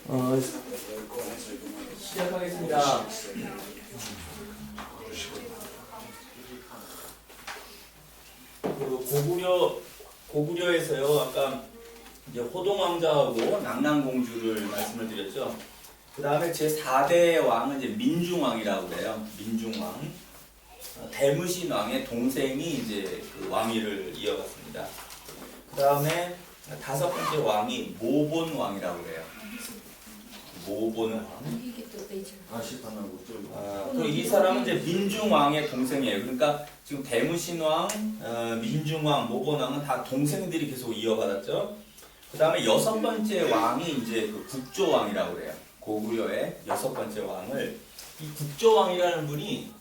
어, 시작하겠습니다. 고구려에서요, 아까 이제 호동왕자하고 낙랑공주를 말씀을 드렸죠. 그 다음에 제 4대 왕은 이제 민중왕이라고 그래요. 민중왕. 대무신 왕의 동생이 이제 그 왕위를 이어갔습니다. 그 다음에 5번째 왕이 모본왕이라고 그래요. 모본왕. 그리고 이 사람은 이제 민중왕의 동생이에요. 그러니까 지금 대무신왕, 민중왕, 모본왕은 다 동생들이 계속 이어받았죠. 그 다음에 6번째 왕이 이제 그 국조왕이라고 그래요. 고구려의 6번째 왕을, 이 국조왕이라는 분이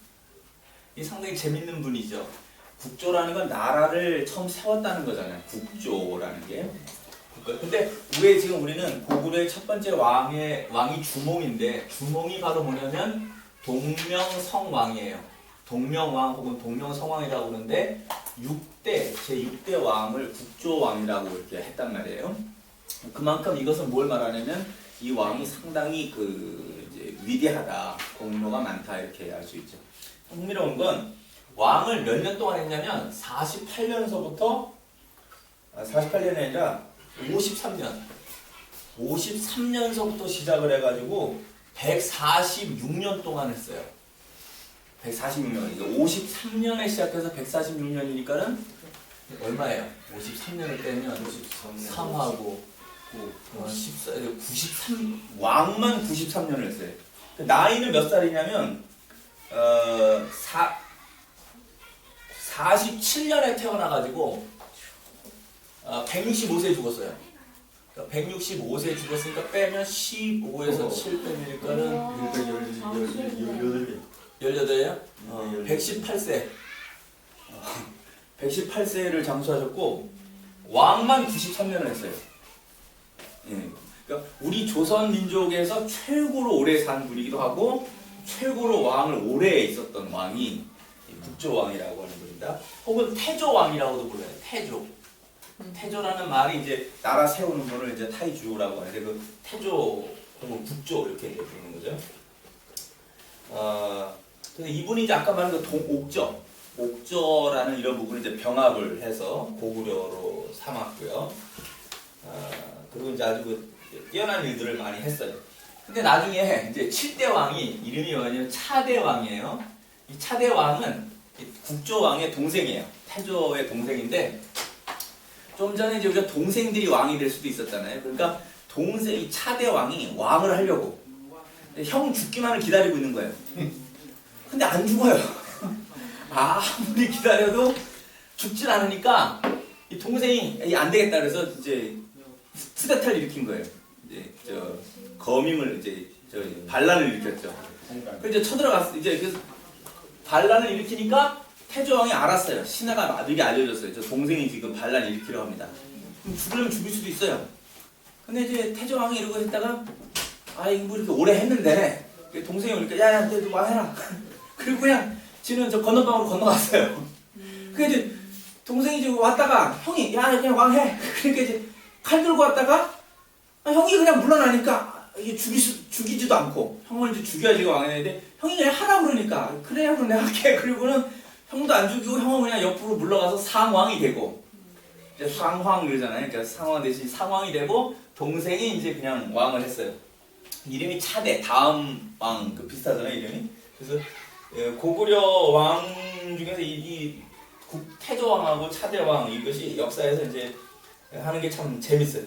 상당히 재밌는 분이죠. 국조라는 건 나라를 처음 세웠다는 거잖아요. 국조라는 게. 근데 왜 지금 우리는 고구려의 첫 번째 왕이 주몽인데, 주몽이 바로 뭐냐면 동명성왕이에요. 동명왕 혹은 동명성왕이라고 그러는데 제6대 왕을 국조왕이라고 이렇게 했단 말이에요. 그만큼 이것은 뭘 말하냐면 이 왕이 상당히 이제 위대하다, 공로가 많다 이렇게 알 수 있죠. 흥미로운 건 왕을 몇 년 동안 했냐면 48년서부터 48년이 아니라 53년서부터 시작을 해가지고 146년 동안 했어요. 146년. 53년에 시작해서 146년이니까는 얼마예요? 53년을 빼면 3하고 왕만 93년을 했어요. 나이는 몇 살이냐면 47년에 태어나가지고 165세에 죽었어요. 165세에 죽었으니까 빼면 15에서 7 빼니까는 18이에요? 118세. 118세를 장수하셨고 왕만 93년을 했어요. 그러니까 우리 조선 민족에서 최고로 오래 산 분이기도 하고 최고로 왕을 오래 있었던 왕이 국조왕이라고 하는 겁니다. 혹은 태조왕이라고도 불러요. 태조라는 말이 이제 나라 세우는 분을 이제 타이주라고 하는데 그 태조 혹은 국조 이렇게 부르는 거죠. 그래서 이분이 이제 아까 말한 그 옥저라는 이런 부분을 이제 병합을 해서 고구려로 삼았고요. 그리고 이제 아주 뛰어난 일들을 많이 했어요. 근데 나중에 이제 7대 왕이 이름이 뭐냐면 차대왕이에요. 이 차대왕은 국조왕의 동생이에요. 태조의 동생인데 좀 전에 이제 우리가 동생들이 왕이 될 수도 있었잖아요. 그러니까 이 차대왕이 왕을 하려고 형 죽기만을 기다리고 있는 거예요. 근데 안 죽어요. 아무리 기다려도 죽질 않으니까 이 동생이 안 되겠다 그래서 이제 쿠데타를 일으킨 거예요. 이제 거밈을 이제 반란을 일으켰죠. 그래서 쳐들어갔어. 이제 그래서 반란을 일으키니까 태조왕이 알았어요. 신하가 미리 알려줬어요. 저 동생이 지금 반란 일으키려고 합니다. 그럼 죽으려면 죽일 수도 있어요. 근데 이제 태조왕이 이러고 있다가 이거 뭐 이렇게 오래 했는데 동생이 오니까 야야 너 왕해라. 그리고 그냥 지는 저 건너방으로 건너갔어요. 그래서 이제 동생이 지금 왔다가 형이 야 그냥 왕해. 그러니까 이제 칼 들고 왔다가 형이 그냥 물러나니까 이게 죽이지도 않고 형을 이제 죽여야지 왕했는데 형이 그냥 하라고 그러니까 그래 그럼 내가 할게. 그리고는 형도 안 죽이고 형은 그냥 옆으로 물러가서 상왕이 되고 이제 상황 그러잖아요. 그러니까 상왕 대신 상왕이 되고 동생이 이제 그냥 왕을 했어요. 이름이 차대, 다음 왕 비슷하잖아요 이름이. 그래서 고구려 왕 중에서 이 태조왕하고 차대왕 이것이 역사에서 이제 하는 게 참 재밌어요.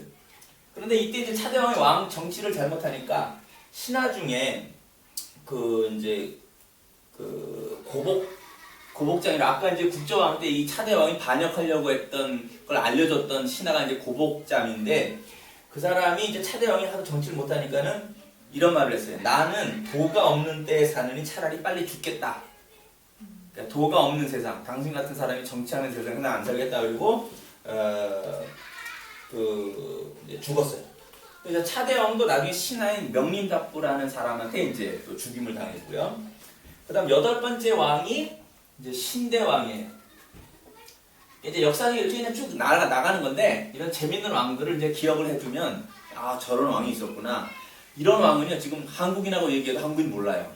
그런데 이때 이제 차대왕이 왕 정치를 잘못하니까 신하 중에 고복장이라 아까 이제 국조왕 때 이 차대왕이 반역하려고 했던 걸 알려줬던 신하가 이제 고복잠인데 그 사람이 이제 차대왕이 하도 정치를 못하니까는 이런 말을 했어요. 나는 도가 없는 때에 사느니 차라리 빨리 죽겠다. 그러니까 도가 없는 세상, 당신 같은 사람이 정치하는 세상에 난 안 살겠다. 그리고 이제 죽었어요. 그래서 차대왕도 나중에 신하인 명림답부라는 사람한테 이제 또 죽임을 당했고요. 그다음 8번째 왕이 이제 신대왕이에요. 이제 역사는 이렇게 그냥 쭉 나가는 건데 이런 재밌는 왕들을 이제 기억을 해두면 저런 왕이 있었구나. 이런 왕은요 지금 한국인하고 얘기해도 한국인 몰라요.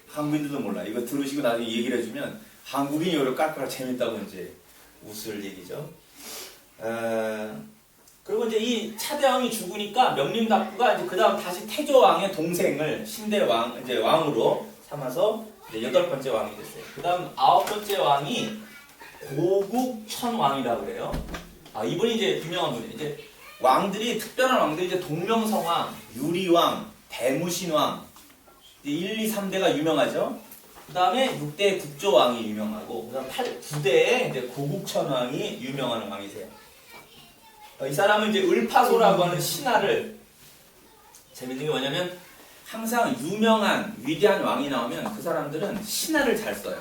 한국인들도 몰라요. 이거 들으시고 나중에 얘기를 해주면 한국인이 오히려 깔깔 재밌다고 이제 웃을 얘기죠. 그리고 이제 이 차대왕이 죽으니까 명림답구가 이제 그 다음 다시 태조왕의 동생을 신대왕 이제 왕으로 삼아서 이제 8번째 왕이 됐어요. 그 다음 9번째 왕이 고국천왕이라고 그래요. 이분이 이제 유명한 분이에요. 이제 왕들이 특별한 왕들이 이제 동명성왕, 유리왕, 대무신왕 1, 2, 3대가 유명하죠. 그 다음에 6대 국조왕이 유명하고 그 다음 9대에 이제 고국천왕이 유명한 왕이세요. 이 사람은 이제 을파소라고 하는 신하를 재밌는 게 뭐냐면 항상 유명한 위대한 왕이 나오면 그 사람들은 신하를 잘 써요.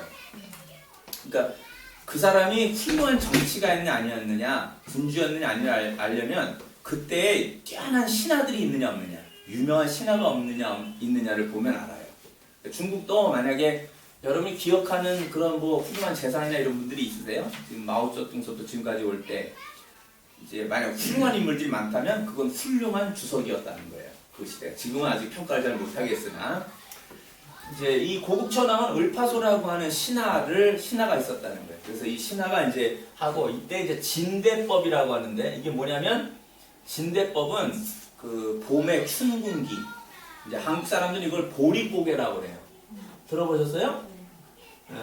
그러니까 그 사람이 훌륭한 정치가였느냐 아니었느냐 군주였느냐 아니냐 알려면 그때에 뛰어난 신하들이 있느냐 없느냐 유명한 신하가 없느냐 있느냐를 보면 알아요. 중국도 만약에 여러분이 기억하는 그런 뭐 훌륭한 재상이나 이런 분들이 있으세요? 지금 마오쩌둥서부터 지금까지 올 때 이제 만약 훌륭한 인물들이 많다면 그건 훌륭한 주석이었다는 거예요. 그 시대. 지금은 아직 평가를 잘 못하겠으나 이제 이 고국천왕은 을파소라고 하는 신하가 있었다는 거예요. 그래서 이 신하가 이제 하고 이때 이제 진대법이라고 하는데 이게 뭐냐면 진대법은 그 봄의 춘군기. 이제 한국 사람들은 이걸 보릿고개라고 그래요. 들어보셨어요?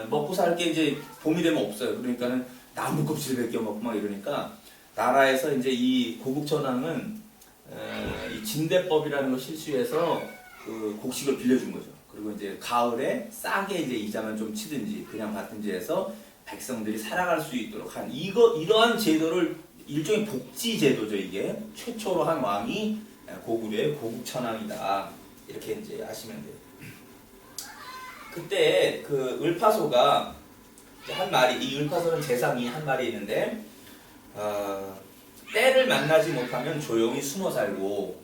먹고 살 게 이제 봄이 되면 없어요. 그러니까는 나무 껍질 벗겨 먹고 막 이러니까 나라에서 이제 이 고국천왕은 이 진대법이라는 걸 실시해서 그 곡식을 빌려준 거죠. 그리고 이제 가을에 싸게 이제 이자만 좀 치든지 그냥 받든지 해서 백성들이 살아갈 수 있도록 한 이러한 제도를 일종의 복지 제도죠. 이게 최초로 한 왕이 고구려의 고국천왕이다. 이렇게 이제 아시면 돼요. 그때 그 을파소가 한 말이 이 을파소는 재상이 한 말이 있는데 때를 만나지 못하면 조용히 숨어 살고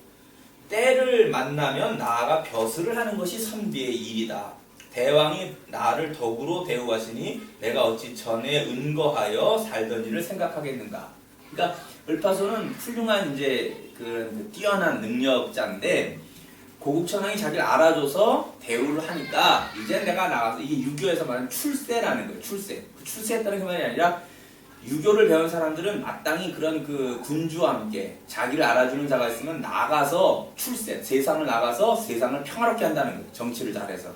때를 만나면 나아가 벼슬을 하는 것이 선비의 일이다. 대왕이 나를 덕으로 대우하시니 내가 어찌 전에 은거하여 살던 일을 생각하겠는가. 그러니까 을파소는 훌륭한 이제 그 뛰어난 능력자인데 고국천왕이 자기를 알아줘서 대우를 하니까 이제 내가 나가서 이게 유교에서 말하는 출세라는 거예요. 출세. 그 출세했다는 게 말이 아니라 유교를 배운 사람들은 마땅히 그런 그 군주와 함께 자기를 알아주는 자가 있으면 나가서 출세, 세상을 나가서 세상을 평화롭게 한다는 거예요. 정치를 잘해서.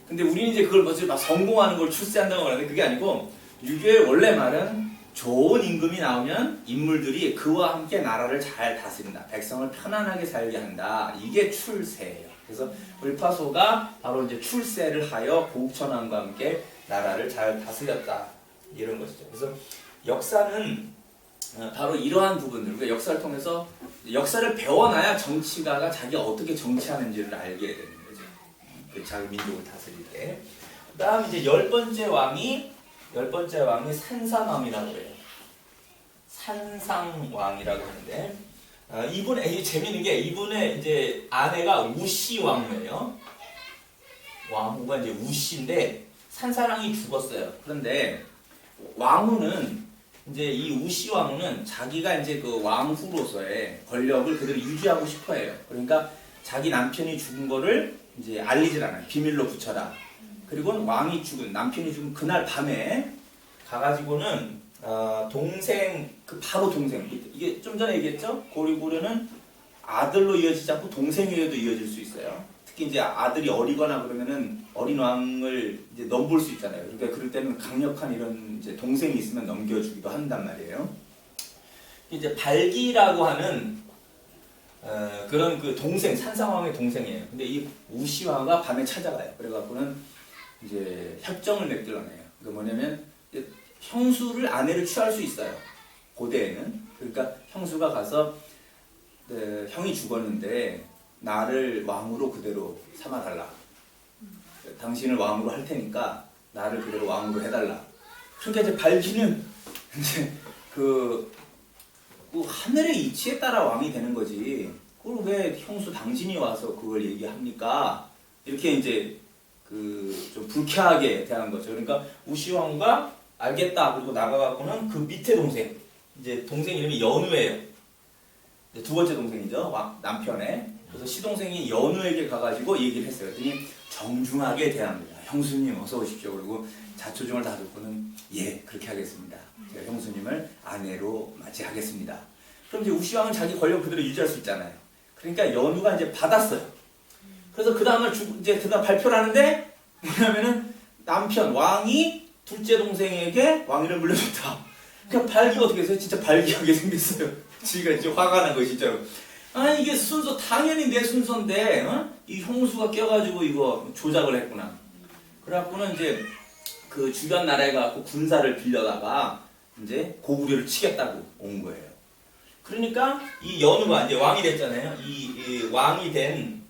근데 우리는 이제 그걸 벌써 막 성공하는 걸 출세한다고 하는데 그게 아니고 유교의 원래 말은 좋은 임금이 나오면 인물들이 그와 함께 나라를 잘 다스린다. 백성을 편안하게 살게 한다. 이게 출세예요. 그래서 을파소가 바로 이제 출세를 하여 고국천왕과 함께 나라를 잘 다스렸다. 이런 것이죠. 그래서 역사는 바로 이러한 부분들, 그러니까 역사를 통해서 역사를 배워놔야 정치가가 자기가 어떻게 정치하는지를 알게 되는 거죠. 그 자기 민족을 다스릴 때. 그 다음 이제 10번째 왕이 산상왕이라고 해요. 산상왕이라고 하는데 이분의 재밌는 게 이분의 이제 아내가 우시왕후예요. 왕후가 이제 우시인데 산사랑이 죽었어요. 그런데 왕후는 이제 이 우시왕후는 자기가 이제 그 왕후로서의 권력을 그대로 유지하고 싶어해요. 그러니까 자기 남편이 죽은 거를 이제 알리질 않아요. 비밀로 붙여라. 그리고 왕이 죽은 남편이 죽은 그날 밤에 가가지고는 동생 바로 동생 이게 좀 전에 얘기했죠. 고려는 아들로 이어지지 않고 동생에도 이어질 수 있어요. 특히 이제 아들이 어리거나 그러면은 어린 왕을 이제 넘볼 수 있잖아요. 그러니까 그럴 때는 강력한 이런 이제 동생이 있으면 넘겨주기도 한단 말이에요. 이제 발기라고 하는 그런 그 동생 산상왕의 동생이에요. 근데 이 우시왕가 밤에 찾아가요. 그래갖고는 이제 협정을 맺들어내요. 그 뭐냐면 형수를 아내를 취할 수 있어요. 고대에는. 그러니까 형수가 가서 형이 죽었는데 나를 왕으로 그대로 삼아달라. 당신을 왕으로 할 테니까 나를 그대로 왕으로 해달라. 그러니까 이제 발기는 이제 그 하늘의 이치에 따라 왕이 되는 거지. 그걸 왜 형수 당신이 와서 그걸 얘기합니까? 이렇게 이제 좀 불쾌하게 대한 거죠. 그러니까 우시왕후가 알겠다 그리고 나가갖고는 그 밑에 동생 이제 동생 이름이 연우예요. 두 번째 동생이죠. 남편의. 그래서 시동생이 연우에게 가가지고 얘기를 했어요. 그랬더니 정중하게 대합니다. 형수님 어서 오십시오. 그리고 자초중을 다 듣고는 예 그렇게 하겠습니다. 제가 형수님을 아내로 맞이하겠습니다. 그럼 이제 우시왕은 자기 권력 그대로 유지할 수 있잖아요. 그러니까 연우가 이제 받았어요. 그래서 그 다음날 이제 그다음 발표를 하는데 뭐냐면은 남편 왕이 둘째 동생에게 왕위를 물려줬다. 그러니까 발기가 어떻게 했어요? 진짜 발기하게 생겼어요. 지가 이제 화가 난 거예요, 진짜로. 아 이게 순서 당연히 내 순서인데 이 형수가 껴가지고 이거 조작을 했구나. 그래갖고는 이제 그 주변 나라에 가고 군사를 빌려다가 이제 고구려를 치겠다고 온 거예요. 그러니까 이 연우가 이제 왕이 됐잖아요. 이 왕이 된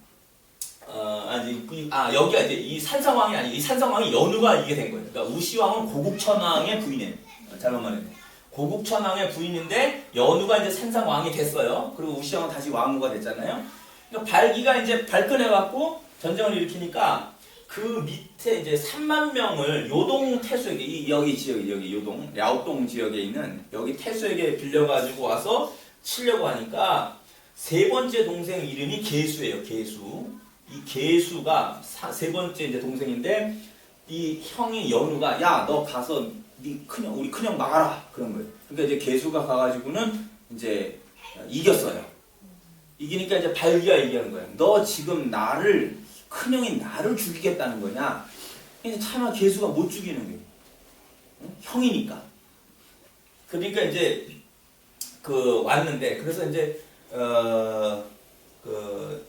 여기가 이제 이 산상왕이 아니고 이 산상왕이 연우가 이게 된 거예요. 그러니까 우시왕은 고국천왕의 부인이에요. 잘못 말했네. 고국천왕의 부인인데 연우가 이제 산상왕이 됐어요. 그리고 우시왕은 다시 왕후가 됐잖아요. 그러니까 발기가 이제 발끈해갖고 전쟁을 일으키니까 그 밑에 이제 3만 명을 요동 태수에게 여기 지역이 여기 요동 랴오동 지역에 있는 여기 태수에게 빌려가지고 와서 치려고 하니까 세 번째 동생 이름이 계수예요. 계수. 이 계수가 세 번째 이제 동생인데 이 형이 연우가 야 너 가서 네 큰형 우리 큰형 막아라 그런 거예요. 그러니까 이제 계수가 가가지고는 이제 이겼어요. 이기니까 이제 발기가 얘기하는 거예요. 너 지금 나를 큰형이 나를 죽이겠다는 거냐? 근데 차마 계수가 못 죽이는 거예요. 응? 형이니까. 그러니까 이제 그 왔는데 그래서 이제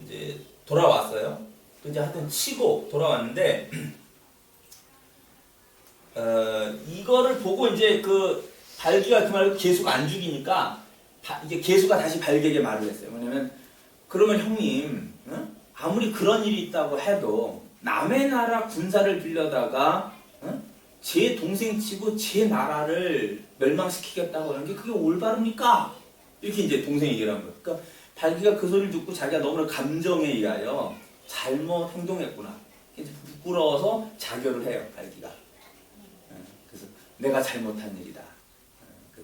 이제 돌아왔어요. 이제 하여튼 치고 돌아왔는데 이거를 보고 이제 그 발기가 그 말고 계수가 안 죽이니까 이제 계수가 다시 발기에게 말을 했어요. 뭐냐면 그러면 형님 아무리 그런 일이 있다고 해도 남의 나라 군사를 빌려다가 제 동생 치고 제 나라를 멸망시키겠다고 하는 게 그게 올바릅니까? 이렇게 이제 동생이 얘기를 한 거예요. 그러니까 발기가 그 소리를 듣고 자기가 너무나 감정에 의하여 잘못 행동했구나. 이제 부끄러워서 자결을 해요, 발기가. 그래서 내가 잘못한 일이다.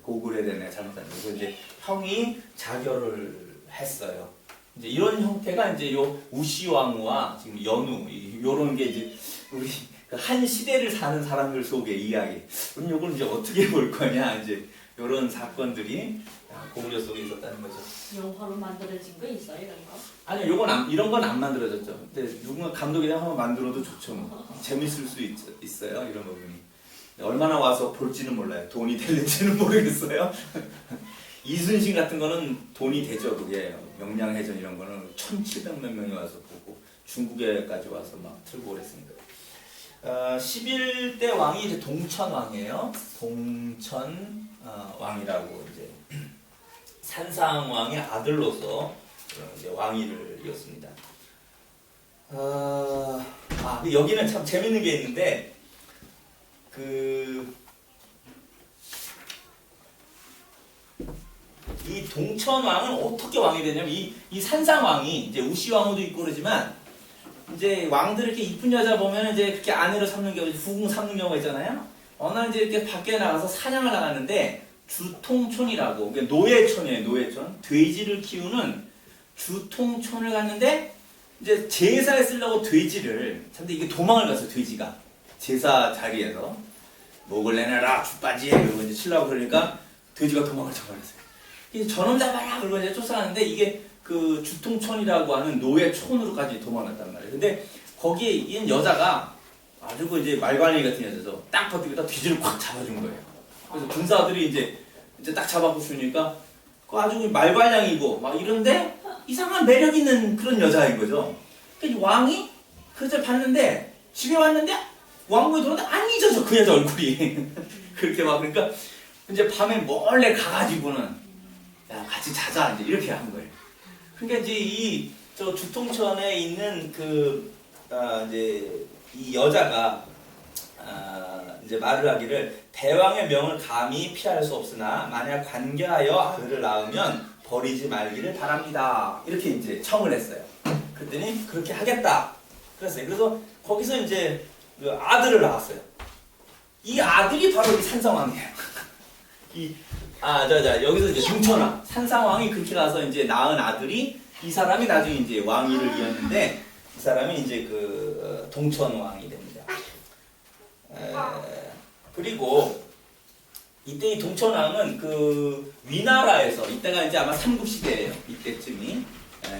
고구려에 대해 내가 잘못한 일. 그래서 이제 형이 자결을 했어요. 이제 이런 형태가 이제 요 우시왕후와 지금 연우 요런 게 이제 우리 한 시대를 사는 사람들 속의 이야기. 그럼 요걸 이제 어떻게 볼 거냐 이제 요런 사건들이 고구려 속에 있었다는 거죠. 영화로 만들어진 거 있어요 이런 거? 아니요, 이런 건 안 만들어졌죠. 근데 누군가 감독이 한번 만들어도 좋죠. 뭐. 재밌을 수 있어요 이런 부분이. 얼마나 와서 볼지는 몰라요. 돈이 될지는 모르겠어요. 이순신 같은 거는 돈이 되죠. 그게 명량해전 이런 거는 1,700몇 명이 와서 보고 중국에까지 와서 막 틀고 그랬습니다. 11대 왕이 이제 동천왕이에요. 동천 왕이라고 이제 산상왕의 아들로서 이제 왕위를 이었습니다. 여기는 참 재밌는 게 있는데 이 동천왕은 어떻게 왕이 되냐면 이 산상왕이 이제 우시왕후도 있고 그러지만 이제 왕들 이렇게 이쁜 여자 보면 이제 그렇게 아내로 삼는 경우 후궁 삼는 경우가 있잖아요. 어느 날 이제 이렇게 밖에 나가서 사냥을 나갔는데 주통촌이라고 노예촌이에요. 노예촌 돼지를 키우는 주통촌을 갔는데 이제 제사에 쓰려고 돼지를 근데 이게 도망을 갔어요. 돼지가 제사 자리에서 목을 내놔라 죽바지 그러고 이제 치려고 그러니까 돼지가 도망을 쳐버렸어요. 이제 저놈 잡아라 그러고 이제 쫓아가는데 이게 그 주통촌이라고 하는 노예촌으로까지 도망갔단 말이에요. 근데 거기에 있는 여자가 아주 그 이제 말괄량이 같은 여자죠. 딱 버티고 돼지를 꽉 잡아준 거예요. 그래서 군사들이 이제 딱 잡아보시니까 그 아주 말괄량이고 막 이런데 이상한 매력 있는 그런 여자인 거죠. 그러니까 왕이 그래서 봤는데 집에 왔는데 왕궁에 들어오는데 안 잊어져 그 여자 얼굴이 그렇게 막 그러니까 이제 밤에 몰래 가가지고는 야 같이 자자 이제 이렇게 한 거예요. 그러니까 이제 저 주통천에 있는 이제 이 여자가 이제 말을 하기를 대왕의 명을 감히 피할 수 없으나 만약 관계하여 아들을 낳으면 버리지 말기를 바랍니다. 이렇게 이제 청을 했어요. 그랬더니 그렇게 하겠다. 그랬어요. 그래서 거기서 이제 그 아들을 낳았어요. 이 아들이 바로 이 산상왕이에요. 이 여기서 이제 동천왕, 산상왕이 그렇게 가서 이제 낳은 아들이 이 사람이 나중에 이제 왕위를 이었는데 이 사람이 이제 그 동천왕이 됩니다. 그리고 이때 이 동천왕은 그 위나라에서 이때가 이제 아마 삼국시대예요. 이때쯤이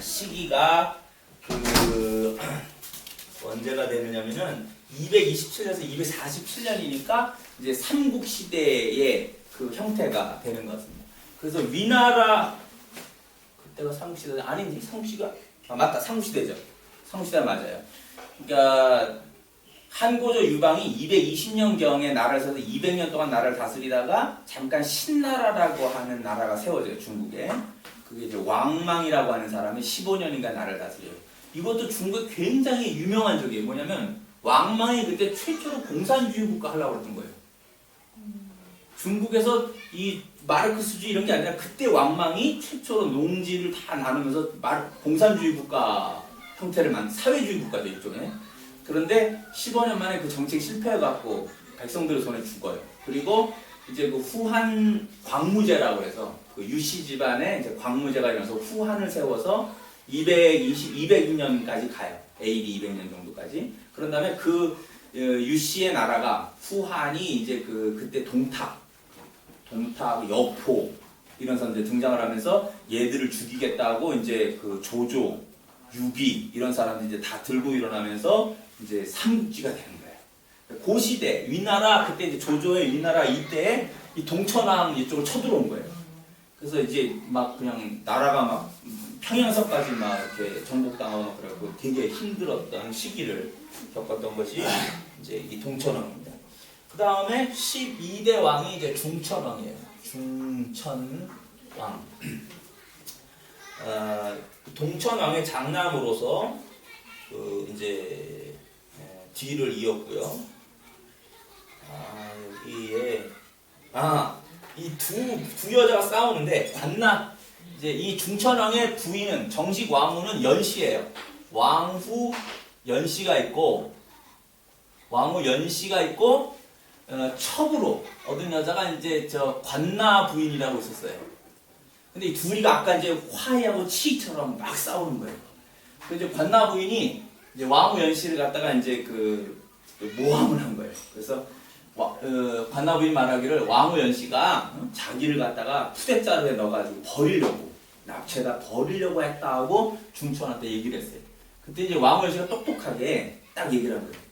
시기가 그 언제가 되느냐면은 227년에서 247년이니까 이제 삼국시대의 그 형태가 되는 것 같습니다. 그래서 위나라 그때가 삼국시대 아닌지 삼국시가 맞다 삼국시대죠. 삼국시대 맞아요. 그러니까 한고조 유방이 220년경에 나라를 서서 200년 동안 나라를 다스리다가 잠깐 신나라라고 하는 나라가 세워져요. 중국에. 그게 이제 왕망이라고 하는 사람이 15년인가 나라를 다스려요. 이것도 중국의 굉장히 유명한 적이에요. 뭐냐면 왕망이 그때 최초로 공산주의 국가 하려고 했던 거예요. 중국에서 이 마르크스주의 이런 게 아니라 그때 왕망이 최초로 농지를 다 나누면서 공산주의 국가 형태를 만든 사회주의 국가죠, 일종의. 그런데 15년 만에 그 정책이 실패해갖고 백성들의 손에 죽어요. 그리고 이제 그 후한 광무제라고 해서 그 유씨 집안에 이제 광무제가 일어나서 후한을 세워서 202년까지 가요. AD 200년 정도까지. 그런 다음에 그 유씨의 나라가 후한이 이제 그때 동탁, 여포 이런 사람들 등장을 하면서 얘들을 죽이겠다고 이제 그 조조, 유비 이런 사람들이 이제 다 들고 일어나면서 이제 삼국지가 되는 거예요. 그 시대 위나라 그때 이제 조조의 위나라 이때에 이 동천왕 이쪽으로 쳐들어온 거예요. 그래서 이제 막 그냥 나라가 막 평양서까지 막 이렇게 정복당하고 그래갖고 되게 힘들었던 시기를 겪었던 것이 이제 이 동천왕입니다. 그 다음에 12대 왕이 이제 중천왕이에요. 중천왕. 동천왕의 장남으로서 그 이제 뒤를 이었고요. 여기에 이 두 여자가 싸우는데 이제 이 중천왕의 부인은 정식 왕후는 연씨예요. 왕후 연씨가 있고 첩으로 얻은 여자가 이제 저 관나 부인이라고 있었어요. 근데 이 둘이가 아까 이제 화해하고 치처럼 막 싸우는 거예요. 그래서 이제 관나 부인이 이제 왕후 연씨를 갖다가 이제 그 모함을 한 거예요. 그래서 관나 부인 말하기를 왕후 연씨가 자기를 갖다가 푸대자루에 넣어가지고 버리려고 납치해다 버리려고 했다 하고 중천한테 얘기를 했어요. 그때 이제 왕후 연씨가 똑똑하게 딱 얘기를 한 거예요.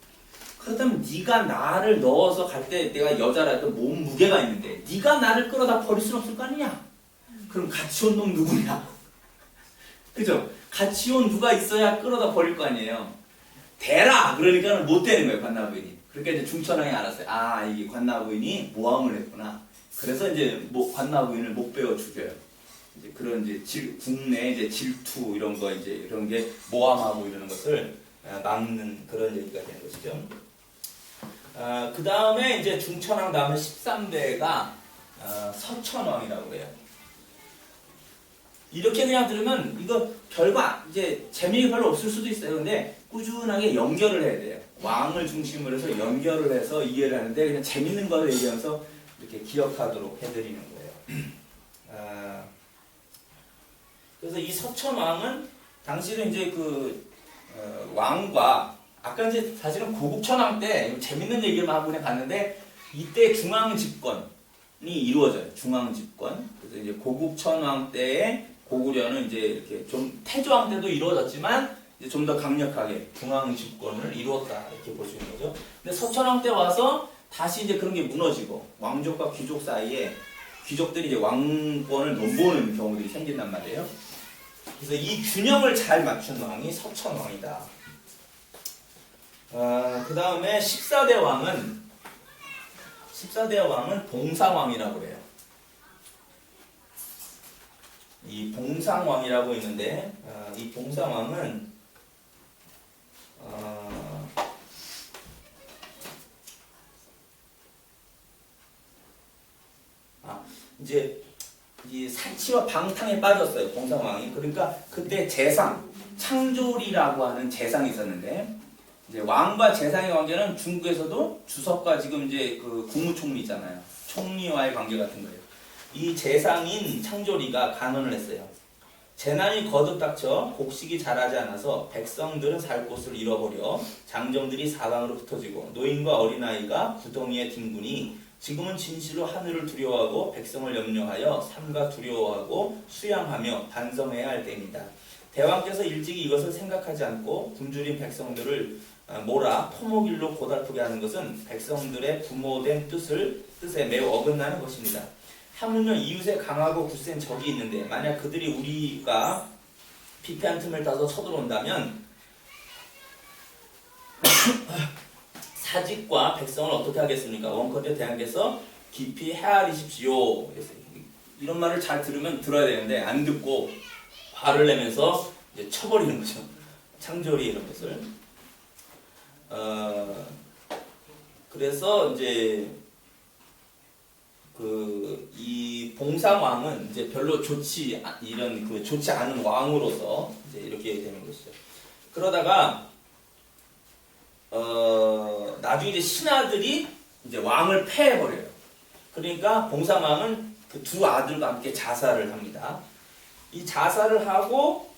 그렇다면 네가 나를 넣어서 갈 때 내가 여자라도 몸 무게가 있는데 네가 나를 끌어다 버릴 수는 없을 거 아니냐? 그럼 같이 온 놈 누구냐? 그죠? 같이 온 누가 있어야 끌어다 버릴 거 아니에요. 대라! 그러니까 못 되는 거예요, 관나 부인이. 그러니까 이제 중천왕이 알았어요. 이게 관나 부인이 모함을 했구나. 그래서 이제 관나 부인을 못 베어 죽여요. 이제 그런 이제 국내 이제 질투 이런 거 이제 이런 게 모함하고 이러는 것을 막는 그런 얘기가 되는 것이죠. 그 다음에 이제 중천왕 다음에 13대가 서천왕이라고 그래요. 이렇게 그냥 들으면 이거 별거 이제 재미가 별로 없을 수도 있어요. 근데 꾸준하게 연결을 해야 돼요. 왕을 중심으로 해서 연결을 해서 이해를 하는데 그냥 재밌는 거를 얘기하면서 이렇게 기억하도록 해드리는 거예요. 그래서 이 서천왕은 당시는 이제 그 왕과 아까 이제 사실은 고국천왕 때 재밌는 얘기를 하고 그냥 갔는데 이때 중앙 집권이 이루어져요. 중앙 집권. 그래서 이제 고국천왕 때의 고구려는 이제 이렇게 좀 태조왕 때도 이루어졌지만 이제 좀 더 강력하게 중앙 집권을 이루었다 이렇게 볼 수 있는 거죠. 근데 서천왕 때 와서 다시 이제 그런 게 무너지고 왕족과 귀족 사이에 귀족들이 이제 왕권을 넘보는 경우들이 생긴단 말이에요. 그래서 이 균형을 잘 맞춘 왕이 서천왕이다. 그 다음에 14대 왕은 봉상왕이라고 해요. 이 봉상왕이라고 있는데 이 봉상왕은 이제 이 사치와 방탕에 빠졌어요. 봉상왕이. 그러니까 그때 재상, 창졸이라고 하는 재상이 있었는데 이제 왕과 재상의 관계는 중국에서도 주석과 지금 이제 그 국무총리 있잖아요. 총리와의 관계 같은 거예요. 이 재상인 창조리가 간언을 했어요. 재난이 거듭 닥쳐 곡식이 자라지 않아서 백성들은 살 곳을 잃어버려 장정들이 사방으로 흩어지고 노인과 어린아이가 구덩이에 뒹구니 지금은 진실로 하늘을 두려워하고 백성을 염려하여 삼가 두려워하고 수양하며 반성해야 할 때입니다. 대왕께서 일찍이 이것을 생각하지 않고 굶주린 백성들을 몰아 토목일로 고달프게 하는 것은 백성들의 부모된 뜻에 매우 어긋나는 것입니다. 하물며 이웃에 강하고 굳센 적이 있는데 만약 그들이 우리가 피폐한 틈을 따서 쳐들어온다면 사직과 백성을 어떻게 하겠습니까? 원컨대 대왕께서 깊이 헤아리십시오. 이런 말을 잘 들어야 되는데 안 듣고 화를 내면서 이제 쳐버리는 거죠. 창조리 이런 것을. 그래서 이제 이 봉상왕은 이제 별로 좋지 않은 왕으로서 이제 이렇게 되는 것이죠. 그러다가 나중에 이제 신하들이 이제 왕을 패해버려요. 그러니까 봉상왕은 그 두 아들과 함께 자살을 합니다. 이 자살을 하고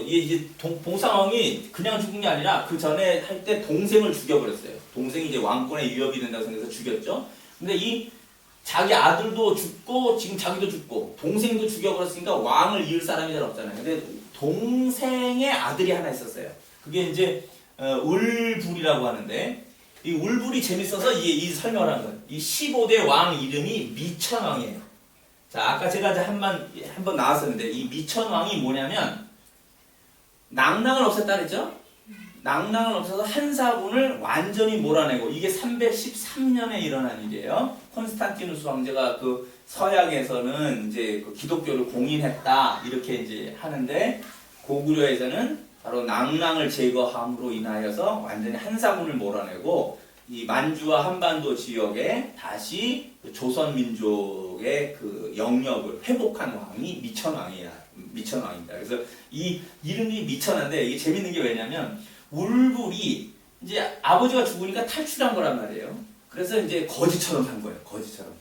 이제 봉상왕이 그냥 죽은 게 아니라 그 전에 할 때 동생을 죽여버렸어요. 동생이 이제 왕권의 위협이 된다고 생각해서 죽였죠. 근데 이 자기 아들도 죽고 지금 자기도 죽고 동생도 죽여버렸으니까 왕을 이을 사람이 잘 없잖아요. 근데 동생의 아들이 하나 있었어요. 그게 이제 울불이라고 하는데 이 울불이 재밌어서 이 설명을 한 거예요. 이 15대 왕 이름이 미천왕이에요. 자, 아까 제가 이제 한번 나왔었는데 이 미천왕이 뭐냐면 낭랑을 없앴다 그랬죠? 낭랑을 없애서 한사군을 완전히 몰아내고 이게 313년에 일어난 일이에요. 콘스탄티누스 황제가 그 서양에서는 이제 그 기독교를 공인했다 이렇게 이제 하는데 고구려에서는 바로 낭랑을 제거함으로 인하여서 완전히 한사군을 몰아내고 이 만주와 한반도 지역에 다시 조선 민족의 그 영역을 회복한 왕이 미천왕입니다. 그래서 이 이름이 미천한데 이게 재밌는 게 왜냐면 울불이 이제 아버지가 죽으니까 탈출한 거란 말이에요. 그래서 이제 거지처럼 산 거예요. 거지처럼.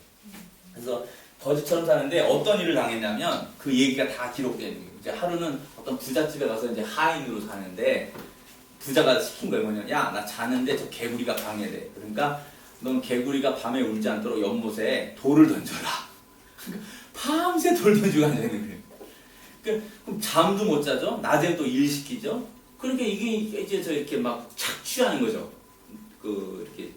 그래서 거지처럼 사는데 어떤 일을 당했냐면 그 얘기가 다 기록되어 있는 거예요. 이제 하루는 어떤 부잣집에 가서 이제 하인으로 사는데 부자가 시킨 거예요. 뭐냐면 야, 나 자는데 저 개구리가 방해돼. 그러니까 넌 개구리가 밤에 울지 않도록 연못에 돌을 던져라. 밤새 돌 던지고 앉아있는 거예요. 그럼 잠도 못 자죠. 낮엔 또 일 시키죠. 그러니까 이게 이제 저 이렇게 막 착취하는 거죠. 이렇게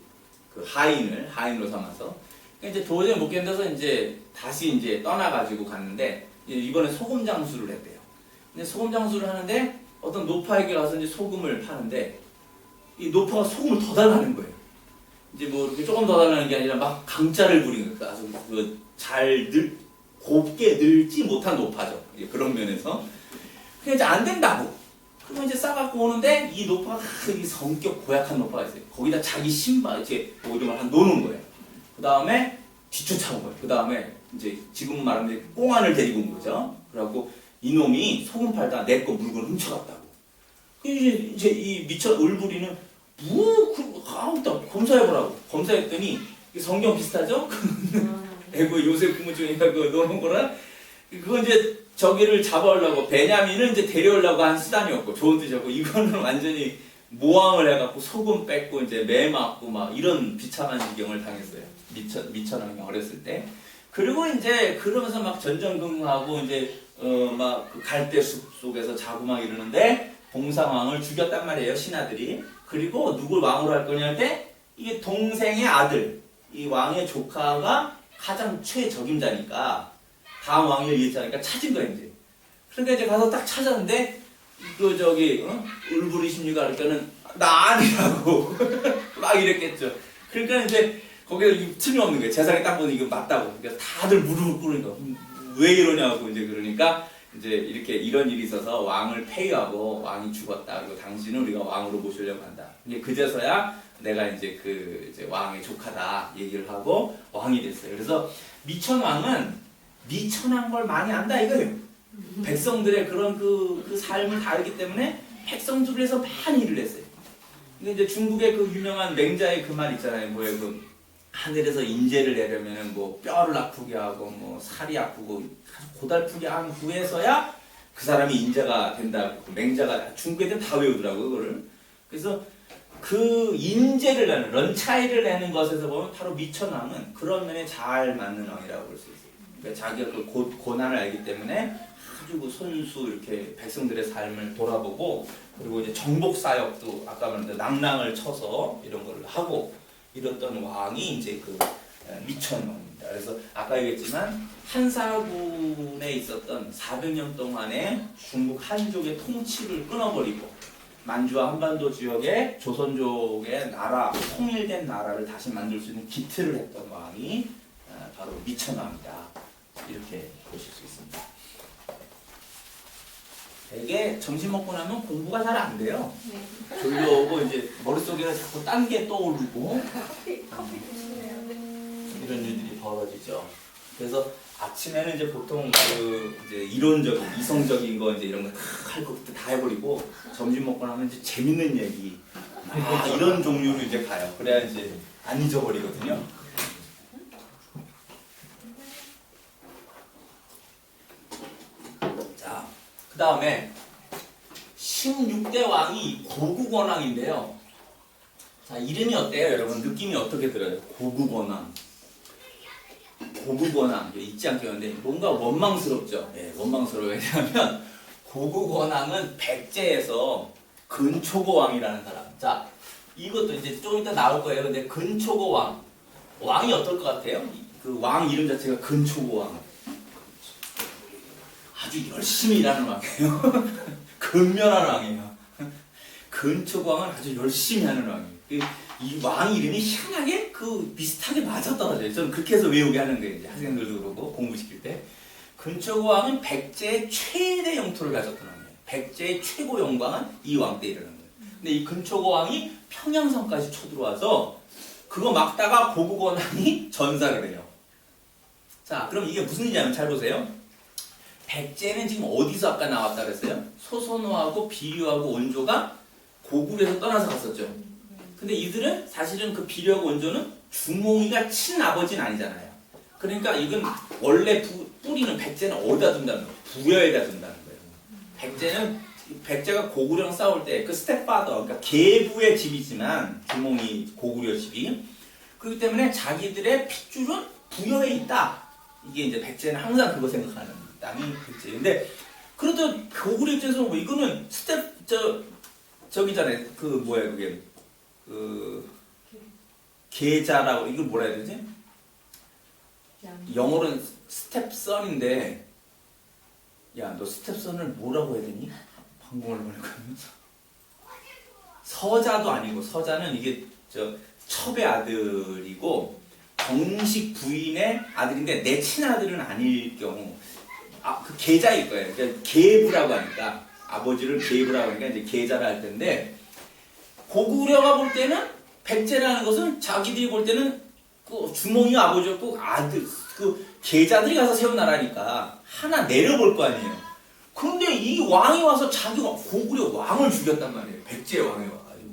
그 하인으로 삼아서. 그러니까 이제 도저히 못 견뎌서 이제 다시 이제 떠나가지고 갔는데 이번에 소금 장수를 했대요. 근데 소금 장수를 하는데 어떤 노파에게 가서 이제 소금을 파는데 이 노파가 소금을 더 달라는 거예요. 이제 뭐 이렇게 조금 더 달라는 게 아니라 막 강짜를 부리는 거예요. 아주 곱게 늙지 못한 노파죠. 그런 면에서. 그냥 이제 안 된다고. 그러면 이제 싸갖고 오는데 이 노파가 이 성격 고약한 노파가 있어요. 거기다 자기 신발 이렇게 뭐 이런 걸 한 놓는 거예요. 그 다음에 뒤쫓아온 거예요. 그 다음에 이제 지금 말하면 꽁안을 데리고 온 거죠. 그래갖고 이놈이 소금 팔다 내 거 물건 훔쳐갔다고. 이제 이 울부리는 검사해보라고. 검사했더니 성경 비슷하죠? 에고 요셉 부모중인가 그거 넣은 거라. 그거 이제 저기를 잡아오려고 베냐민을 이제 데려오려고 한 수단이었고 좋은 뜻이었고 이거는 완전히 모함을 해갖고 소금 뺏고 이제 매 맞고 막 이런 비참한 지경을 당했어요. 미천왕이 어렸을 때. 그리고 이제 그러면서 막 전전긍긍하고 이제 막 그 갈대숲 속에서 자고 막 이러는데 봉상왕을 죽였단 말이에요, 신하들이. 그리고 누굴 왕으로 할 거냐 할 때 이게 동생의 아들, 이 왕의 조카가 가장 최적임자니까 다음 왕위를 이했자니까 찾은 거예요, 이제. 그러니까 이제 가서 딱 찾았는데 울부리십니까? 그러니까는 나 아니라고 막 이랬겠죠. 그러니까 이제 거기서 틈이 없는 거예요. 재상에 딱 보니 이거 맞다고. 그러니까 다들 무릎을 꿇으니까 왜 이러냐고 이제 그러니까 이제 이렇게 이런 일이 있어서 왕을 폐위하고 왕이 죽었다. 그리고 당신은 우리가 왕으로 모시려고 한다. 이제 그제서야 내가 이제 이제 왕의 조카다 얘기를 하고 왕이 됐어요. 그래서 미천왕은 미천한 걸 많이 안다 이거예요. 백성들의 그런 그 삶을 다 알기 때문에 백성들을 해서 많이 일을 했어요. 근데 이제 중국의 그 유명한 맹자의 그 말 있잖아요. 뭐예요? 하늘에서 인재를 내려면은 뭐 뼈를 아프게 하고 뭐 살이 아프고 고달프게 한 후에서야 그 사람이 인자가 된다고. 그 맹자가 중국애들 다 외우더라고요 그거를. 그래서 그 인재를 내는 런차이를 내는 것에서 보면 바로 미천왕은 그런 면에 잘 맞는 왕이라고 볼 수 있어요. 그러니까 자기가 그 고난을 알기 때문에 아주 그 손수 이렇게 백성들의 삶을 돌아보고, 그리고 이제 정복 사역도 아까 말한 낭랑을 쳐서 이런 걸 하고 이랬던 왕이 이제 그 미천왕입니다. 그래서 아까 얘기했지만 한사군에 있었던 400년 동안의 중국 한족의 통치를 끊어버리고 만주와 한반도 지역의 조선족의 나라, 통일된 나라를 다시 만들 수 있는 기틀을 했던 왕이 바로 미천왕이다. 이렇게 보실 수 있습니다. 되게 점심 먹고 나면 공부가 잘 안 돼요. 네. 졸려오고 이제 머릿속에 자꾸 딴 게 떠오르고 이런 일들이 벌어지죠. 그래서 아침에는 이제 보통 그 이제 이론적인, 이성적인 거 이제 이런 거 다 할 거 그때 다 해버리고 점심 먹고 나면 이제 재밌는 얘기 이런 종류로 이제 가요. 그래야 이제 안 잊어버리거든요. 자, 그 다음에 16대 왕이 고국원왕인데요. 자, 이름이 어때요, 여러분? 느낌이 어떻게 들어요? 고국원왕. 고국원왕 잊지 않게 하는데 뭔가 원망스럽죠. 예, 원망스러워요. 왜냐하면 고국원왕은 백제에서 근초고왕이라는 사람. 자, 이것도 이제 좀 이따 나올 거예요. 근데 근초고왕, 왕이 어떨 것 같아요? 그 왕 이름 자체가 근초고왕. 아주 열심히 일하는 왕이에요. 근면한 왕이에요. 근초고왕은 아주 열심히 하는 왕이에요. 이 왕 이름이 희한하게 그 비슷하게 맞아떨어져요. 저는 그렇게 해서 외우게 하는 거예요. 이제 학생들도 그러고 공부시킬 때. 근초고왕은 백제의 최대 영토를 가졌던 왕이에요. 백제의 최고 영광은 이 왕 때 일어난 거예요. 근데 이 근초고왕이 평양성까지 쳐들어와서 그거 막다가 고국원왕이 전사를 해요. 자, 그럼 이게 무슨 일이냐면 잘 보세요. 백제는 지금 어디서 아까 나왔다 그랬어요? 소선호하고 비류하고 원조가 고구려에서 떠나서 갔었죠. 근데 이들은 사실은 그 비류하고 원조는 주몽이가 친아버지는 아니잖아요. 그러니까 이건 원래 뿌리는 백제는 어디다 둔다는 거예요? 부여에다 둔다는 거예요. 백제가 고구려랑 싸울 때 그 스텝파더, 그러니까 계부의 집이지만 주몽이 고구려 집이 그렇기 때문에 자기들의 핏줄은 부여에 있다. 이게 이제 백제는 항상 그거 생각하는 땅이 백제. 근데 그래도 고구려 입장에서 뭐 이거는 저기잖아요. 그 뭐야 그게 그 계자라고 이걸 뭐라 해야 되지? 영어로는 스텝선인데, 야, 너 스텝선을 뭐라고 해야 되니? 방공을 보니까 서자도 아니고, 서자는 이게 첩의 아들이고 정식 부인의 아들인데 내 친아들은 아닐 경우 그 계자일 거예요. 그러니까 계부라고 하니까 아버지를 계부라고 하니까 이제 계자를 할 텐데, 고구려가 볼 때는 백제라는 것은 자기들이 볼 때는 그 주몽이 아버지였고 아들 그 계자들이 가서 세운 나라니까 하나 내려볼 거 아니에요. 근데 이 왕이 와서 자기가 고구려 왕을 죽였단 말이에요. 백제 왕이 와가지고.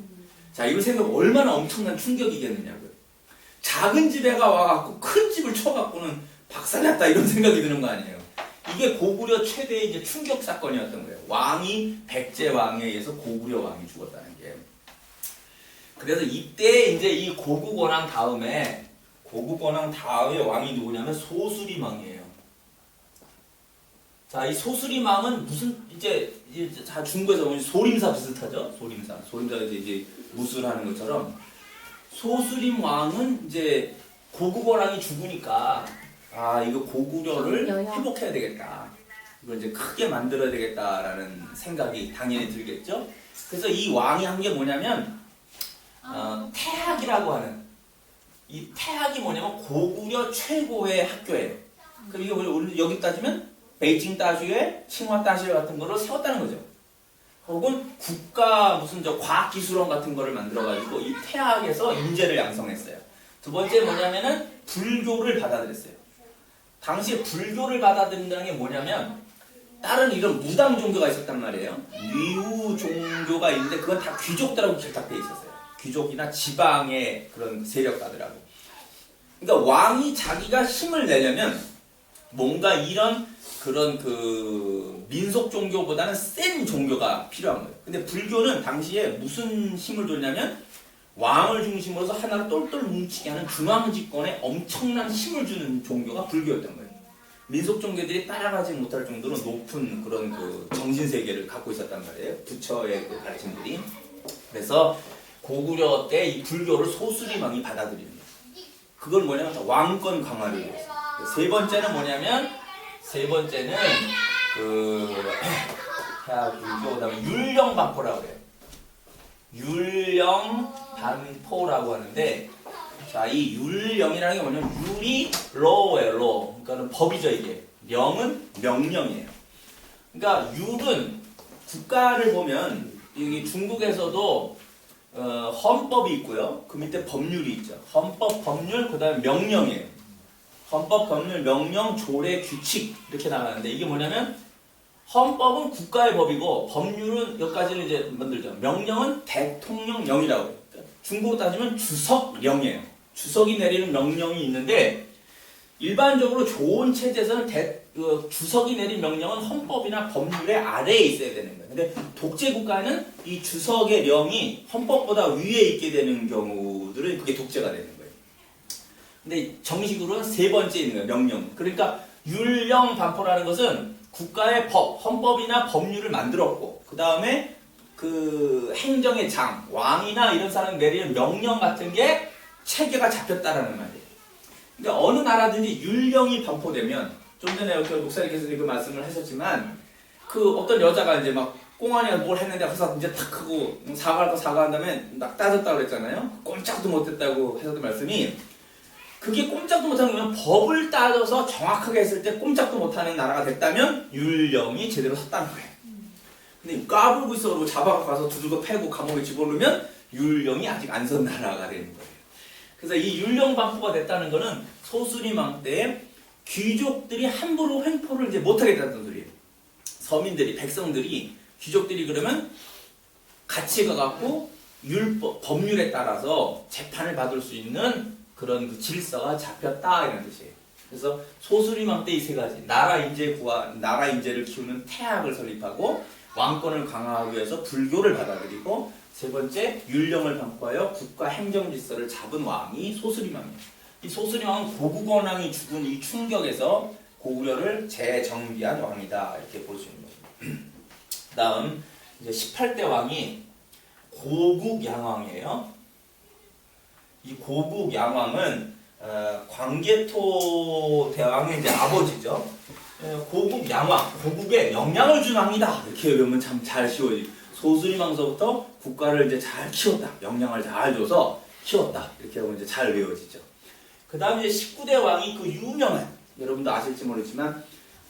자, 이거 생각 얼마나 엄청난 충격이겠느냐고요. 작은 집에가 와갖고 큰 집을 쳐갖고는 박살났다 이런 생각이 드는 거 아니에요. 이게 고구려 최대의 이제 충격 사건이었던 거예요. 왕이 백제 왕에 의해서 고구려 왕이 죽었다는 게. 그래서 이때 이제 이 고국원왕 다음에 왕이 누구냐면 소수림왕이에요. 자, 이 소수림왕은 무슨 이제 다 중국에서 보면 소림사 비슷하죠. 소림사가 이제 무술하는 것처럼 소수림왕은 이제 고국원왕이 죽으니까 이거 고구려를 회복해야 되겠다. 이걸 이제 크게 만들어야 되겠다라는 생각이 당연히 들겠죠. 그래서 이 왕이 한 게 뭐냐면 태학이라고 하는, 이 태학이 뭐냐면 고구려 최고의 학교예요. 그럼 이게 우리 여기 따지면 베이징 다슈에 칭화 다슈 같은 거를 세웠다는 거죠. 혹은 국가 무슨 과학기술원 같은 거를 만들어가지고 이 태학에서 인재를 양성했어요. 두 번째 뭐냐면은 불교를 받아들였어요. 당시에 불교를 받아들인다는 게 뭐냐면 다른 이런 무당 종교가 있었단 말이에요. 뉘우 종교가 있는데 그건 다 귀족들하고 결탁돼 있었어요. 귀족이나 지방의 그런 세력가들하고. 그러니까 왕이 자기가 힘을 내려면 뭔가 이런 그런 그 민속 종교보다는 센 종교가 필요한 거예요. 근데 불교는 당시에 무슨 힘을 줬냐면 왕을 중심으로서 하나를 똘똘 뭉치게 하는 중앙 집권에 엄청난 힘을 주는 종교가 불교였던 거예요. 민속 종교들이 따라가지 못할 정도로 높은 그런 그 정신 세계를 갖고 있었단 말이에요. 부처의 그 가르침들이. 그래서 고구려 때 이 불교를 소수림왕이 받아들이는 거예요. 그걸 뭐냐면 왕권 강화를 위해서. 세 번째는 뭐냐면 세 번째는 그 태화불교 그다음에 율령반포라고 해요. 율령반포라고 하는데 자, 이 율령이라는 게 뭐냐면 율이 law예요, law. 그러니까는 법이죠, 이게. 명은 명령이에요. 그러니까 율은 국가를 보면 여기 중국에서도 헌법이 있고요. 그 밑에 법률이 있죠. 헌법, 법률, 그다음에 명령이에요. 헌법, 법률, 명령, 조례, 규칙 이렇게 나가는데 이게 뭐냐면 헌법은 국가의 법이고 법률은 여기까지는 이제 만들죠. 명령은 대통령령이라고 해요. 그러니까 중국으로 따지면 주석령이에요. 주석이 내리는 명령이 있는데 일반적으로 좋은 체제에서는 주석이 내린 명령은 헌법이나 법률의 아래에 있어야 되는 거예요. 근데 독재 국가는 이 주석의 령이 헌법보다 위에 있게 되는 경우들은 그게 독재가 되는 거예요. 근데 정식으로는 세 번째 있는 거예요. 명령. 그러니까 율령 반포라는 것은 국가의 법, 헌법이나 법률을 만들었고 그 다음에 그 행정의 장, 왕이나 이런 사람이 내리는 명령 같은 게 체계가 잡혔다라는 말이에요. 그러니까 어느 나라든지 율령이 반포되면 좀 전에 이렇게 목사님께서 그 말씀을 하셨지만 그 어떤 여자가 이제 막 꽁안이가 뭘 했는데 가서 이제 탁 하고 사과할 거 사과한 다음에 막 따졌다고 그랬잖아요. 꼼짝도 못했다고 하셨던 말씀이 그게 꼼짝도 못하는 거면 법을 따져서 정확하게 했을 때 꼼짝도 못하는 나라가 됐다면 율령이 제대로 섰다는 거예요. 근데 까불고 있어가지고 잡아가서 가서 두들겨 패고 감옥에 집어넣으면 율령이 아직 안 선 나라가 되는 거예요. 그래서 이 율령 반포가 됐다는 거는 소수림왕 때에 귀족들이 함부로 횡포를 이제 못하게 됐다는 소리예요. 서민들이, 백성들이, 귀족들이 그러면 같이 가갖고 율법, 법률에 따라서 재판을 받을 수 있는 그런 그 질서가 잡혔다 이런 뜻이에요. 그래서 소수림왕 때 이 세 가지 나라 인재를 키우는 태학을 설립하고 왕권을 강화하기 위해서 불교를 받아들이고 세 번째 율령을 반포하여 국가 행정 질서를 잡은 왕이 소수림왕이에요. 이 소수림왕은 고국원왕이 죽은 이 충격에서 고구려를 재정비한 왕이다 이렇게 볼 수 있는 거죠. 다음 이제 18대 왕이 고국양왕이에요. 이 고국양왕은 광개토 대왕의 이제 아버지죠. 고국양왕, 고국에 영향을 준 왕이다. 이렇게 외우면 참 잘 쉬워요. 소수림왕서부터 국가를 이제 잘 키웠다. 영향을 잘 줘서 키웠다. 이렇게 하면 이제 잘 외워지죠. 그 다음에 이제 19대 왕이 그 유명한, 여러분도 아실지 모르지만,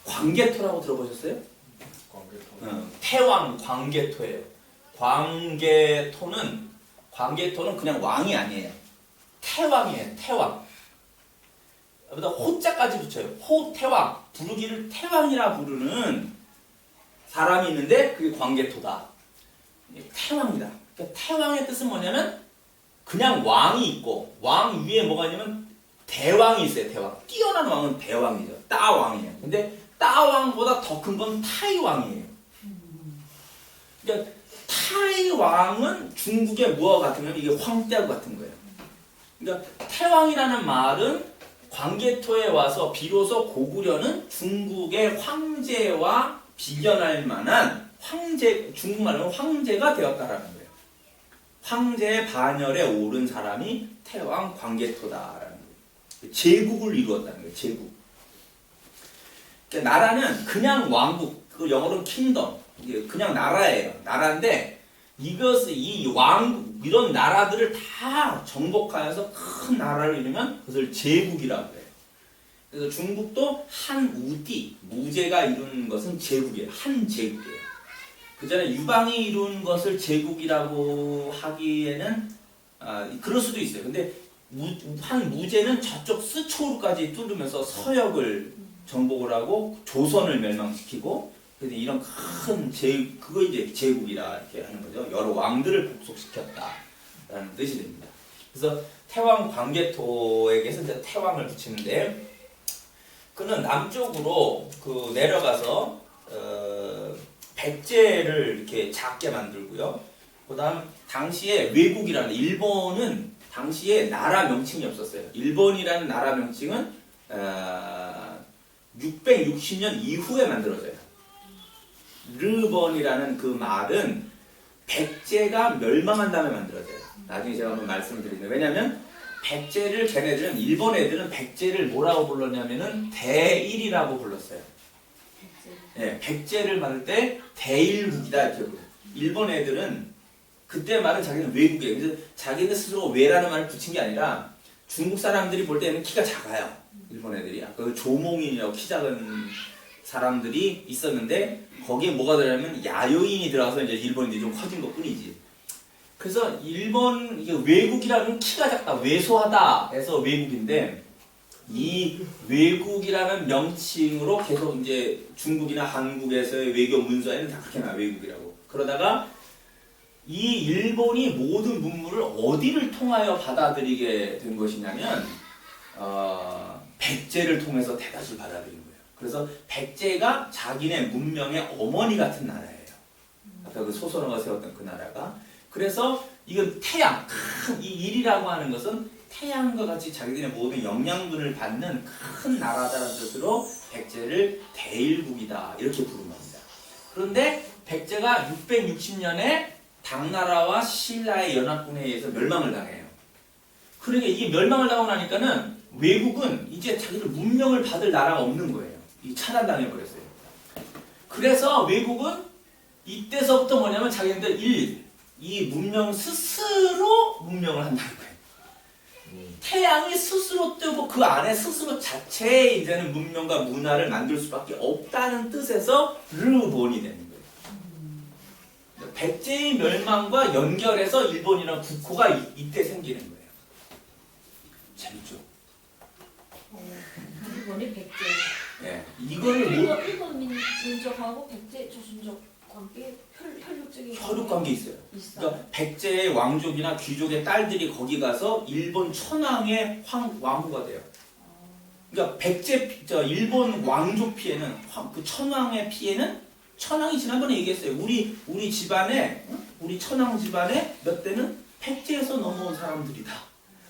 광개토라고 들어보셨어요? 태왕 광개토예요. 광개토는 그냥 왕이 아니에요. 태왕이에요. 태왕. 여기다 호자까지 붙여요. 호태왕. 부르기를 태왕이라 부르는 사람이 있는데 그게 광개토다. 태왕이다. 그러니까 태왕의 뜻은 뭐냐면 그냥 왕이 있고 왕 위에 뭐가 있냐면 대왕이 있어요. 대왕. 뛰어난 왕은 대왕이죠. 따왕이에요. 근데 따왕보다 더 큰 건 타이왕이에요. 그러니까 타이왕은 중국의 뭐와 같으면 이게 황태하고 같은 거예요. 그러니까 태왕이라는 말은 광개토에 와서 비로소 고구려는 중국의 황제와 비견할 만한 중국말로 황제가 되었다라는 거예요. 황제의 반열에 오른 사람이 태왕 광개토다라는 거예요. 제국을 이루었다는 거예요. 제국. 그러니까 나라는 그냥 왕국, 그 영어로는 킹덤, 그냥 나라예요. 나라인데 이것을 이 왕국 이런 나라들을 다 정복하여서 큰 나라를 이루면 그것을 제국이라고 해요. 그래서 중국도 한우디 무제가 이룬 것은 제국이에요. 한 제국이에요. 그 전에 유방이 이룬 것을 제국이라고 하기에는 그럴 수도 있어요. 근데 한 무제는 저쪽 스초르까지 뚫으면서 서역을 정복을 하고 조선을 멸망시키고 근데 이런 큰 그거 이제 제국이라 이렇게 하는 거죠. 여러 왕들을 복속시켰다라는 뜻이 됩니다. 그래서 태왕 광개토에게서 이제 태왕을 붙이는데 그는 남쪽으로 그 내려가서 백제를 이렇게 작게 만들고요. 그다음 당시에 외국이라는 일본은 당시에 나라 명칭이 없었어요. 일본이라는 나라 명칭은 660년 이후에 만들어져요. 르본이라는 그 말은 백제가 멸망한 다음에 만들어져요. 나중에 제가 한번 말씀드리는데 왜냐면 백제를 걔네들은 일본 애들은 백제를 뭐라고 불렀냐면은 대일이라고 불렀어요. 예, 백제를 만들 때 대일국이다 이렇게 불러요. 일본 애들은 그때 말은 자기는 외국이에요. 그래서 자기는 스스로 외라는 말을 붙인 게 아니라 중국 사람들이 볼 때는 키가 작아요. 일본 애들이. 그 조몽인이라고 키 작은 사람들이 있었는데 거기에 뭐가 들어가면 야요인이 들어가서 이제 일본인들이 좀 커진 것 뿐이지. 그래서 일본 이게 외국이라는 키가 작다, 왜소하다 해서 외국인데 이 외국이라는 명칭으로 계속 이제 중국이나 한국에서의 외교 문서에는 다 그렇게 나와 외국이라고. 그러다가 이 일본이 모든 문물을 어디를 통하여 받아들이게 된 것이냐면 백제를 통해서 대다수를 받아들인 거예요. 그래서 백제가 자기네 문명의 어머니 같은 나라예요. 아까 그 소설어가 세웠던 그 나라가. 그래서 이건 태양, 큰 이 일이라고 하는 것은 태양과 같이 자기들의 모든 영양분을 받는 큰 나라다라는 뜻으로 백제를 대일국이다 이렇게 부른 겁니다. 그런데 백제가 660년에 당나라와 신라의 연합군에 의해서 멸망을 당해요. 그러니까 이게 멸망을 당하고 나니까는 외국은 이제 자기들 문명을 받을 나라가 없는 거예요. 이 차단당해 버렸어요. 그래서 외국은 이때서부터 뭐냐면 자기네들 이 문명 스스로 문명을 한다는 거예요. 태양이 스스로 뜨고 그 안에 스스로 자체의 이제는 문명과 문화를 만들 수밖에 없다는 뜻에서 르본이 되는 거예요. 백제의 멸망과 연결해서 일본이라는 국호가 이때 생기는 거예요. 재밌죠? 일본이 백제. 네, 이거를 일본 민족하고 백제 조선족 관계 혈육적인 혈육 관계 있어요. 있어. 그러니까 백제의 왕족이나 귀족의 딸들이 거기 가서 일본 천황의 왕후가 돼요. 그러니까 일본 왕족 피해는 그 천황의 피해는 천황이 지난번에 얘기했어요. 우리 집안에 우리 천황 집안에 몇 대는 백제에서 넘어온 사람들이다.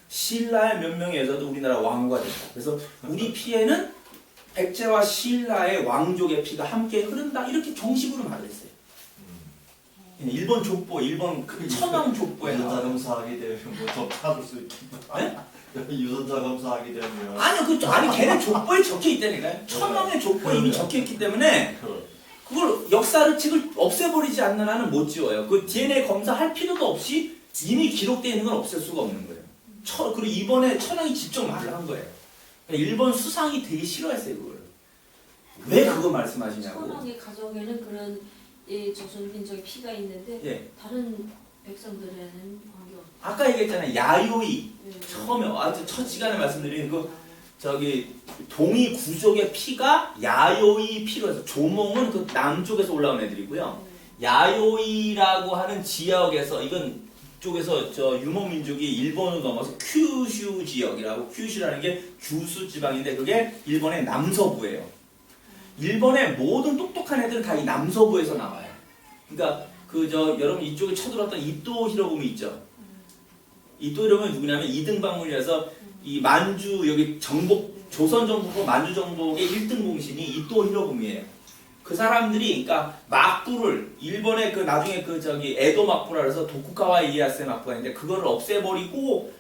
신라의 몇 명의 여자도 우리나라 왕후가 됐다. 그래서 우리 피해는 백제와 신라의 왕족의 피가 함께 흐른다. 이렇게 정식으로 말을 했어요. 일본 족보, 일본 그 천황 족보에 유전자 검사하게 되면 뭐더 찾을 수 있겠다. 네? 유전자 검사하게 되면 아니 걔는 족보에 적혀 있다니까요. 천황의 족보에 이미 적혀 있기 때문에 그걸 역사 책을 없애버리지 않는 한은 못 지워요. 그 DNA 검사할 필요도 없이 이미 기록되어 있는 건 없앨 수가 없는 거예요. 그리고 이번에 천황이 직접 말을 한 거예요. 그러니까 일본 수상이 되게 싫어했어요 그걸. 왜 그거 말씀하시냐고. 천황의 가족에는 그런 조선 민족의 피가 있는데 예. 다른 백성들에는 관계 없. 아까 얘기했잖아요. 야요이. 예. 처음에 아주 첫 시간에 말씀드린 그 동이 구족의 피가 야요이 피로 해서 조몽은 그 남쪽에서 올라온 애들이고요. 야요이라고 하는 지역에서 이건 쪽에서 유목민족이 일본으로 넘어서 큐슈 지역이라고 큐슈라는 게 규수 지방인데 그게 일본의 남서부예요. 일본의 모든 똑똑한 애들은 다 이 남서부에서 나와요. 그러니까 여러분 이쪽에 쳐들었던 이토 히로부미 있죠. 이토 히로부미 누구냐면 이등방문이라서 이 만주 여기 조선 정복과 만주 정복의 1등 공신이 이토 히로부미예요. 그 사람들이 그러니까 막부를 일본의 나중에 에도 막부라 그래서 도쿠가와 이에야스의 막부가 있는데 그거를 없애버리고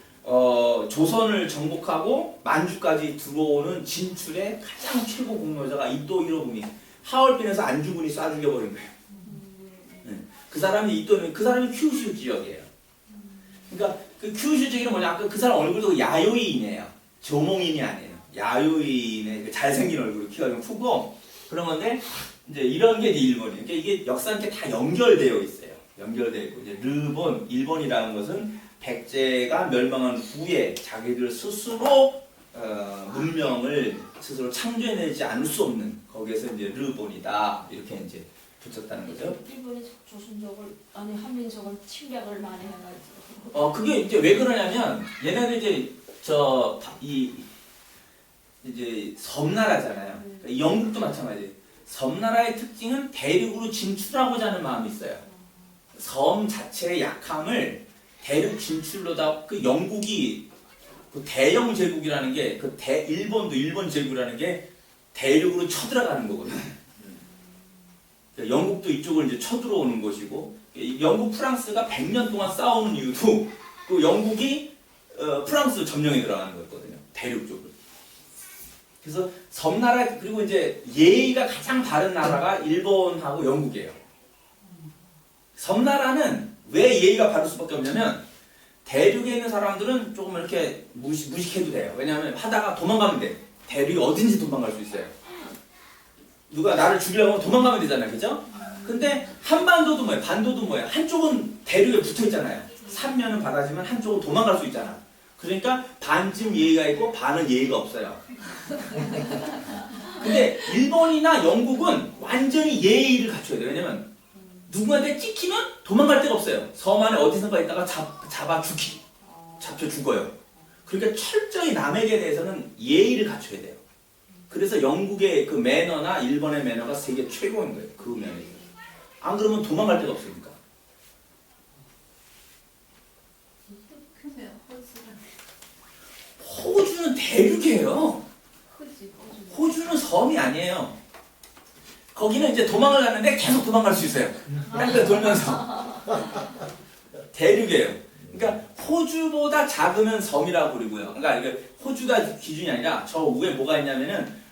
조선을 정복하고 만주까지 들어오는 진출의 가장 최고 공로자가 이토 히로부미. 하얼빈에서 안주군이 쏴 죽여버린 거예요. 그 사람이 큐슈 지역이에요. 그러니까 그 큐슈 지역은 뭐냐? 아까 그 사람 얼굴도 야요이인이에요. 조몽인이 아니에요. 야요이인의 잘생긴 얼굴, 키가 좀 크고 그런 건데 이제 이런 게 이제 일본이에요. 그러니까 이게 역사한테 다 연결되어 있어요. 연결되어 있고 이제 르본 일본이라는 것은 백제가 멸망한 후에 자기들 스스로 문명을 스스로 창조해내지 않을 수 없는 거기에서 이제 르본이다 이렇게 이제 붙였다는 거죠. 일본이 조선족을 아니 한민족을 침략을 많이 해가지고. 그게 이제 왜 그러냐면 얘네들 이제 섬나라잖아요. 그러니까 영국도 마찬가지. 섬나라의 특징은 대륙으로 진출하고자 하는 마음이 있어요. 섬 자체의 약함을 대륙 진출로다 그 영국이 그 대영 제국이라는 게 그 일본도 일본 제국이라는 게 대륙으로 쳐들어가는 거거든요. 그러니까 영국도 이쪽을 이제 쳐들어오는 것이고 영국 프랑스가 100년 동안 싸우는 이유도 그 영국이 프랑스 점령에 들어가는 거였거든요. 대륙 쪽으로. 그래서 섬나라 그리고 이제 예의가 가장 바른 나라가 일본하고 영국이에요. 섬나라는 왜 예의가 바를 수밖에 없냐면 대륙에 있는 사람들은 조금 이렇게 무식해도 돼요. 왜냐하면 하다가 도망가면 돼. 대륙이 어딘지 도망갈 수 있어요. 누가 나를 죽이려고 하면 도망가면 되잖아요. 그죠? 근데 한반도도 뭐예요? 반도도 뭐예요? 한쪽은 대륙에 붙어 있잖아요. 삼면은 바다지만 한쪽은 도망갈 수 있잖아. 그러니까 반쯤 예의가 있고 반은 예의가 없어요. 근데 일본이나 영국은 완전히 예의를 갖춰야 돼요. 왜냐면 누구한테 찍히면 도망갈 데가 없어요. 섬 안에 어디선가 있다가 잡혀 죽어요. 그러니까 철저히 남에게 대해서는 예의를 갖춰야 돼요. 그래서 영국의 그 매너나 일본의 매너가 세계 최고인 거예요. 그 면에서. 안 그러면 도망갈 데가 없으니까. 호주는 대륙이에요. 호주는 섬이 아니에요. 거기는 이제 도망을 갔는데 계속 도망갈 수 있어요. 땅을 돌면서. 대륙이에요. 그러니까 호주보다 작으면 섬이라고 부르고요. 그러니까 이게 호주가 기준이 아니라 저 위에 뭐가 있냐면은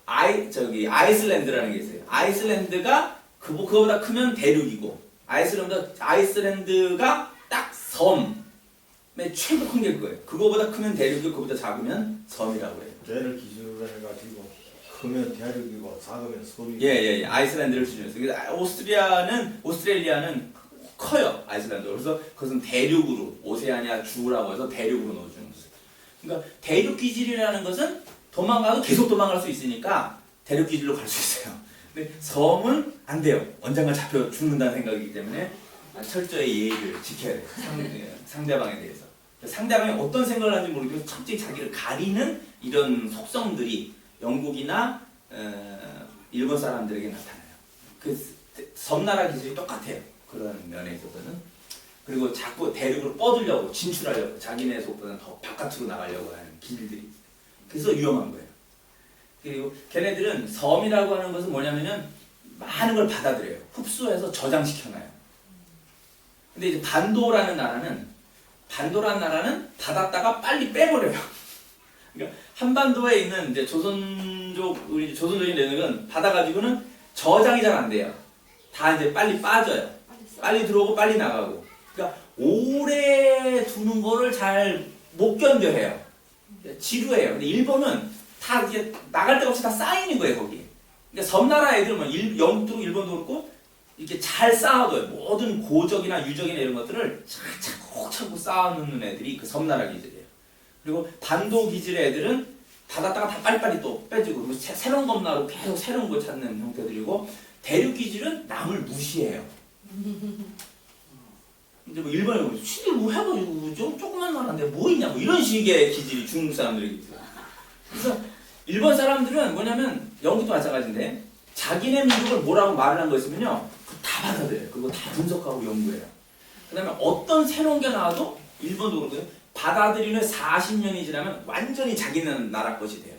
아이슬란드라는 게 있어요. 아이슬란드가 그거보다 크면 대륙이고 아이슬란드가 딱 섬의 최고 큰 게 그거예요. 그거보다 크면 대륙이고 그거보다 작으면 섬이라고 해요. 대를 기준으로 해가지고 크면 대륙이고 작으면 섬이고. 예. 아이슬란드를 기준으로 해서 오스트레일리아는 커요. 아이슬란드. 그래서 그것은 대륙으로 오세아니아 주라고 해서 대륙으로 넣어주는 거죠. 그러니까 대륙 기질이라는 것은 도망가도 계속 도망갈 수 있으니까 대륙 기질로 갈 수 있어요. 근데 섬은 안 돼요. 언젠가 잡혀 죽는다는 생각이기 때문에 철저히 예의를 지켜야 돼요. 상대방에 대해서. 상대방이 어떤 생각을 하는지 모르겠고 철저히 자기를 가리는 이런 속성들이 영국이나 일본 사람들에게 나타나요. 그 섬나라 기질이 똑같아요. 그런 면에 있어서는. 그리고 자꾸 대륙으로 뻗으려고 진출하려고 자기네 속보다는 더 바깥으로 나가려고 하는 길들이 있어요. 그래서 위험한 거예요. 그리고 걔네들은 섬이라고 하는 것은 뭐냐면은 많은 걸 받아들여요. 흡수해서 저장시켜놔요. 근데 이제 반도라는 나라는 받았다가 빨리 빼버려요. 그러니까 한반도에 있는 이제 우리 조선족인 애들은 받아가지고는 저장이 잘 안 돼요. 다 이제 빨리 빠져요. 빨리 들어오고 빨리 나가고. 그러니까 오래 두는 거를 잘 못 견뎌해요. 지루해요. 근데 일본은 다 이게 나갈 데가 없이 다 쌓이는 거예요, 거기. 그러니까 섬나라 애들은 영국도 일본도 그렇고 이렇게 잘 쌓아둬요. 모든 고적이나 유적이나 이런 것들을 차곡차곡 쌓아놓는 애들이 그 섬나라 기질이에요. 그리고 반도 기질의 애들은 받았다가 다 빨리빨리 또 빼주고 새로운 것 나오고 계속 새로운 걸 찾는 형태들이고 대륙 기질은 남을 무시해요. 이제 뭐 일본에 보면 시들 뭐 해가지고 좀 조그만 나라인데 뭐 있냐고 이런 식의 기질이 중국 사람들에게 있어요. 그래서 일본 사람들은 뭐냐면 영국도 마찬가지인데 자기네 민족을 뭐라고 말을 한 거 있으면요 다 받아들여요. 그리고 다 분석하고 연구해요. 그 다음에 어떤 새로운 게 나와도 일본도 그렇고요. 받아들이는 40년이 지나면 완전히 자기는 나라 것이 돼요.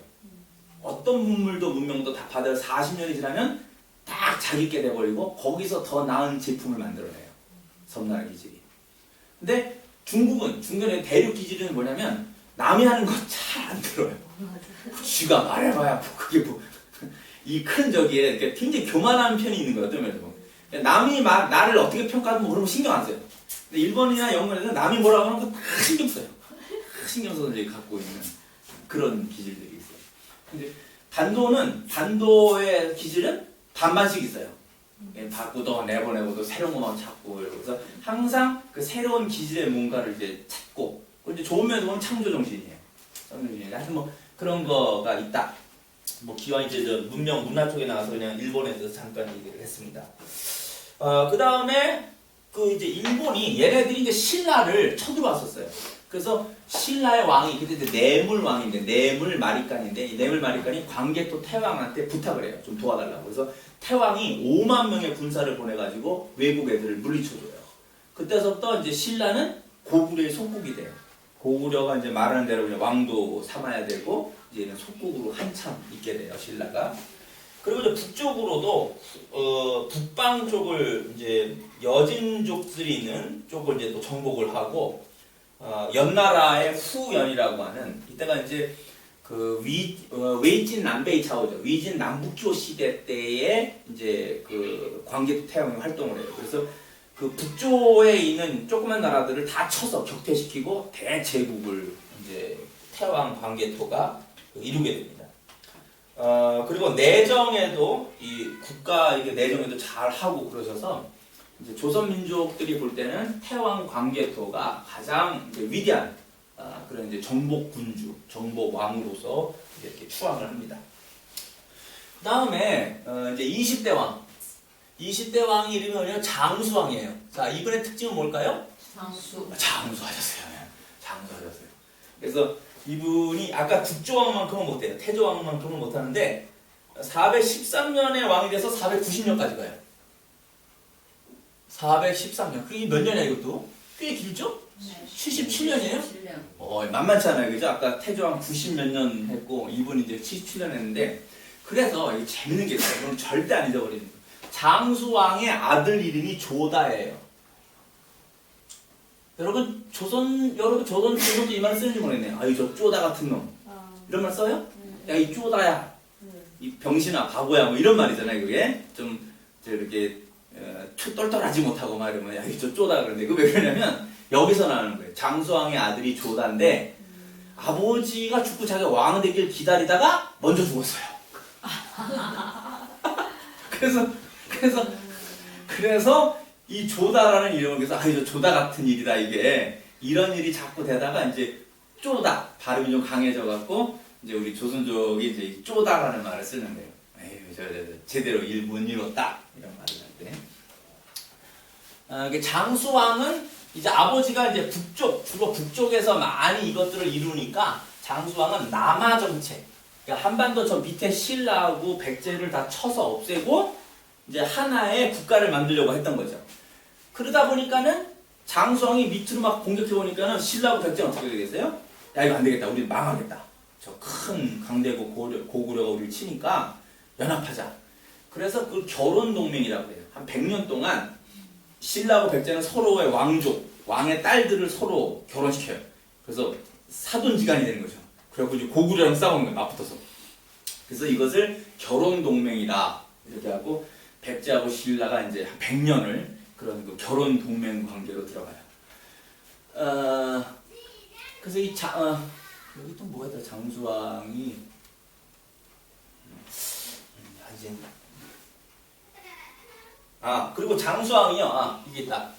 어떤 문명도 다 받아들여 40년이 지나면 딱 자기 게 돼버리고 거기서 더 나은 제품을 만들어내요. 섬나라 기질이. 근데 중국의 대륙 기질은 뭐냐면 남이 하는 거 잘 안 들어요. 쥐가 말해봐야 그게 뭐 이 큰 저기에 이렇게 굉장히 교만한 편이 있는 거예요. 어떤 면에서 보면. 남이 나를 어떻게 평가하든 그런 거 신경 안 써요. 근데 일본이나 영국에서는 남이 뭐라고 하는 거 다 신경 써요. 다 신경 써서 이제 갖고 있는 그런 기질들이 있어요. 근데 반도의 기질은 반반씩 있어요. 바꾸도 내보내고도 새로운 것만 찾고 그래서 항상 그 새로운 기질의 뭔가를 이제 찾고 이제 좋은 면에서 보면 창조 정신이에요. 하여튼 뭐 그런 거가 있다. 뭐 기왕 이제 저 문명 문화 쪽에 나와서 그냥 일본에 대해서 잠깐 얘기를 했습니다. 그 다음에 그 이제 일본이 얘네들이 이제 신라를 쳐들어왔었어요. 그래서 신라의 왕이 그때 이제 내물왕인데 내물 마리칸인데 이 내물 마리칸이 광개토 태왕한테 부탁을 해요. 좀 도와달라고. 그래서 태왕이 5만 명의 군사를 보내가지고 외국 애들을 물리쳐줘요. 그때서부터 이제 신라는 고구려의 속국이 돼요. 고구려가 이제 말하는 대로 그냥 왕도 삼아야 되고 이제는 속국으로 한참 있게 돼요. 신라가. 그리고 이제 북쪽으로도 북방 쪽을 이제 여진족들이 있는 쪽을 이제 또 정복을 하고 연나라의 후연이라고 하는 이때가 이제 그 웨이진 남베이 차오죠. 위진 남북조 시대 때에 이제 그 광개토 태왕이 활동을 해요. 그래서 그 북조에 있는 조그만 나라들을 다 쳐서 격퇴시키고 대제국을 이제 태왕 광개토가 이루게 됩니다. 그리고 내정에도 이 국가 이게 내정에도 잘 하고 그러셔서 이제 조선 민족들이 볼 때는 태왕 광개토가 가장 이제 위대한 그런 이제 정복 군주, 정복 왕으로서 이렇게 추앙을 합니다. 그 다음에 이제 20대 왕, 20대 왕이 이름이 뭐냐면 장수왕이에요. 자, 이분의 특징은 뭘까요? 장수하셨어요. 네. 장수하셨어요. 그래서 이분이 아까 국조왕만큼은 못해요. 태조왕만큼은 못하는데 413년에 왕이 돼서 490년까지 가요. 413년. 그게 몇 년이야 이것도? 꽤 길죠? 77년이에요? 만만치 않아요. 그죠? 아까 태조왕 90몇 년 했고 이분이 이제 77년 했는데 그래서 이게 재밌는 게 있어요. 이건 절대 안 잊어버리는 거예요. 장수왕의 아들 이름이 조다예요. 여러분 조선도 이 말 쓰는지 모르겠네요. 아유 저 쪼다 같은 놈 이런 말 써요? 야 이 쪼다야 이 병신아 바보야 뭐 이런 말이잖아요. 그게 좀 이렇게 똘똘하지 못하고 막 이러면 야 이 저 쪼다 그러는데 그거 왜 그러냐면 여기서 나오는 거예요. 장수왕의 아들이 조다인데 아버지가 죽고 자기가 왕 되길 기다리다가 먼저 죽었어요. 그래서 이 조다라는 이름을 그래서 저 조다 같은 일이다 이게 이런 일이 자꾸 되다가 이제 쪼다 발음이 좀 강해져 갖고 이제 우리 조선족이 이제 이 쪼다라는 말을 쓰는 거예요. 에휴 제대로 일 못 읽었다 이런 말을 할 때. 장수왕은 이제 아버지가 이제 주로 북쪽에서 많이 이것들을 이루니까 장수왕은 남하 정책. 그러니까 한반도 저 밑에 신라하고 백제를 다 쳐서 없애고 이제 하나의 국가를 만들려고 했던 거죠. 그러다 보니까는 장수왕이 밑으로 막 공격해 보니까는 신라하고 백제는 어떻게 되겠어요? 야 이거 안 되겠다. 우리 망하겠다. 저 큰 강대국 고구려가 우리를 치니까 연합하자. 그래서 그 결혼 동맹이라고 해요. 한 100년 동안 신라하고 백제는 서로의 왕의 딸들을 서로 결혼시켜요. 그래서 사돈지간이 되는 거죠. 그래갖고 이제 고구려랑 싸우는 거예요. 맞붙어서. 그래서 이것을 결혼 동맹이다 이렇게 하고 백제하고 신라가 이제 한 100년을 그런 그 결혼 동맹 관계로 들어가요. 그래서 여기 또 뭐가 있다. 장수왕이 이제 그리고 장수왕이요. 이게 있다.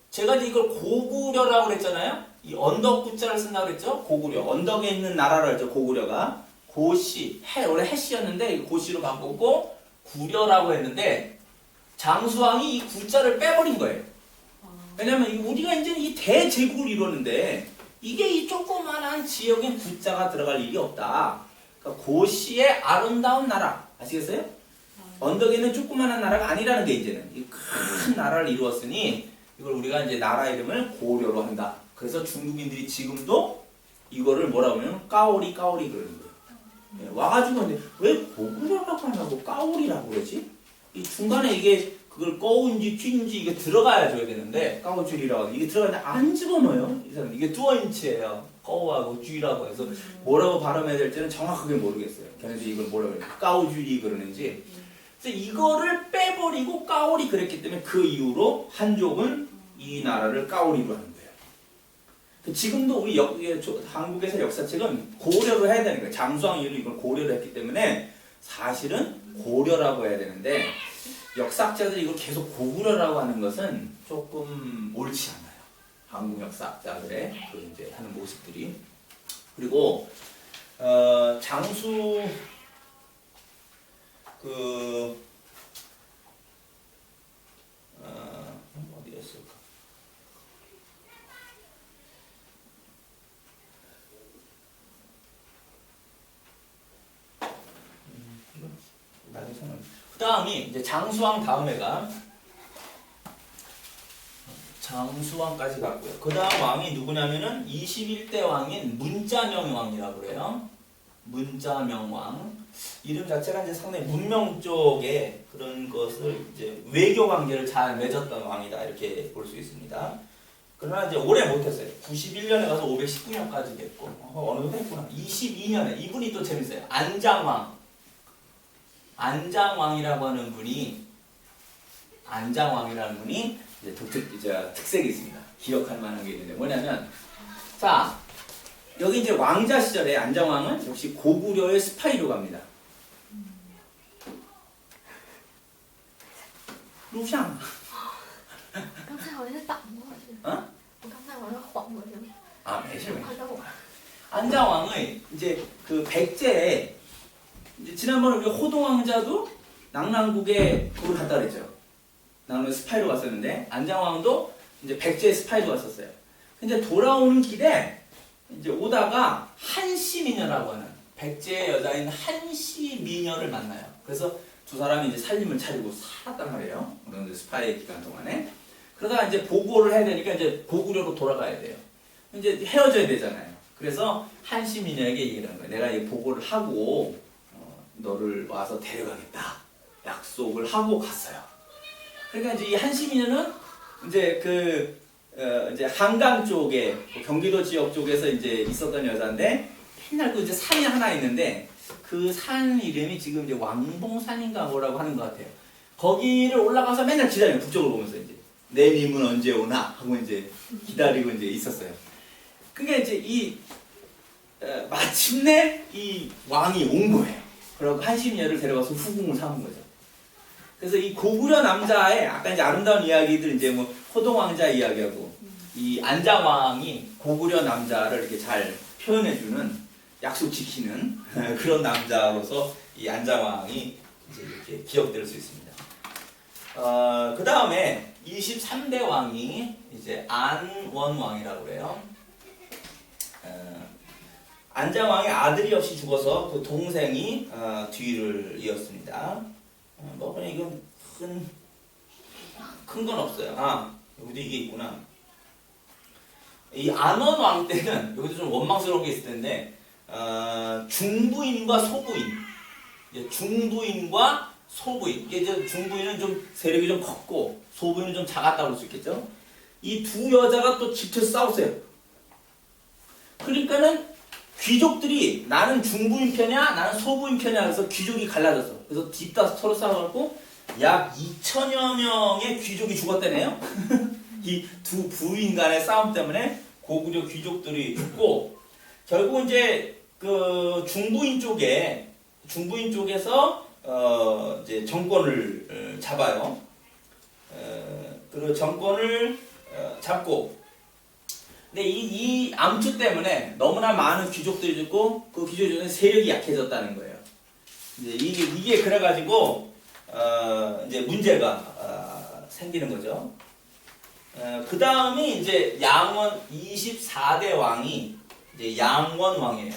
제가 이제 이걸 고구려라고 그랬잖아요. 이 언덕 구자를 쓴다고 그랬죠. 고구려. 언덕에 있는 나라로 했죠. 고구려가. 고시, 원래 해시였는데 고시로 바꾸고 구려라고 했는데 장수왕이 이 구자를 빼버린 거예요. 왜냐면 우리가 이제 이 대제국을 이루었는데 이게 이 조그만한 지역에 구자가 들어갈 일이 없다. 그러니까 고시의 아름다운 나라. 아시겠어요? 언덕에 있는 조그만한 나라가 아니라는 게 이제는 이 큰 나라를 이루었으니 이걸 우리가 이제 나라 이름을 고려로 한다. 그래서 중국인들이 지금도 이거를 뭐라고 하면 까오리 그러는 거예요. 와가지고 근데 왜 고구려라고 안 하고 까오리라고 그러지? 이 중간에 이게 그걸 꺼운지 쥐인지 이게 들어가야 줘야 되는데 까오쥐리라고 이게 들어가는데 안 집어넣어요. 이 사람 이게 뚜어인치예요. 꺼우하고 쥐라고 해서 뭐라고 발음해야 될지는 정확하게 모르겠어요. 걔네들이 이걸 뭐라고 그래요? 까오쥐리 그러는지. 그래서 이거를 빼버리고 까오리 그랬기 때문에 그 이후로 한족은 이 나라를 까오리로 하는 거예요. 지금도 우리 한국에서 역사책은 고려로 해야 되는 거예요. 장수왕 이후로 이걸 고려로 했기 때문에 사실은 고려라고 해야 되는데 역사학자들이 이걸 계속 고구려라고 하는 것은 조금 옳지 않아요. 한국 역사학자들의 그 이제 하는 모습들이. 그리고 그 어디였을까? 그 다음이 이제 장수왕 다음에가 장수왕까지 갔고요. 그 다음 왕이 누구냐면은 21대 왕인 문자명왕이라고 그래요. 문자명왕. 이름 자체가 이제 상당히 문명 쪽에 그런 것을 이제 외교 관계를 잘 맺었던 왕이다 이렇게 볼 수 있습니다. 그러나 이제 오래 못했어요. 91년에 가서 519년까지 됐고 어느 정도 했구나. 22년에 이분이 또 재밌어요. 안장왕. 안장왕이라고 하는 분이 이제 특색이 있습니다. 기억할 만한 게 있는데 뭐냐면 자 여기 이제 왕자 시절에 안장왕은 역시 고구려의 스파이로 갑니다. 루샹. 刚才好像是挡过去的。啊？我刚才好像晃过去了。 아, 매실. 看到我。 안장왕의 이제 그 백제에 이제 지난번에 우리 호동왕자도 낙랑국에 그걸 갔다 그랬죠. 낙랑 스파이로 갔었는데 안장왕도 이제 백제의 스파이로 갔었어요. 근데 돌아오는 길에 이제 오다가 한시미녀라고 하는 백제의 여자인 한시미녀를 만나요. 그래서 두 사람이 이제 살림을 차리고 살았단 말이에요. 그런 스파이 기간 동안에. 그러다가 이제 보고를 해야 되니까 이제 고구려로 돌아가야 돼요. 이제 헤어져야 되잖아요. 그래서 한시미녀에게 얘기를 한 거예요. 내가 이 보고를 하고 너를 와서 데려가겠다. 약속을 하고 갔어요. 그러니까 이제 이 한시미녀는 이제 이제 한강 쪽에 경기도 지역 쪽에서 이제 있었던 여자인데 맨날 그 이제 산이 하나 있는데 그 산 이름이 지금 이제 왕봉산인가 뭐라고 하는 것 같아요. 거기를 올라가서 맨날 기다려요. 북쪽을 보면서 이제 내 님은 언제 오나 하고 이제 기다리고 이제 있었어요. 그게 이제 마침내 이 왕이 온 거예요. 그리고 한시미녀를 데려가서 후궁을 삼은 거죠. 그래서 이 고구려 남자의 아까 이제 아름다운 이야기들 이제 뭐 호동왕자 이야기하고 이 안장왕이 고구려 남자를 이렇게 잘 표현해주는 약속 지키는 그런 남자로서 이 안장왕이 이제 이렇게 기억될 수 있습니다. 그 다음에 23대 왕이 이제 안원왕이라고 그래요. 안장왕의 아들이 없이 죽어서 그 동생이 뒤를 이었습니다. 뭐 그냥 이건 큰 건 없어요. 아 여기도 이게 있구나. 이 안원왕 때는 여기도 좀 원망스러운 게 있을 텐데 중부인과 소부인, 중부인과 소부인. 이게 이제 중부인은 좀 세력이 좀 컸고 소부인은 좀 작았다고 볼 수 있겠죠. 이 두 여자가 또 집에서 싸웠어요. 그러니까는 귀족들이 나는 중부인 편이야, 나는 소부인 편이야 해서 귀족이 갈라졌어. 그래서 뒷다 서로 싸워갖고 약 2천여 명의 귀족이 죽었다네요. 이 두 부인 간의 싸움 때문에 고구려 귀족들이 죽고 결국 이제 그 중부인 쪽에서 이제 정권을 잡아요. 그리고 정권을 잡고 근데 이 암투 때문에 너무나 많은 귀족들이 죽고 그 귀족 중에 세력이 약해졌다는 거예요. 이제 이게 그래가지고 이제 문제가 생기는 거죠. 그 다음이 이제 양원 24대 왕이 이제 양원 왕이에요.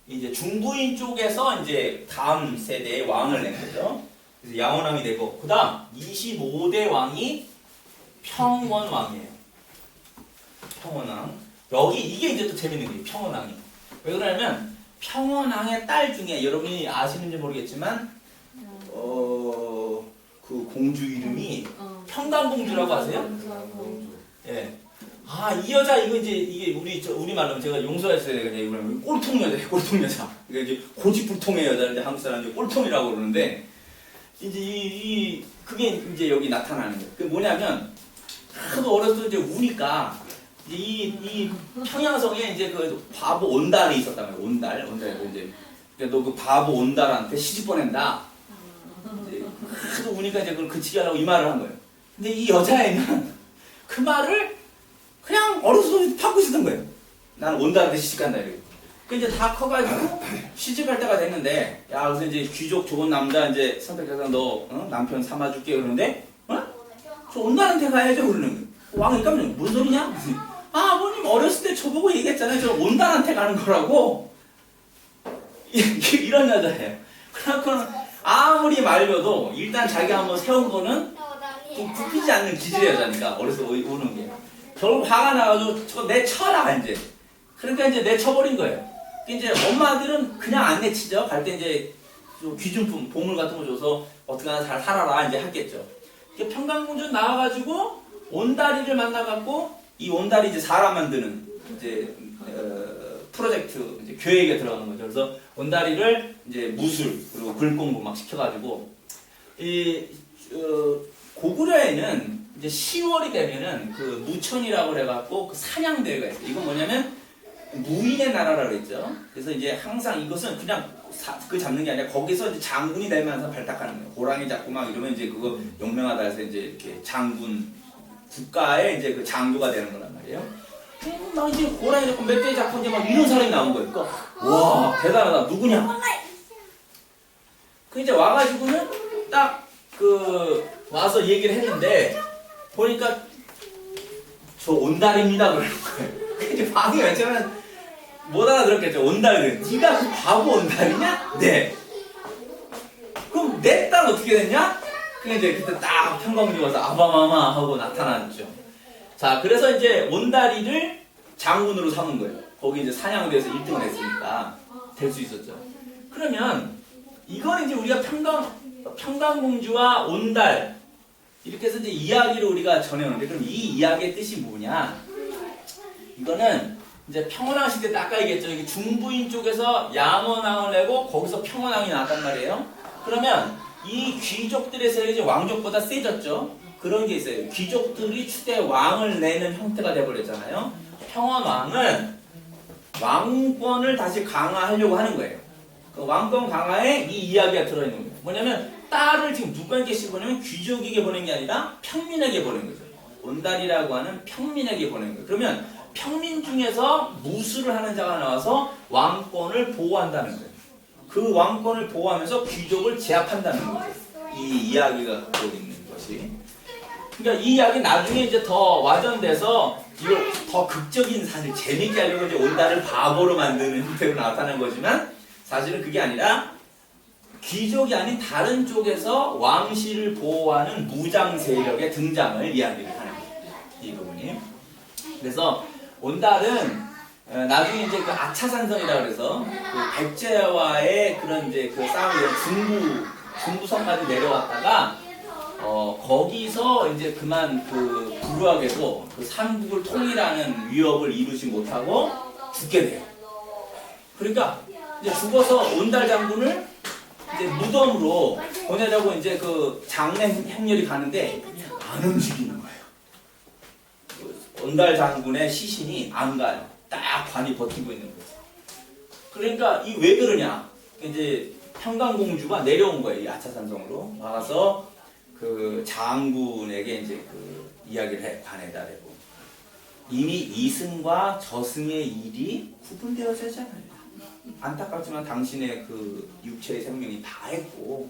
이제 중부인 쪽에서 이제 다음 세대의 왕을 낸 거죠. 그래서 양원 왕이 되고 그 다음 25대 왕이 평원 왕이에요. 평원왕. 여기 이게 이제 또 재밌는 거예요. 평원왕이. 왜 그러냐면 평원왕의 딸 중에 여러분이 아시는지 모르겠지만 그 공주 이름이 평강공주라고 아세요? 예. 아, 이 여자 이거 이게 우리 말로 제가 용서했어야 되겠냐. 꼴통 여자예요. 꼴통 여자. 그러니까 이제 고집불통의 여자인데 한국 사람들이 꼴통이라고 그러는데 이제 그게 이제 여기 나타나는 거예요. 그게 뭐냐면 하도 어렸을 때 이제 우니까 이 평양성에 이제 그 바보 온달이 있었단 말이에요. 온달 이제 너 그 바보 온달한테 시집 보낸다. 이제 하도 우니까 이제 그걸 그치게 하려고 이 말을 한 거예요. 근데 이 여자애는 그 말을 그냥 어렸을 때 받고 있었던 거예요. 나는 온달한테 시집 간다 이러고. 그 이제 다 커가지고 시집할 때가 됐는데, 야, 그래서 이제 귀족 좋은 남자 이제 선택해서 너 남편 삼아줄게 그러는데, 저 온다한테 가야죠 그러는 거예요. 왕이 깜짝 놀라. 무슨 소리냐? 아버님 어렸을 때 저보고 얘기했잖아요. 저 온단한테 가는 거라고. 이런 여자예요. 그래갖고는 아무리 말려도 일단 자기가 한번 세운 거는 굽히지 않는 기질의 여자니까 어려서 오는 게. 결국 화가 나가지고 저거 내쳐라 이제. 그러니까 이제 내쳐버린 거예요. 이제 엄마들은 그냥 안 내치죠. 갈 때 이제 귀중품 보물 같은 거 줘서 어떻게 하나 잘 살아라 이제 하겠죠. 평강공주 나와가지고 온다리를 만나갖고 이 온다리 이제 사람 만드는 이제 프로젝트 이제 계획에 들어가는 거죠. 그래서 온다리를 이제 무술 그리고 글 공부 막 시켜가지고 이 고구려에는 이제 10월이 되면은 그 무천이라고 해갖고 그 사냥 대회가 있어요. 이건 뭐냐면 무인의 나라라고 했죠. 그래서 이제 항상 이것은 그냥 그 잡는 게 아니라 거기서 이제 장군이 되면서 발탁하는 거예요. 호랑이 잡고 막 이러면 이제 그거 용맹하다 해서 이제 이렇게 장군 국가의 이제 그 장교가 되는 거란 말이에요. 막 이제 호랑이 잡고 멧돼지 잡고 이제 막 이런 사람이 나온 거예요. 그러니까 와 대단하다 누구냐? 그 이제 와가지고는 딱 그 와서 얘기를 했는데 보니까 저 온달입니다 그러는 거예요. 이제 방이 왜냐면 못 알아들었겠죠. 온달은 네가 그 바보 온달이냐? 네. 그럼 내 딸 어떻게 됐냐? 그 이제 그때 딱 평강공주 와서 아바마마 하고 나타났죠. 자, 그래서 이제 온다리를 장군으로 삼은 거예요. 거기 이제 사냥대에서 1등을 했으니까 될 수 있었죠. 그러면 이건 이제 우리가 평강공주와 온달 이렇게 해서 이제 이야기를 우리가 전해오는데 그럼 이 이야기의 뜻이 뭐냐? 이거는 이제 평원왕 시대 때 아까 얘기했죠. 이게 중부인 쪽에서 양원왕을 내고 거기서 평원왕이 나왔단 말이에요. 그러면 이 귀족들의 세력이 이제 왕족보다 세졌죠. 그런 게 있어요. 귀족들이 추대 왕을 내는 형태가 돼버렸잖아요. 평원왕은 왕권을 다시 강화하려고 하는 거예요. 그 왕권 강화에 이 이야기가 들어있는 거예요. 뭐냐면 딸을 지금 누구에게 보내면 귀족에게 보낸 게 아니라 평민에게 보낸 거죠. 온달이라고 하는 평민에게 보낸 거예요. 그러면 평민 중에서 무술을 하는 자가 나와서 왕권을 보호한다는 거예요. 그 왕권을 보호하면서 귀족을 제압한다는 거예요. 이 이야기가 갖고 있는 것이. 그러니까 이 이야기 나중에 이제 더 와전돼서 이걸 더 극적인 사실 재밌게 하려고 이제 온달을 바보로 만드는 형태로 나타난 거지만 사실은 그게 아니라 귀족이 아닌 다른 쪽에서 왕실을 보호하는 무장 세력의 등장을 이야기를 하는 거예요. 이 부분이. 그래서 온달은 나중에 이제 그 아차산성이라 그래서 그 백제와의 그런 이제 그 싸움이 중부성까지 내려왔다가 거기서 이제 그만 그 불우하게도 그 삼국을 통일하는 위협을 이루지 못하고 죽게 돼요. 그러니까 이제 죽어서 온달 장군을 이제 무덤으로 보내자고 이제 그 장례 행렬이 가는데 안 움직이는 거예요. 온달 장군의 시신이 안 가요. 딱 관이 버티고 있는 거예요. 그러니까 이 왜 그러냐? 이제 평강공주가 내려온 거예요. 이 아차산성으로 와서 그 장군에게 이제 그 이야기를 해 관에다 대고 이미 이승과 저승의 일이 구분되어졌잖아요. 안타깝지만 당신의 그 육체의 생명이 다 했고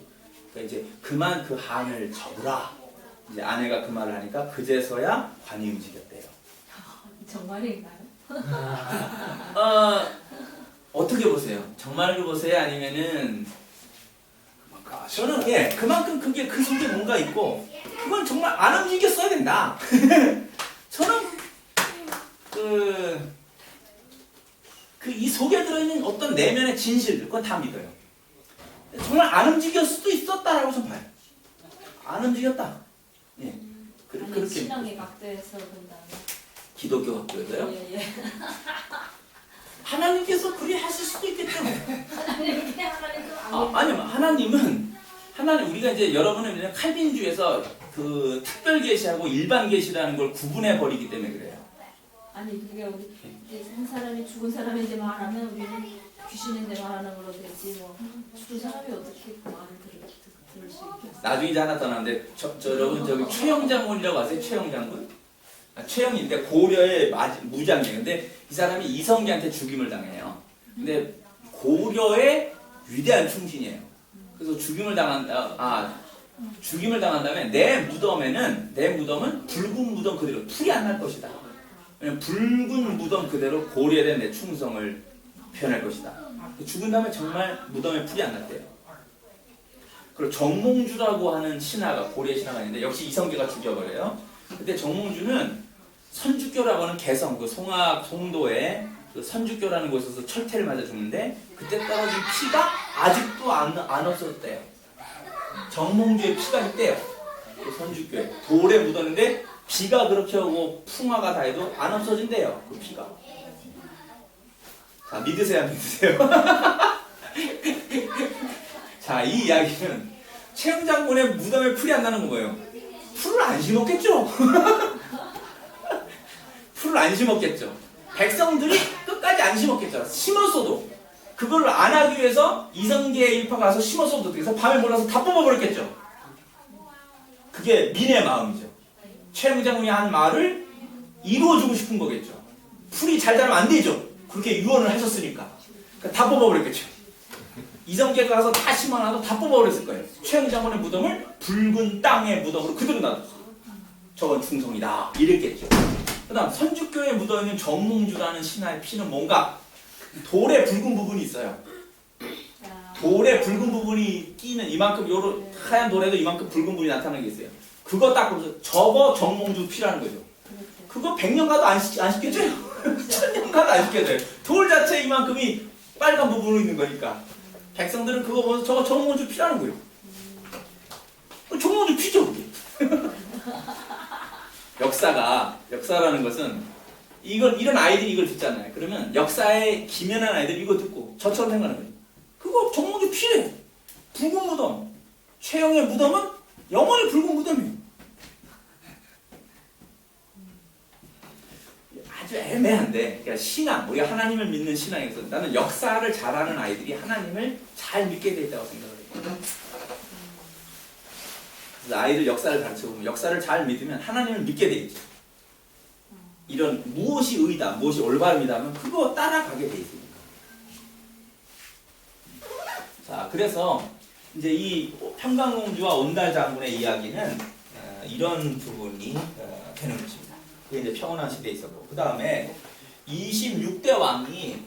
그러니까 이제 그만 그 한을 접으라. 이제 아내가 그 말을 하니까 그제서야 관이 움직였대요. 정말인가요? 어떻게 보세요? 정말로 보세요? 아니면은 저는 예 그만큼 그게 그 속에 뭔가 있고 그건 정말 안 움직였어야 된다. 저는 이 속에 들어있는 어떤 내면의 진실들 그건 다 믿어요. 정말 안 움직였을 수도 있었다라고 좀 봐요. 안 움직였다. 예 그렇게 신앙의 각도에서 본다면 기독교 학교에서요? 예. 하나님께서 그리 하실 수도 있겠죠. 하나님께 하나님도 아니요 하나님은 우리가 이제 여러분은 이제 칼빈주에서 그 특별 계시하고 일반 계시라는 걸 구분해 버리기 때문에 그래요. 아니 그게 우리 이제 한 사람이 죽은 사람인데 말하면 우리는 귀신인데 말하는 걸로 되지 뭐 죽은 사람이 어떻게 그 말을 들을 수 있겠어? 나중에 이제 하나 더 나왔는데 여러분 저기 최영 장군이라고 아세요? 최영 장군? 최영인데 고려의 무장이에요. 근데 이 사람이 이성계한테 죽임을 당해요. 근데 고려의 위대한 충신이에요. 그래서 죽임을 당한 다음에 내 무덤은 붉은 무덤 그대로 풀이 안 날 것이다. 왜냐면 붉은 무덤 그대로 고려에 대한 내 충성을 표현할 것이다. 죽은 다음에 정말 무덤에 풀이 안 났대요. 그리고 정몽주라고 하는 신하가 고려의 신하가 있는데 역시 이성계가 죽여버려요. 근데 정몽주는 선주교라고 하는 개성, 그 송도에 그 선주교라는 곳에서 철퇴를 맞아 죽는데 그때 떨어진 피가 아직도 안 없어졌대요. 정몽주의 피가 있대요. 그 선주교에 돌에 묻었는데 비가 그렇게 오고 풍화가 다 해도 안 없어진대요. 그 피가. 자, 믿으세요, 안 믿으세요? 자, 이 이야기는 최영장군의 무덤에 풀이 안 나는 거예요. 풀을 안 심었겠죠? 풀을 안 심었겠죠. 백성들이 끝까지 안 심었겠죠. 심었어도 그걸 안 하기 위해서 이성계 일파가 가서 심었어도 그래서 밤에 몰아서 다 뽑아버렸겠죠. 그게 민의 마음이죠. 최영장군이 한 말을 이루어주고 싶은 거겠죠. 풀이 잘 자라면 안 되죠. 그렇게 유언을 하셨으니까. 그러니까 다 뽑아버렸겠죠. 이성계가 가서 다 심어놔도 다 뽑아버렸을 거예요. 최영장군의 무덤을 붉은 땅의 무덤으로 그대로 놔뒀어요. 저건 충성이다. 이랬겠죠. 그 다음 선주교에 묻어있는 정몽주라는 신하의 피는 뭔가 돌에 붉은 부분이 있어요. 돌에 붉은 부분이 끼는 이만큼 요런 하얀 돌에도 이만큼 붉은 부분이 나타나는 게 있어요. 그거 딱 보면서 저거 정몽주 피라는 거죠. 그거 100년 가도 안 씻겨져요. 1000년 가도 안 씻겨져요. 돌 자체에 이만큼이 빨간 부분으로 있는 거니까 백성들은 그거 보면서 저거 정몽주 피라는 거예요. 정몽주 피죠 그게. 역사라는 것은 이런 아이들이 이걸 듣잖아요. 그러면 역사에 기면한 아이들이 이거 듣고 저처럼 생각하는 거예요. 그거 정몽주 피래. 붉은 무덤. 최영의 무덤은 영원히 붉은 무덤이에요. 아주 애매한데, 그러니까 신앙, 우리가 하나님을 믿는 신앙에서 나는 역사를 잘 아는 아이들이 하나님을 잘 믿게 돼 있다고 생각을 해요. 그래서 아이들 역사를 가르쳐보면 역사를 잘 믿으면 하나님을 믿게 돼 있죠. 이런 무엇이 의다, 무엇이 올바름이다 하면 그거 따라가게 돼 있습니다. 자, 그래서 이제 이 평강공주와 온달 장군의 이야기는 이런 부분이 되는 것입니다. 그게 이제 평온한 시대에 있었고, 그 다음에 26대 왕이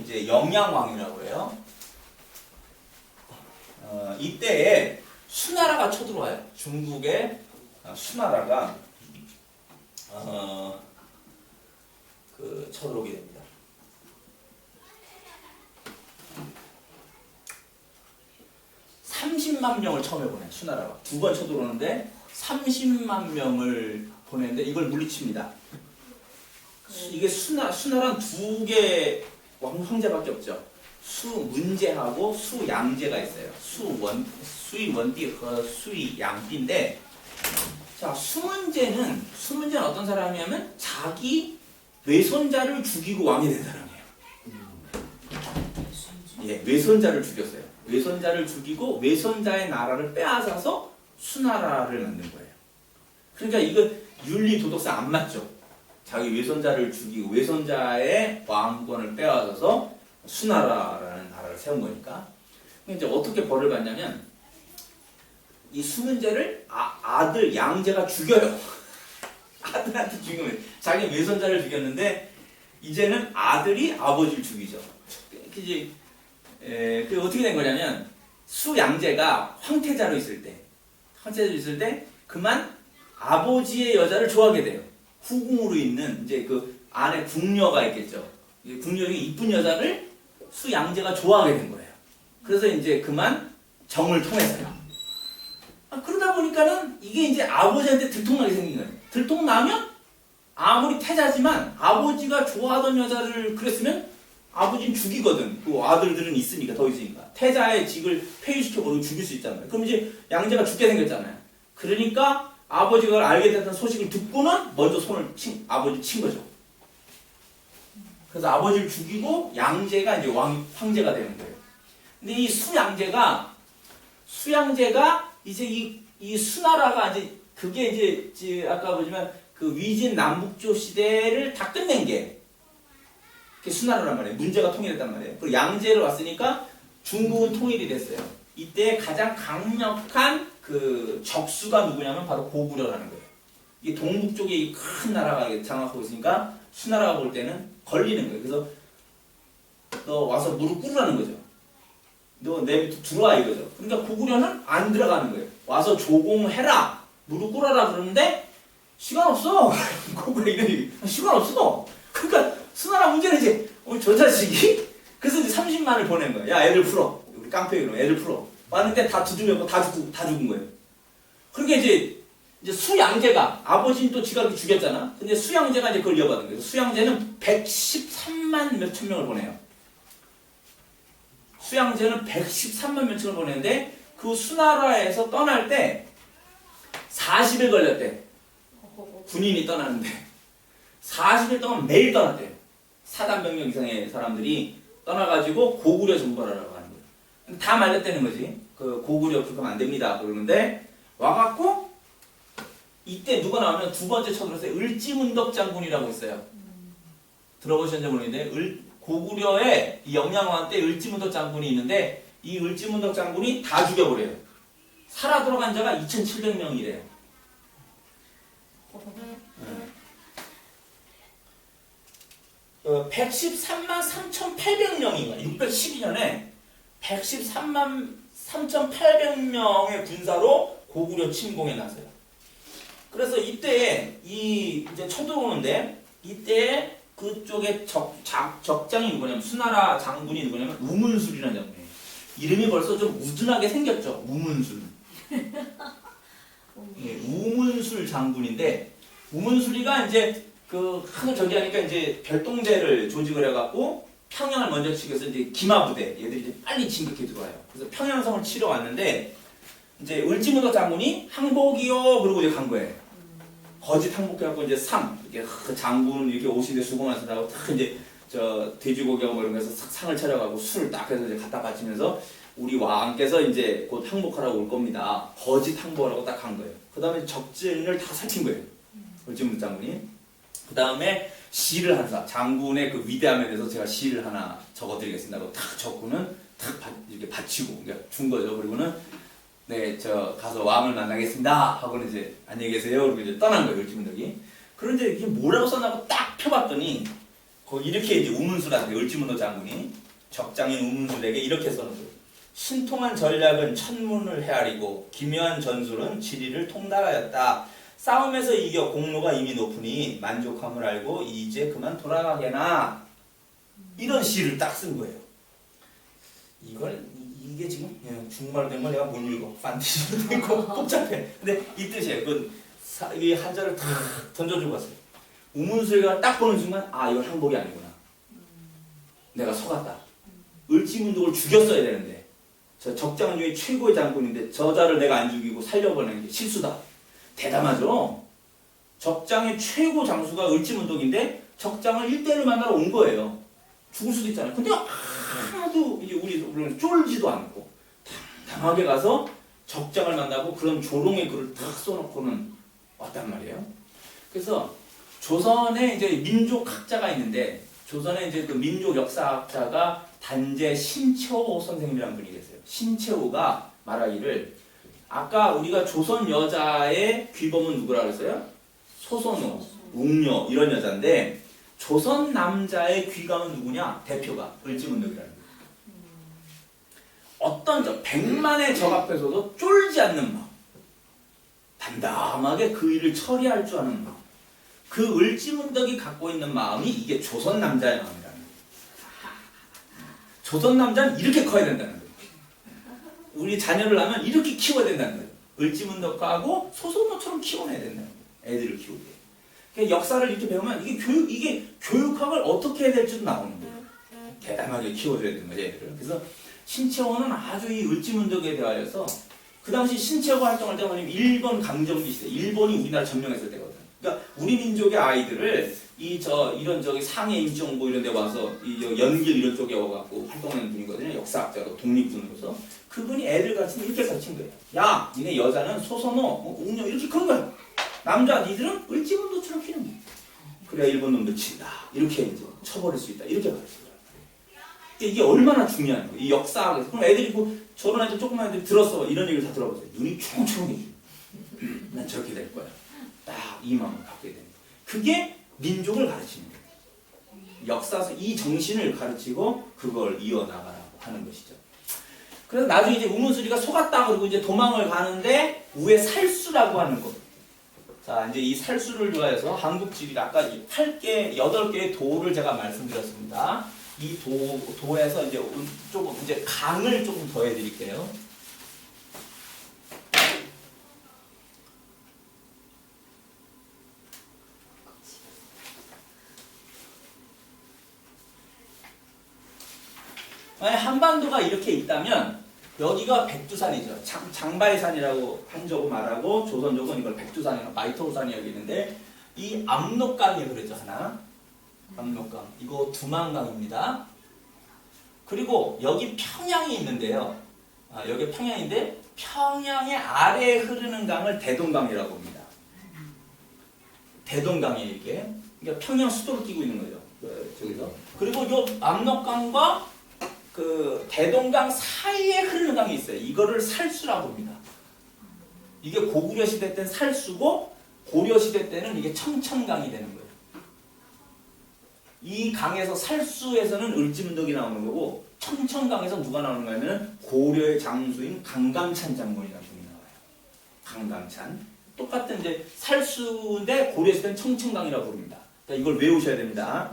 이제 영양왕이라고 해요. 이때에 수나라가 쳐들어와요. 중국의 수나라가 쳐들어오게 됩니다. (30만 명을) 처음에 보내 수나라가 두 번 쳐들어오는데 30만 명을 보내는데 이걸 물리칩니다. 이게 수나라는 두 개 황제밖에 없죠. 수문제하고 수양제가 있어요. 수위원비和수위양비인데, 자, 수문제는 어떤 사람이냐면 자기 외손자를 죽이고 왕이 된 사람이에요. 예, 외손자를 죽였어요. 외손자를 죽이고 외손자의 나라를 빼앗아서 수나라를 만든 거예요. 그러니까 이거 윤리 도덕상 안 맞죠. 자기 외손자를 죽이고 외손자의 왕권을 빼앗아서 수나라라는 나라를 세운 거니까. 이제 어떻게 벌을 받냐면 이 수문제를 아들 양제가 죽여요. 아들한테 죽이면 자기 외손자를 죽였는데 이제는 아들이 아버지를 죽이죠. 이제 그 어떻게 된 거냐면 수양제가 황태자로 있을 때 그만 아버지의 여자를 좋아하게 돼요. 후궁으로 있는 이제 그 안에 궁녀가 있겠죠. 궁녀 중에 이쁜 여자를 수양제가 좋아하게 된 거예요. 그래서 이제 그만 정을 통해서요. 그러다 보니까는 이게 이제 아버지한테 들통나게 생긴 거예요. 들통나면 아무리 태자지만 아버지가 좋아하던 여자를 그랬으면 아버지는 죽이거든. 그 아들들은 있으니까, 더 있으니까. 태자의 직을 폐위시켜버리고 죽일 수 있잖아요. 그럼 이제 양제가 죽게 생겼잖아요. 그러니까 아버지가 그걸 알게 됐다는 소식을 듣고는 먼저 아버지를 친 거죠. 그래서 아버지를 죽이고 양제가 이제 황제가 되는 거예요. 근데 이 수양제가 이제 이 수나라가 이제 그게 이제 아까 보지만 그 위진 남북조 시대를 다 끝낸 게 그게 수나라란 말이에요. 문제가 통일했단 말이에요. 그리고 양제로 왔으니까 중국은 통일이 됐어요. 이때 가장 강력한 그 적수가 누구냐면 바로 고구려라는 거예요. 이게 동북 쪽에 이 큰 나라가 장악하고 있으니까 수나라가 볼 때는 걸리는 거예요. 그래서 너 와서 무릎 꿇으라는 거죠. 너 내 밑에 들어와 이거죠. 그러니까 고구려는 안 들어가는 거예요. 와서 조공해라. 무릎 꿇어라 그러는데 시간 없어. 고구려 이름이 시간 없어. 그러니까 수나라 문제는 이제 저 자식이 그래서 이제 30만을 보낸 거예요. 야 애들 풀어. 우리 깡패 이름 애들 풀어. 왔는데 다 두들렸고 다 죽은 거예요. 그러니까 이제 수양제가 아버지는 또 지가 죽였잖아. 근데 수양제가 이제 그걸 이어받은 거예요. 수양제는 113만 몇천 명을 보내요. 수양제는 113만 몇천을 보내는데 그 수나라에서 떠날 때 40일 걸렸대. 군인이 떠나는데 40일 동안 매일 떠났대요. 사단병력 이상의 사람들이 떠나가지고 고구려 정벌하라고 하는 거예요. 다 말렸다는 거지. 그 고구려 그렇게 하면 안 됩니다. 그러는데 와갖고 이때 누가 나오면 두 번째 쳐들었어요. 을지문덕 장군이라고 있어요. 들어보셨는지 모르겠는데 고구려의 이 영양왕 때 을지문덕 장군이 있는데 이 을지문덕 장군이 다 죽여버려요. 살아 돌아간 자가 2,700명이래요. 113만 3,800명인가 612년에 113만 3,800명의 군사로 고구려 침공에 나서요. 그래서 이때 이제 쳐들어오는데 이때 그쪽에 적장이 누구냐면 수나라 장군이 누구냐면 우문술이라는 장군이에요. 이름이 벌써 좀 우둔하게 생겼죠. 우문술. 예, 우문술 장군인데 우문술이가 이제 그 하늘 저기 하니까 이제 별동대를 조직을 해갖고 평양을 먼저 치기 위해서 이제 기마부대 얘들이 이제 빨리 진격해 들어와요. 그래서 평양성을 치러 왔는데 이제 을지문덕 장군이 항복이요 그러고 이제 간 거예요. 거짓 항복해갖고 이제 이렇게 장군 이렇게 오시는데 수공하시다고 탁 이제 저 돼지고기하고 뭐 이런 거에서 상을 차려가고 술을 딱 해서 이제 갖다 바치면서 우리 왕께서 이제 곧 항복하라고 올 겁니다. 거짓 항복하라고 딱 간 거예요. 그 다음에 적진을 다 살핀 거예요. 을지문덕 장군이. 그 다음에 시를 한사 장군의 그 위대함에 대해서 제가 시를 하나 적어드리겠습니다. 하고 탁 적고는 탁 이렇게 바치고 그러니까 준 거죠. 그리고는 네, 저 가서 왕을 만나겠습니다. 하고는 이제 안녕히 계세요. 그리고 이제 떠난 거예요, 을지문덕이. 그런데 이게 뭐라고 써나고 딱 펴봤더니 거기 이렇게 이제 우문술한테 을지문덕 장군이 적장인 우문술에게 이렇게 써놓고 신통한 전략은 천문을 헤아리고 기묘한 전술은 지리를 통달하였다. 싸움에서 이겨 공로가 이미 높으니 만족함을 알고 이제 그만 돌아가게나. 이런 시를 딱 쓴 거예요. 이게 지금 중국말로 된 걸 내가 못 읽어. 판티지로 된 거 복잡해. 근데 이 뜻이에요. 이 한자를 탁 던져주고 갔어요. 우문술가 딱 보는 순간 이건 항복이 아니구나. 내가 속았다. 을지문덕을 죽였어야 되는데 저 적장 중에 최고의 장군인데 저자를 내가 안 죽이고 살려보내는 게 실수다. 대담하죠. 적장의 최고 장수가 을지문덕인데 적장을 1대1로 만나러 온 거예요. 죽을 수도 있잖아요. 근데 하나도 이제 우리는 쫄지도 않고 당당하게 가서 적장을 만나고 그런 조롱의 글을 탁 써놓고는 왔단 말이에요. 그래서 조선에 이제 민족학자가 있는데 조선에 이제 그 민족 역사학자가 단재 신채호 선생님이라는 분이 계세요. 신채호가 말하기를 아까 우리가 조선 여자의 귀범은 누구라 그랬어요? 소선호, 웅녀 이런 여자인데 조선 남자의 귀감은 누구냐? 대표가 을지문덕이라는 거예요. 어떤 100만의 적 앞에서도 쫄지 않는 마음, 담담하게 그 일을 처리할 줄 아는 마음, 그 을지문덕이 갖고 있는 마음이 이게 조선 남자의 마음이라는 거예요. 조선 남자는 이렇게 커야 된다는 거예요. 우리 자녀를 낳으면 이렇게 키워야 된다는 거예요. 을지문덕하고 소선호처럼 키워내야 된다는 거예요. 애들을 키우게. 그러니까 역사를 이렇게 배우면 이게 교육학을 어떻게 해야 될지도 나오는 거예요. 대담하게 키워줘야 되는 거죠, 애들을. 그래서 신채호는 아주 이 을지문덕에 대하여서 그 당시 신채호 활동할 때 뭐냐면 일본 강점기 시대, 일본이 우리나라 점령했을 때거든. 그러니까 우리 민족의 아이들을 이런 상해 임정보 이런 데 와서 연길 이런 쪽에 와갖고 활동하는 분이거든요. 역사학자로 독립군으로서. 그분이 애들 가르치면 이렇게 가르친 거예요. 야, 니네 여자는 소선호, 웅녀 이렇게 그런 거야. 남자 니들은 을지문덕처럼 키는 거야. 그래야 일본 놈들 친다. 이렇게 이제 쳐버릴 수 있다. 이렇게 가르쳐요. 이게 얼마나 중요한 거예요. 이 역사학에서. 그럼 애들이 뭐 저런 애들 조그만 애들이 들었어. 이런 얘기를 다 들어보세요. 눈이 충충해. 난 저렇게 될 거야. 딱 이 마음을 갖게 되는 거예요. 그게 민족을 가르치는 거예요. 역사에서 이 정신을 가르치고 그걸 이어나가라고 하는 것이죠. 그래서 나중에 이제 우문수리가 속았다 그러고 이제 도망을 가는데 우에 살수라고 하는 것. 자, 이제 이 살수를 좋아해서 한국지리 아까 8개, 8개의 도를 제가 말씀드렸습니다. 이 도에서 이제 조금 이제 강을 조금 더해 드릴게요. 만약 한반도가 이렇게 있다면 여기가 백두산이죠. 장바위산이라고 한족은 말하고 조선족은 이걸 백두산이나 마이토우산이 여기 있는데 이 압록강이 그러죠. 하나. 압록강. 이거 두만강입니다. 그리고 여기 평양이 있는데요. 여기 평양인데 평양의 아래에 흐르는 강을 대동강이라고 합니다. 대동강이 이게. 그러니까 평양 수도를 끼고 있는 거죠. 저기서. 그리고 이 압록강과 그 대동강 사이에 흐르는 강이 있어요. 이거를 살수라고 합니다. 이게 고구려 시대 때는 살수고 고려 시대 때는 이게 청천강이 되는 거예요. 이 강에서 살수에서는 을지문덕이 나오는 거고 청천강에서 누가 나오는 거냐면 고려의 장수인 강강찬 장군이라는 분이 나와요. 강강찬. 똑같은 이제 살수인데 고려 시대는 청천강이라고 부릅니다. 그러니까 이걸 외우셔야 됩니다.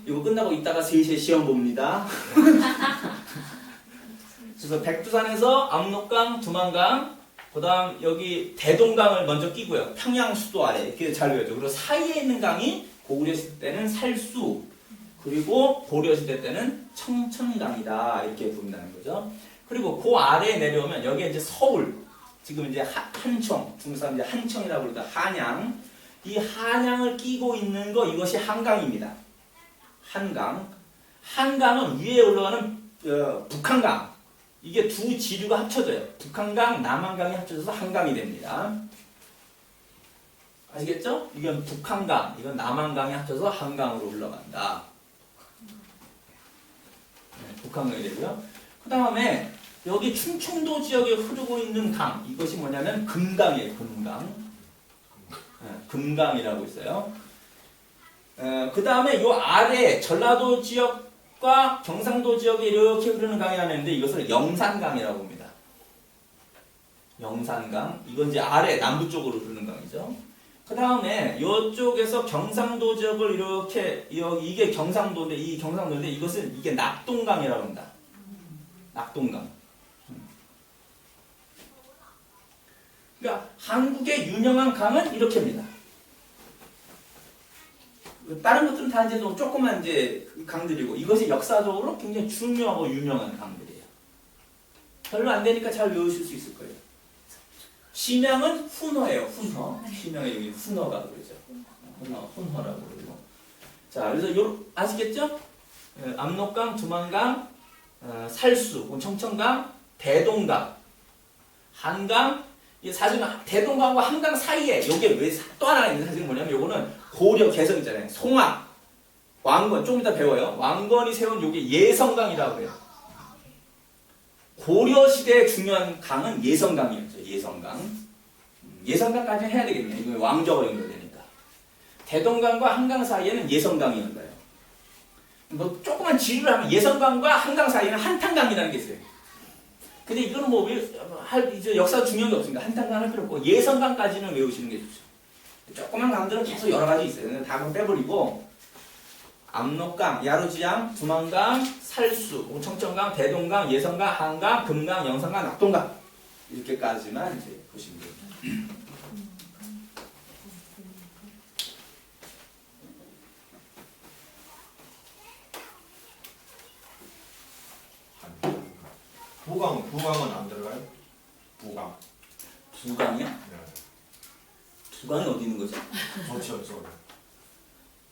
이거 끝나고 이따가 3시에 시험 봅니다. 그래서 백두산에서 압록강, 두만강, 그 다음 여기 대동강을 먼저 끼고요. 평양 수도 아래 이렇게 잘 외워죠. 그리고 사이에 있는 강이 고구려 시대 때는 살수, 그리고 고려 시대 때는 청천강이다 이렇게 부른다는 거죠. 그리고 그 아래에 내려오면 여기 이제 서울, 지금 이제 한청, 중국 사람 이제 한청이라고 그러다 한양, 이 한양을 끼고 있는 거 이것이 한강입니다. 한강. 한강은 위에 올라가는 북한강. 이게 두 지류가 합쳐져요. 북한강, 남한강이 합쳐져서 한강이 됩니다. 아시겠죠? 이건 북한강, 이건 남한강이 합쳐서 한강으로 올라간다. 네, 북한강이 되고요. 그 다음에 여기 충청도 지역에 흐르고 있는 강, 이것이 뭐냐면 금강이에요. 금강. 네, 금강이라고 있어요. 그 다음에 요 아래 전라도 지역과 경상도 지역에 이렇게 흐르는 강이 하나 있는데 이것을 영산강이라고 합니다. 영산강. 이건 이제 아래 남부 쪽으로 흐르는 강이죠. 그 다음에 이쪽에서 경상도 지역을 이렇게 이게 경상도인데 이 경상도인데 이것은 이게 낙동강이라고 합니다. 낙동강. 그러니까 한국의 유명한 강은 이렇게입니다. 다른 것들은 다 이제 좀 조그만 이제 강들이고 이것이 역사적으로 굉장히 중요하고 유명한 강들이에요. 별로 안 되니까 잘 외우실 수 있을 거예요. 심양은 훈어예요. 훈어. 심양에 여기 훈어가 그러죠. 훈어라고 그러고. 자, 그래서 아시겠죠? 압록강, 두만강, 살수, 청천강, 대동강, 한강. 이 사실은 대동강과 한강 사이에 여기에 왜 또 하나 있는 사실은 뭐냐면 요거는 고려 개성 있잖아요. 송악, 왕건 좀 이따 배워요. 왕건이 세운 요게 예성강이라고 해요. 고려 시대의 중요한 강은 예성강이었죠. 예성강. 예성강까지 해야 되겠네요. 이거 왕조가 연결되니까. 대동강과 한강 사이에는 예성강이 연결해요. 뭐 조그만 지류를 하면 예성강과 한강 사이에는 한탄강이라는 게 있어요. 근데 이거는 뭐 이제 역사 중요한 게 없으니까 한탄강 할 필요 없고 예성강까지는 외우시는 게 좋죠. 조그만 강들은 계속 여러 가지 있어요. 다 그럼 빼버리고 압록강, 야루지양, 두만강, 살수, 청천강, 대동강, 예성강, 한강, 금강, 영산강, 낙동강 이렇게까지만 이제 보시면 됩니다. 부강은 안 들어가요? 부강. 부강이요? 네. 부강이 어디 있는 거죠? 저쪽.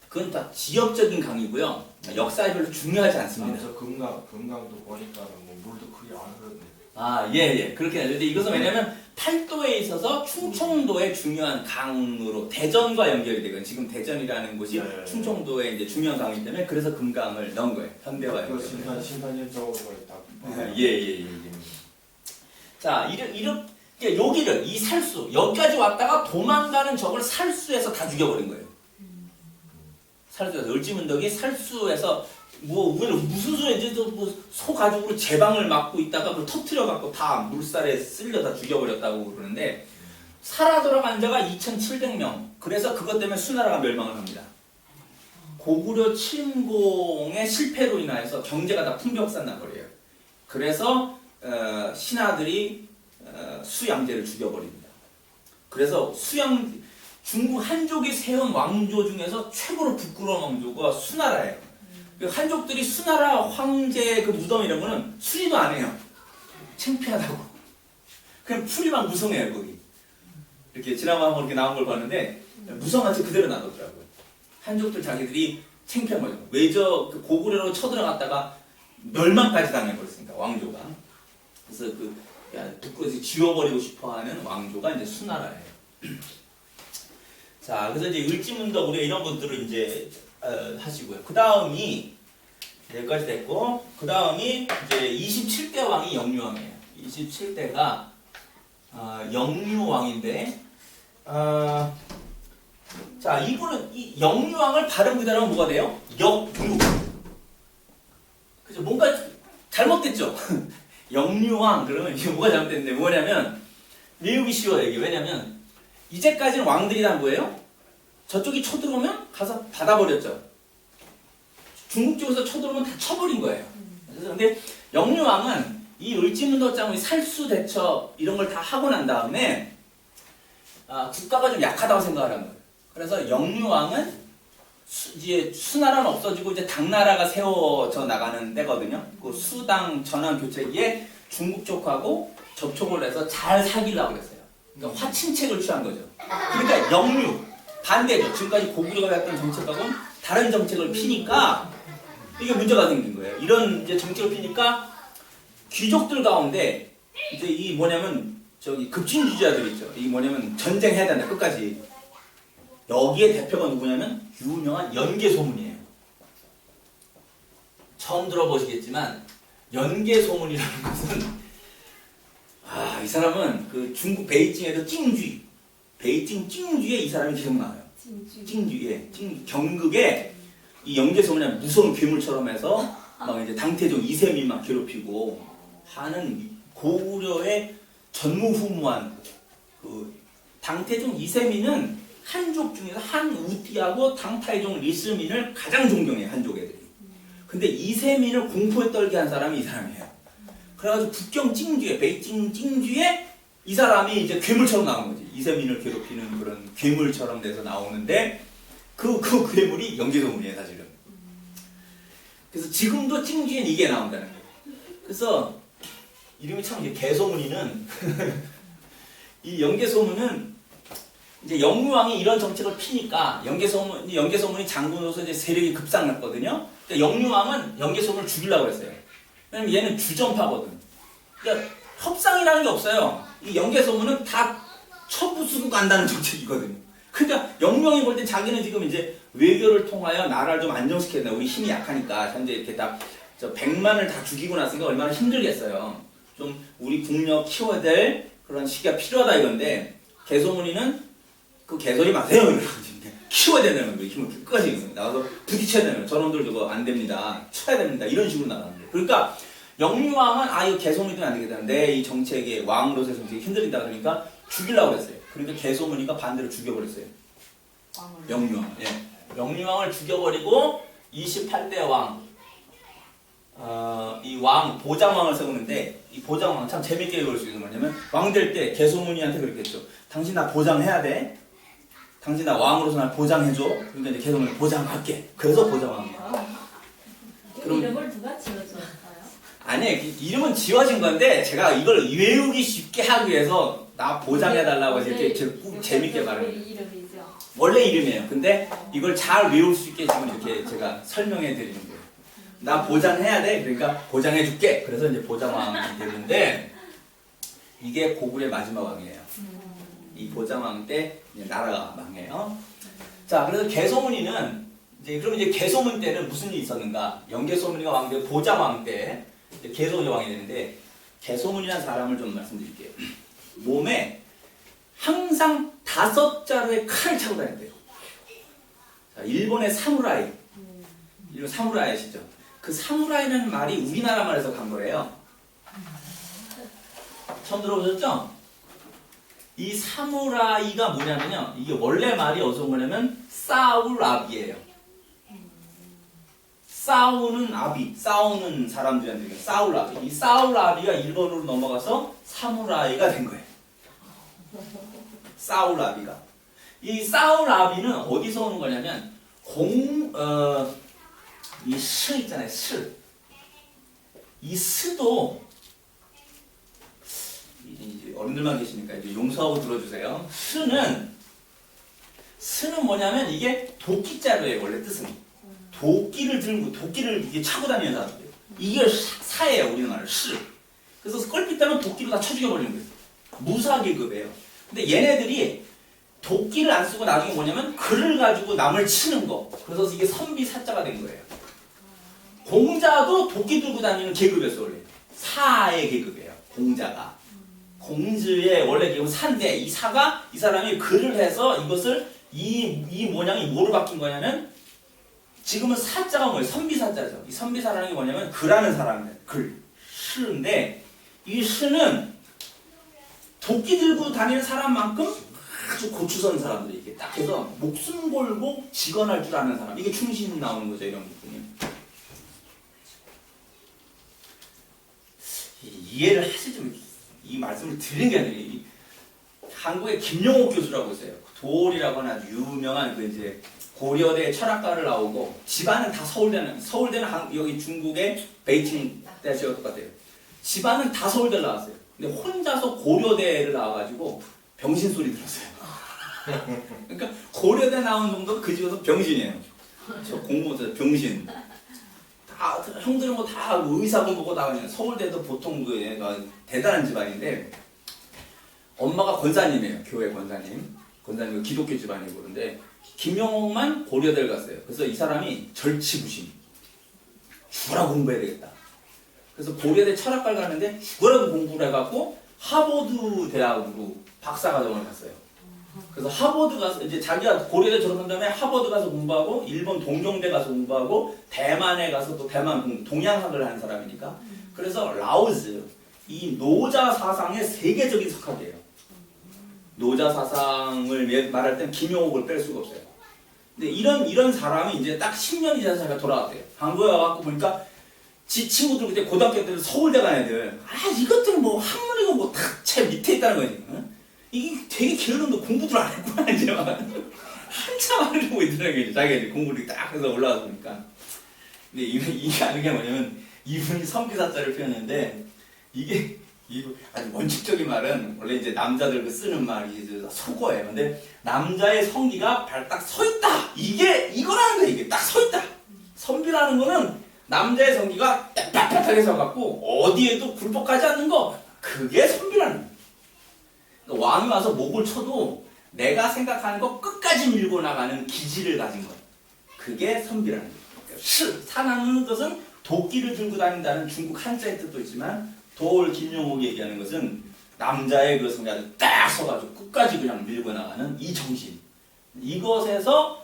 그건 다 지역적인 강이고요. 역사에 별로 중요하지 않습니다. 저 금강도 보니까 뭐 물도 크게 안 흐르네. 예. 그렇게 하죠. 근데 이것은 왜냐면 팔도에 있어서 충청도의 중요한 강으로 대전과 연결이 되거든요. 지금 대전이라는 곳이 네. 충청도의 이제 중요한 강이기 때문에 그래서 금강을 넣은 거예요. 현대와 그 연결. 심판연적으로 다. 예. 자, 이렇게 여기를 이 살수 여기까지 왔다가 도망가는 적을 살수에서 다 죽여버린 거예요. 살수에서 을지문덕이 살수에서 뭐 우리는 무슨 소리인지 뭐소 가죽으로 제방을 막고 있다가 그걸 터트려 갖고 다 물살에 쓸려 다 죽여버렸다고 그러는데 살아 돌아간 자가 2,700명. 그래서 그것 때문에 수나라가 멸망을 합니다. 고구려 침공의 실패로 인하여서 경제가 다 풍비박산 나버려요. 그래서 신하들이 수양제를 죽여버립니다. 그래서 중국 한족이 세운 왕조 중에서 최고로 부끄러운 왕조가 수나라예요. 그 한족들이 수나라 황제의 그 무덤 이런 거는 수리도 안 해요. 창피하다고. 그냥 풀이만 무성해요, 거기. 이렇게 지나가면 한번 이렇게 나온 걸 봤는데, 무성한 채 그대로 놔뒀더라고요. 한족들 자기들이 창피한 거죠. 외저 그 고구려로 쳐들어갔다가 멸망까지 당해버렸으니까, 왕조가. 그래서 부끄러워서 지워버리고 싶어 하는 왕조가 이제 수나라예요. 자, 그래서 이제 을지문덕 우리가 이런 것들을 이제 하시고요. 그 다음이 여기까지 됐고, 그 다음이 이제 27대 왕이 영유왕이에요. 27대가 영유왕인데, 자, 이분은 이 영유왕을 발음 그대로 하면 뭐가 돼요? 역유. 그죠? 뭔가 잘못됐죠? 영유왕 그러면 이게 뭐가 잘못됐는데 뭐냐면 외우기 쉬워요. 이게 왜냐면 이제까지는 왕들이 다 뭐예요? 저쪽이 쳐들어오면 가서 받아버렸죠. 중국 쪽에서 쳐들어오면 다 쳐버린 거예요. 그런데 영유왕은 이 을지문덕 살수 대처 이런 걸 다 하고 난 다음에 국가가 좀 약하다고 생각을 한 거예요. 그래서 영유왕은 이제 수나라는 없어지고 이제 당나라가 세워져 나가는 때거든요. 그 수당 전환 교체기에 중국 쪽하고 접촉을 해서 잘 사귀려고 그랬어요. 그러니까 화친책을 취한 거죠. 그러니까 영유 반대죠. 지금까지 고구려가 했던 정책하고는 다른 정책을 피니까 이게 문제가 생긴 거예요. 이런 이제 정책을 피니까 귀족들 가운데 이제 이 뭐냐면 저기 급진주의자들 있죠. 이 뭐냐면 전쟁해야 된다 끝까지. 여기에 대표가 누구냐면 유명한 연개소문이에요. 처음 들어보시겠지만 연개소문이라는 것은 이 사람은 그 중국 베이징에도 찡쥐 베이징 찡쥐에 이 사람이 계속 나와요. 찡쥐에 경극에 이 연개소문이 무서운 괴물처럼 해서 막 이제 당태종 이세민 막 괴롭히고 하는 고구려의 전무후무한 그 당태종 이세민은 한족 중에서 한우띠하고 당타이종 리스민을 가장 존경해요. 한족 애들이. 근데 이세민을 공포에 떨게 한 사람이 이 사람이에요. 그래가지고 북경 찡쥐에 베이징 찡쥐에 이 사람이 이제 괴물처럼 나오는 거지. 이세민을 괴롭히는 그런 괴물처럼 돼서 나오는데 그 괴물이 연개소문이에요 사실은. 그래서 지금도 찡쥐엔 이게 나온다는 거예요. 그래서 이름이 참 이게 개소문이는 이 연개소문은 이제 영유왕이 이런 정책을 피니까 연개소문이 장군으로서 이제 세력이 급상났거든요. 그러니까 영유왕은 연개소문을 죽이려고 했어요. 왜냐면 얘는 주전파거든. 그러니까 협상이라는 게 없어요. 이 연개소문은 다 쳐부수고 간다는 정책이거든요. 그러니까 영유왕이 볼 때 자기는 지금 이제 외교를 통하여 나라를 좀 안정시켜야 된다. 우리 힘이 약하니까 현재 이렇게 다 100만을 다 죽이고 났으니까 얼마나 힘들겠어요. 좀 우리 국력 키워야 될 그런 시기가 필요하다 이건데 개소문이는 그 개소리 마세요. 키워야 된다는 거예요. 힘을 끝까지 나가서 부딪혀야 되는 거예요. 저놈들 저거 안 됩니다. 쳐야 됩니다. 이런 식으로 나가는 거예요. 그러니까 영유왕은 이거 개소문이 되면 안 되겠다. 내 이 정책에 왕으로서의 정책이 힘들다 그러니까 죽이려고 그랬어요. 그러니까 개소문이가 반대로 죽여버렸어요. 영유왕. 예. 영유왕을 죽여버리고 28대 왕. 이 왕 보장왕을 세우는데 이 보장왕 참 재밌게 읽을 수 있는 뭐냐면 왕 될 때 개소문이한테 그랬겠죠. 당신 나 보장해야 돼. 당신 나 왕으로서 날 보장해줘. 그러니까 이제 개소문을 보장할게. 그래서 보장왕이에요. 그럼 이름을 누가 지어줬어요? 아니 이름은 지어진 건데 제가 이걸 외우기 쉽게 하기 위해서 나 보장해달라고 해서 이렇게 꼭 재밌게 말해요. 이름이죠. 원래 이름이에요. 근데 이걸 잘 외울 수 있게 지금 이렇게 제가 설명해 드리는 거예요. 나 보장해야 돼. 그러니까 보장해줄게. 그래서 이제 보장왕이 되는데 이게 고구려의 마지막 왕이에요. 이 보장왕 때 이제 나라가 망해요. 자, 그래서 개소문이는 그럼 이제 개소문 때는 무슨 일이 있었는가? 영개소문이가 왕대 보장왕 때 개소문이 왕이 되는데, 개소문이라는 사람을 좀 말씀드릴게요. 몸에 항상 5자루의 칼을 차고 다녔대요. 자, 일본의 사무라이. 이런 사무라이 아시죠? 그 사무라이라는 말이 우리나라 말에서 간 거래요. 처음 들어보셨죠? 이 사무라이가 뭐냐면요. 이게 원래 말이 어디서 온 거냐면 사우랍이에요. 싸우는 아비, 싸우는 사람들한테 사우라비. 이 사우라비가 일본으로 넘어가서 사무라이가 된 거예요. 사우라비가. 이 사우라비는 어디서 오는 거냐면 이 스 있잖아요. 스. 이 스도 이제 어른들만 계시니까 이제 용서하고 들어주세요. 스는 뭐냐면 이게 도끼자루예요. 원래 뜻은 도끼를 들고 도끼를 이게 차고 다니는 사람들. 이게 사예요. 우리나라 스. 그래서 껄핏 따면 도끼로 다 쳐 죽여버리는 거예요. 무사 계급이에요. 근데 얘네들이 도끼를 안 쓰고 나중에 뭐냐면 글을 가지고 남을 치는 거. 그래서 이게 선비사자가 된 거예요. 공자도 도끼 들고 다니는 계급이었어요. 원래 사의 계급이에요. 공자가. 공주의 원래 계급은 사인데 이 사가 이 사람이 글을 해서 이것을 이 모양이 뭐로 바뀐 거냐면 지금은 사자가 뭐예요? 선비사자죠. 이 선비사라는 게 뭐냐면 글하는 사람이에요. 글. 시인데 이 시는 도끼 들고 다니는 사람만큼 아주 고추선 사람들이 이게 딱 해서 목숨 걸고 직언할 줄 아는 사람. 이게 충신이 나오는 거죠. 이런 부분이. 이해를 하시죠. 이 말씀을 드리는 게 아니에요. 한국에 김용옥 교수라고 있어요. 도올이라고 하는 아주 유명한 그 이제 고려대 철학가를 나오고 집안은 다 서울대는 여기 중국의 베이징 대학과 똑같아요. 집안은 다 서울대를 나왔어요. 근데 혼자서 고려대를 나와가지고 병신 소리 들었어요. 그러니까 고려대 나온 정도 그 집에서 병신이에요. 저 공부부터 병신. 다 형들은 뭐 다 의사 공부고 다 그냥 서울대도 보통 그 애가 대단한 집안인데 엄마가 권사님이에요. 교회 권사님. 권사님 기독교 집안이고 그런데 김용옥만 고려대를 갔어요. 그래서 이 사람이 절치부심. 죽어라 공부해야 되겠다. 그래서 고려대 철학과를 갔는데 죽어라고 공부를 해갖고 하버드 대학으로 박사과정을 갔어요. 그래서 하버드 가서 이제 자기가 고려대 졸업한 다음에 하버드 가서 공부하고 일본 동경대 가서 공부하고 대만에 가서 또 대만 동양학을 하는 사람이니까 그래서 라오즈 이 노자 사상의 세계적인 석학이에요. 노자 사상을 말할 땐 김용옥을 뺄 수가 없어요. 근데 이런 사람이 이제 딱 10년이 지나서 자기가 돌아왔대요. 한국에 와갖고 보니까 지 친구들 그때 고등학교 때 서울대 간 애들 이것들은 뭐 한문이고 뭐 다 제 밑에 있다는 거지. 응? 이게 되게 게으른데 공부들 안 했구나 이제 막 한참 하려고 있더라고요. 자기가 공부를 딱 해서 올라가서 보니까. 근데 이게 아는 게 뭐냐면 이분이 선비사자를 표현했는데 이게 아주 원칙적인 말은 원래 이제 남자들 쓰는 말이 속어예요. 근데 남자의 성기가 딱 서 있다. 이거라는 거예요. 이게 딱 서 있다. 선비라는 거는 남자의 성기가 빳빳하게 서갖고 어디에도 굴복하지 않는 거. 그게 선비라는 거예요. 그러니까 왕이 와서 목을 쳐도 내가 생각하는 거 끝까지 밀고 나가는 기질을 가진 거. 그게 선비라는 거예요. 사나는 것은 도끼를 들고 다닌다는 중국 한자의 뜻도 있지만 도올 김용옥이 얘기하는 것은 남자의 그 성이 아주 딱 서가지고 끝까지 그냥 밀고 나가는 이 정신. 이것에서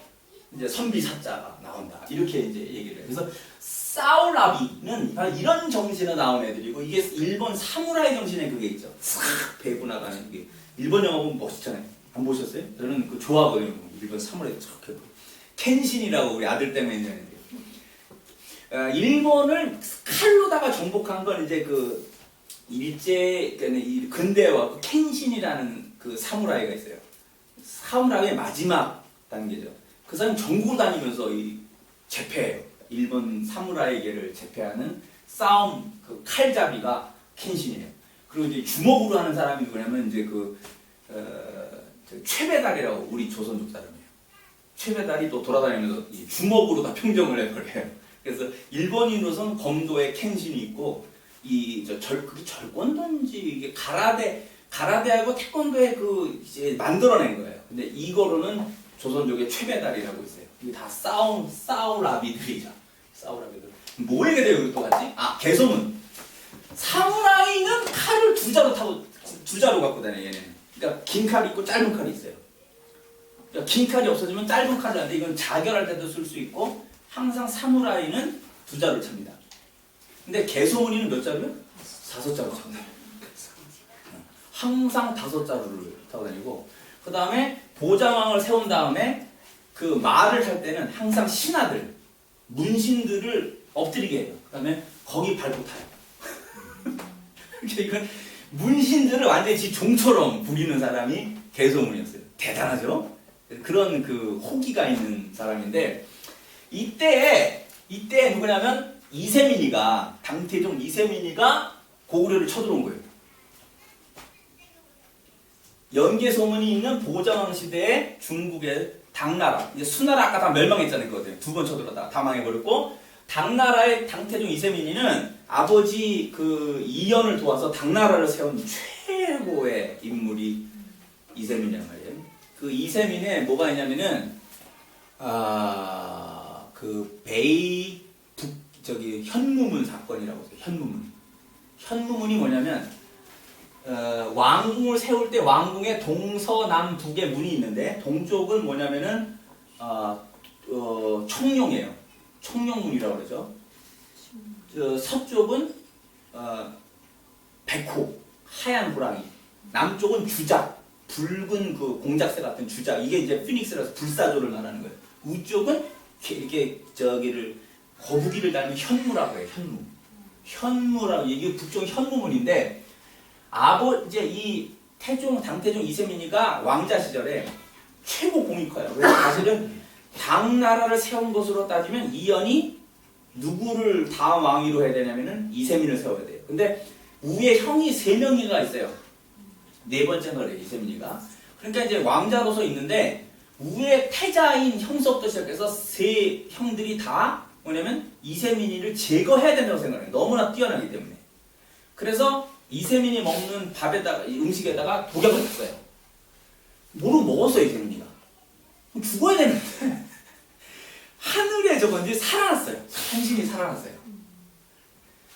이제 선비사자가 나온다. 이렇게 이제 얘기를 해요. 그래서 사우라비는 이런 정신에 나온 애들이고 이게 일본 사무라이 정신에 그게 있죠. 싹 배고 나가는 그게. 일본 영화 보면 멋있잖아요. 안 보셨어요? 저는 그 좋아하거든요. 일본 사무라이 쫙 해도. 켄신이라고 우리 아들 때문에 있는 애들. 일본을 칼로다가 정복한 건 이제 그 일제 근대와 그 켄신이라는 그 사무라이가 있어요. 사무라이의 마지막 단계죠. 그 사람이 전국을 다니면서 이 제패해요. 일본 사무라이계를 제패하는 싸움 그 칼잡이가 켄신이에요. 그리고 이제 주먹으로 하는 사람이 누구냐면 이제 최배달이라고 우리 조선족 사람이에요. 최배달이 또 돌아다니면서 이 주먹으로 다 평정을 해버려요. 그래서 일본인으로서는 검도의 켄신이 있고 그게 절권도인지 이게 가라데하고 태권도에 그 이제 만들어낸 거예요. 근데 이거로는 조선족의 최메달이라고 있어요. 이게 다 싸우라비들이죠. 싸우라비들. 뭐 얘기가 돼요, 또 같이? 개소문. 사무라이는 칼을 두 자로 갖고 다녀요, 얘네는. 그러니까 긴 칼이 있고 짧은 칼이 있어요. 그러니까 긴 칼이 없어지면 짧은 칼을 하는데 이건 자결할 때도 쓸 수 있고 항상 사무라이는 두 자를 찹니다. 근데 개소문이는 몇 자루요? 5자루 찹니다. 항상 5자루를 타고 다니고 그 다음에 보좌왕을 세운 다음에 그 말을 탈 때는 항상 신하들, 문신들을 엎드리게 해요. 그 다음에 거기 밟고 타요. 그러니까 이건 문신들을 완전히 지 종처럼 부리는 사람이 개소문이었어요. 대단하죠? 그런 그 호기가 있는 사람인데 이때 누구냐면 이세민이가 당태종 이세민이가 고구려를 쳐들어온 거예요. 연개소문이 있는 보좌왕 시대에 중국의 당나라, 이제 수나라 아까 다 멸망했잖아요. 그거들 두 번 쳐들어다 다 망해버렸고 당나라의 당태종 이세민이는 아버지 그 이연을 도와서 당나라를 세운 최고의 인물이 이세민이란 말이에요. 그 이세민에 뭐가 있냐면은 그 베이 현무문 사건이라고 해요. 현무문이 뭐냐면 왕궁을 세울 때 왕궁에 동서남북의 문이 있는데 동쪽은 뭐냐면은 청룡이에요. 청룡문이라고 그러죠. 서쪽은 백호, 하얀 호랑이. 남쪽은 주작, 붉은 그 공작새 같은 주작. 이게 이제 피닉스라서 불사조를 말하는 거예요. 우쪽은 이렇게 저기를 거북이를 닮은 현무라고 해요. 현무라고 이게 북쪽 현무문인데 이제 이 당태종 이세민이가 왕자 시절에 최고 공이 커요. 그래서 사실은 당나라를 세운 것으로 따지면 이연이 누구를 다음 왕위로 해야 되냐면은 이세민을 세워야 돼요. 근데 위에 형이 3명이가 있어요. 4번째인 거래요, 이세민이가. 그러니까 이제 왕자로서 있는데 위에 태자인 형서부터 시작해서 3 형들이 다 뭐냐면 이세민이를 제거해야 된다고 생각해요. 너무나 뛰어나기 때문에. 그래서 이세민이 먹는 밥에다가 음식에다가 독약을 탔어요. 뭐로 먹었어요, 이세민이가. 죽어야 되는데 하늘에 저건지 살아났어요. 한신이 살아났어요.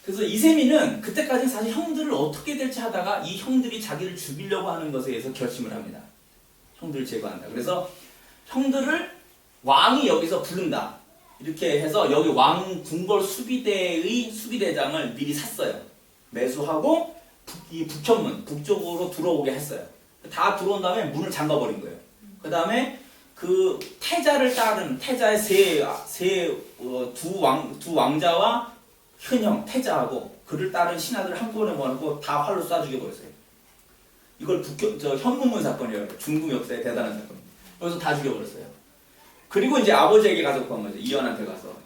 그래서 이세민은 그때까지 사실 형들을 어떻게 될지 하다가 이 형들이 자기를 죽이려고 하는 것에 의해서 결심을 합니다. 형들을 제거한다. 그래서 형들을 왕이 여기서 부른다. 이렇게 해서 여기 왕궁궐 수비대의 수비대장을 미리 샀어요. 매수하고 이 북현문, 북쪽으로 들어오게 했어요. 다 들어온 다음에 문을 잠가버린 거예요. 그 다음에 그 태자를 따른 태자의 두 왕자와 현형 태자하고 그를 따른 신하들을 한꺼번에 모아놓고 다 활로 쏴 죽여버렸어요. 이걸 현무문 사건이에요. 중국 역사의 대단한 사건. 그래서 다 죽여버렸어요. 그리고 이제 아버지에게 가서 간 거죠. 이연한테 가서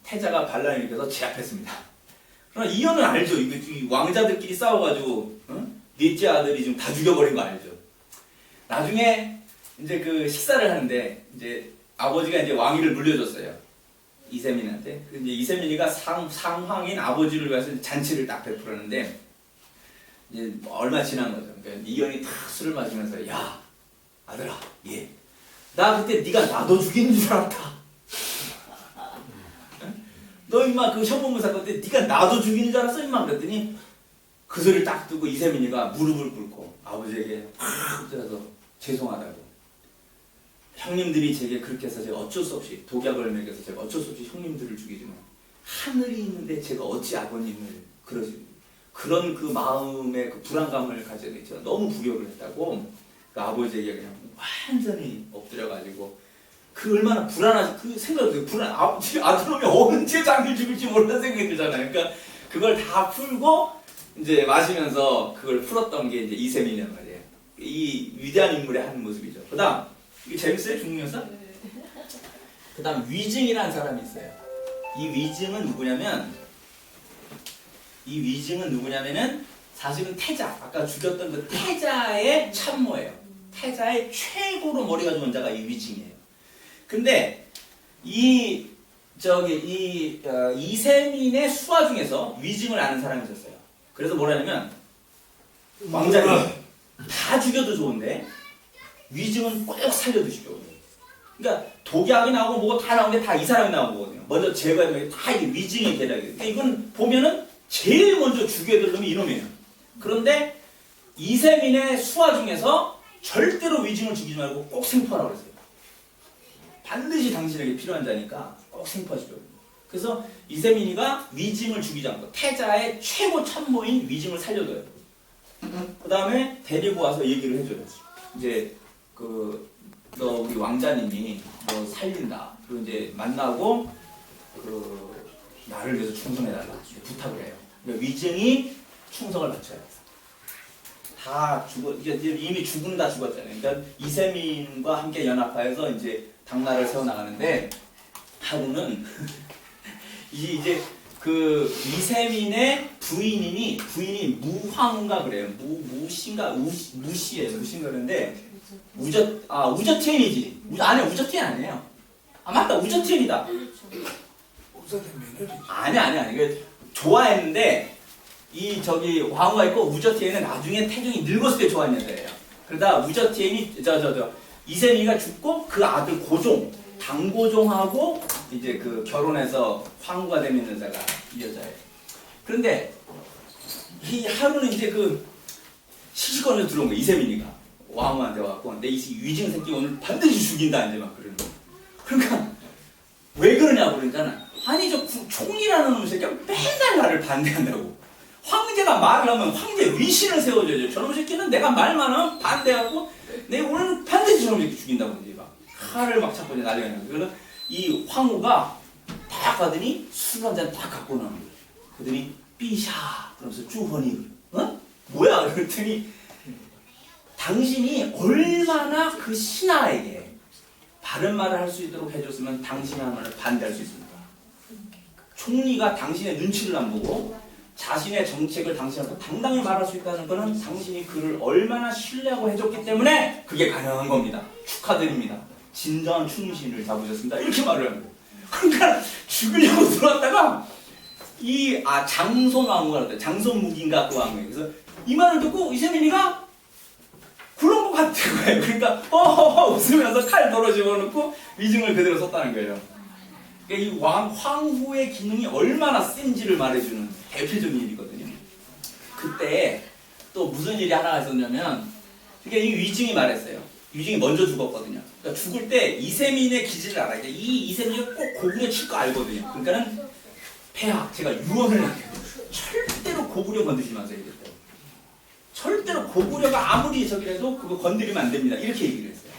태자가 반란이 돼서 제압했습니다. 그러나 이연은 알죠. 이 왕자들끼리 싸워가지고 넷째 아들이 지금 다 죽여버린 거 알죠. 나중에 이제 그 식사를 하는데 이제 아버지가 이제 왕위를 물려줬어요. 이세민한테. 이제 이세민이가 상황인 아버지를 위해서 잔치를 딱 베풀었는데 이제 얼마 지난 거죠. 그러니까 이연이 탁 술을 마시면서 야 아들아, 나 그때 네가 나도 죽이는 줄 알았다. 너 임마 그 현무문 사건 때 네가 나도 죽이는 줄 알았어 임마 그랬더니 그 소리를 딱 듣고 이세민이가 무릎을 꿇고 아버지에게 팍 들어서 죄송하다고. 형님들이 제게 그렇게 해서 제가 어쩔 수 없이 독약을 먹여서 제가 어쩔 수 없이 형님들을 죽이지만 하늘이 있는데 제가 어찌 아버님을 그런 그 마음의 그 불안감을 가지게 됐죠. 너무 부교를 했다고 그 아버지에게 그냥 완전히 엎드려가지고 그 얼마나 불안하지 그 생각이 아들놈이 언제 자기를 죽일지 모르는 생각이 들잖아요. 그러니까 그걸 다 풀고 이제 마시면서 그걸 풀었던 게 이제 이세민이란 말이에요. 이 위대한 인물의 한 모습이죠. 그다음 이게 재밌어요, 중국 역사? 그다음 위증이라는 사람이 있어요. 이 위증은 누구냐면은 사실은 태자, 아까 죽였던 그 태자의 참모예요. 태자의 최고로 머리가 좋은 자가 이 위증이에요. 근데 이 이세민의 수하 중에서 위증을 아는 사람이 있었어요. 그래서 뭐라냐면 왕자님 다 죽여도 좋은데 위증은 꼭 살려두십시오. 그러니까 독약이 나오고 뭐고 다 나오는데 다 이 사람이 나온 거거든요. 먼저 제거하는 게 다 이게 위증의 계략이에요. 그러니까 이건 보면은 제일 먼저 죽여야 될 놈이 이놈이에요. 그런데 이세민의 수하 중에서 절대로 위증을 죽이지 말고 꼭 생포하라고 그랬어요. 반드시 당신에게 필요한 자니까 꼭 생포하십시오. 그래서 이세민이가 위증을 죽이지 않고 태자의 최고 참모인 위증을 살려둬요. 그 다음에 데리고 와서 얘기를 해줘요. 이제 너 우리 왕자님이 너 살린다. 그리고 이제 만나고 나를 위해서 충성해달라 부탁을 해요. 그러니까 위증이 충성을 바쳐요. 다 이제 이미 죽은 다 죽었잖아요. 그러니까 이세민과 함께 연합하여서 이제 당나라를 세워 나가는데 하루는 이제 이세민의 부인이 무황가 그래요. 무시예요. 무신가 그런데 우저티엔이지. 우저티엔 아니에요. 맞다. 우저티엔이다. 아니. 이게 좋아했는데 왕후가 있고 우저티엔은 나중에 태종이 늙었을 때 좋아한 여자예요. 그러다 우저티엔이 이세민이가 죽고 그 아들 고종 당고종하고 이제 결혼해서 황후가 되는 여자가 이 여자예요. 그런데 이 하루는 이제 시시권에서 들어온 거예요. 이세민이가 왕후한테 와갖고 근데 이 위증 새끼 오늘 반드시 죽인다 이제 막 그러는 거예요. 그러니까 왜 그러냐고 그러니까 아니 총리라는 놈 새끼가 맨날 나를 반대한다고. 황제가 말을 하면 황제 위신을 세워줘야죠. 저놈 새끼는 내가 말만 하면 반대하고 내가 오늘 반드시 저놈 새끼 죽인다고 이제 막 칼을 막 잡고 이제 난리가 나요. 그래서 이 황후가 딱 가더니 술 한 잔 딱 갖고 나오는 거예요. 그러더니 삐샤 그러면서 주헌이 뭐야 그랬더니 당신이 얼마나 그 신하에게 바른 말을 할 수 있도록 해줬으면 당신의 말을 반대할 수 있습니까? 총리가 당신의 눈치를 안 보고 자신의 정책을 당신한테 당당히 말할 수 있다는 것은 당신이 그를 얼마나 신뢰하고 해줬기 때문에 그게 가능한 겁니다. 축하드립니다. 진정한 충신을 잡으셨습니다. 이렇게 말을 하는 거예요. 그러니까 죽으려고 들어왔다가 장손왕후가 그랬대요. 장손무기인가 그 왕후에. 그래서 이 말을 듣고 이세민이가 그런 것 같은 거예요. 그러니까 허허허 웃으면서 칼 도로 집어넣고 위증을 그대로 썼다는 거예요. 그러니까 이 황후의 기능이 얼마나 센지를 말해주는 대표적인 일이거든요. 그때 또 무슨 일이 하나가 있었냐면 그러니까 이 위증이 말했어요. 위증이 먼저 죽었거든요. 그러니까 죽을 때 이세민의 기질을 알아야 돼. 이 이세민이 꼭 고구려 칠 거 알거든요. 그러니까는 폐하 제가 유언을 하게 절대로 고구려 건드리지 마세요. 절대로 고구려가 아무리 저기라도 그거 건드리면 안 됩니다. 이렇게 얘기를 했어요.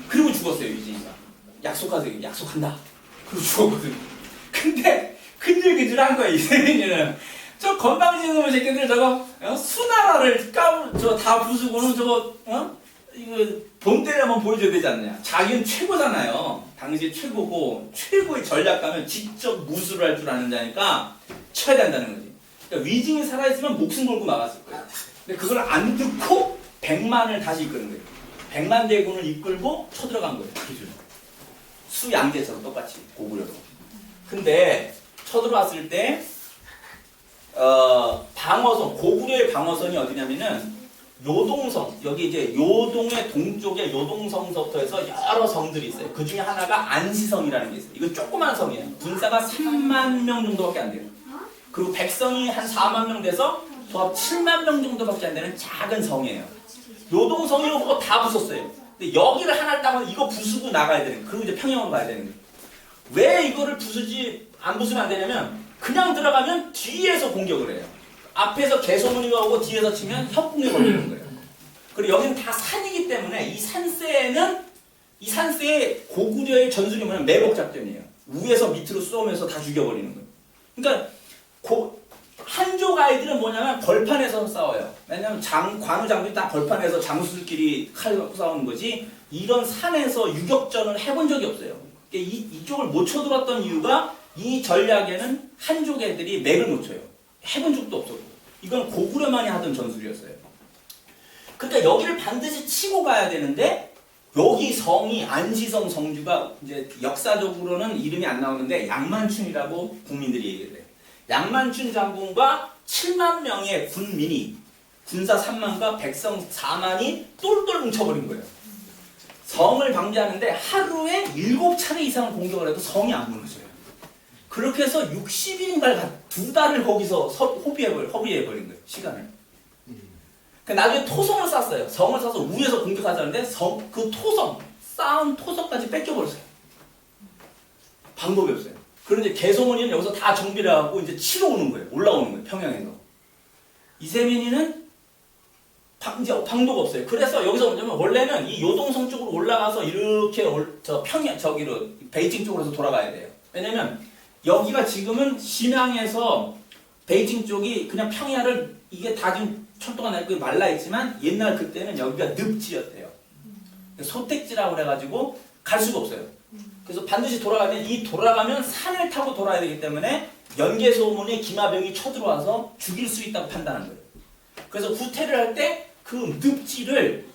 그리고 죽었어요, 유진이가. 약속하세요. 약속한다. 그리고 죽었거든요. 근데 근질근질한 거야, 이세민이는. 저 건방진 놈의 새끼들 저거 수나라를 다 부수고는 이거 본때를 한번 보여줘야 되지 않느냐. 자기는 최고잖아요. 당시 최고고 최고의 전략가면 직접 무술을 할 줄 아는 자니까 쳐야 된다는 거지. 그러니까 위증이 살아있으면 목숨 걸고 막았을 거예요. 근데 그걸 안 듣고 100만을 다시 이끄는 거예요. 100만 대군을 이끌고 쳐들어간 거예요. 수양제처럼 똑같이 고구려로. 근데 쳐들어왔을 때 방어선, 고구려의 방어선이 어디냐면은 요동성, 여기 이제 요동의 동쪽에 요동성서부터 해서 여러 성들이 있어요. 그 중에 하나가 안시성이라는 게 있어요. 이건 조그만 성이에요. 군사가 3만 명 정도밖에 안 돼요. 그리고 백성이 한 4만 명 돼서 조합 7만 명 정도밖에 안 되는 작은 성이에요. 요동성이로 그거 다 부쉈어요. 근데 여기를 하나 따면 이거 부수고 나가야 되는 거예요. 그리고 이제 평양으로 가야 되는 거예요. 왜 이거를 안 부수면 안 되냐면 그냥 들어가면 뒤에서 공격을 해요. 앞에서 개소문이가 오고 뒤에서 치면 협공에 걸리는 거예요. 그리고 여기는 다 산이기 때문에 이 산세에 고구려의 전술이 뭐냐면 매복 작전이에요. 위에서 밑으로 쏘면서 다 죽여버리는 거예요. 그러니까 한족 아이들은 뭐냐면 벌판에서 싸워요. 왜냐면 관우 장군이 딱 벌판에서 장수들끼리 칼 갖고 싸우는 거지 이런 산에서 유격전을 해본 적이 없어요. 그러니까 이쪽을 못 쳐들었던 이유가 이 전략에는 한족 애들이 맥을 못 쳐요. 해본 적도 없었고 이건 고구려만이 하던 전술이었어요. 그러니까 여기를 반드시 치고 가야 되는데 여기 성이 안시성 성주가 이제 역사적으로는 이름이 안 나오는데 양만춘이라고 국민들이 얘기를 해요. 양만춘 장군과 7만 명의 군민이 군사 3만과 백성 4만이 똘똘 뭉쳐버린 거예요. 성을 방지하는데 하루에 7차례 이상을 공격을 해도 성이 안 무너져요. 그렇게 해서 60일인가 2달을 거기서 허비해버린 거예요. 시간을. 나중에 토성을 쌌어요. 성을 싸서 위에서 공격하자는데 그 쌓은 토성까지 뺏겨버렸어요. 방법이 없어요. 그런데 개소문이는 여기서 다 정비를 하고 이제 치러 오는 거예요. 올라오는 거예요. 평양에서. 이세민이는 이제 방도가 없어요. 그래서 여기서 뭐냐면 원래는 이 요동성 쪽으로 올라가서 이렇게 저기로 베이징 쪽으로 돌아가야 돼요. 왜냐면 여기가 지금은 심양에서 베이징 쪽이 그냥 평야를 이게 다 지금 철도가 낡고 말라있지만 옛날 그때는 여기가 늪지였대요. 소택지라고 그래가지고 갈 수가 없어요. 그래서 반드시 돌아가면 돌아가면 산을 타고 돌아야 되기 때문에 연개소문에 김하병이 쳐들어와서 죽일 수 있다고 판단한 거예요. 그래서 후퇴를 할 때 그 늪지를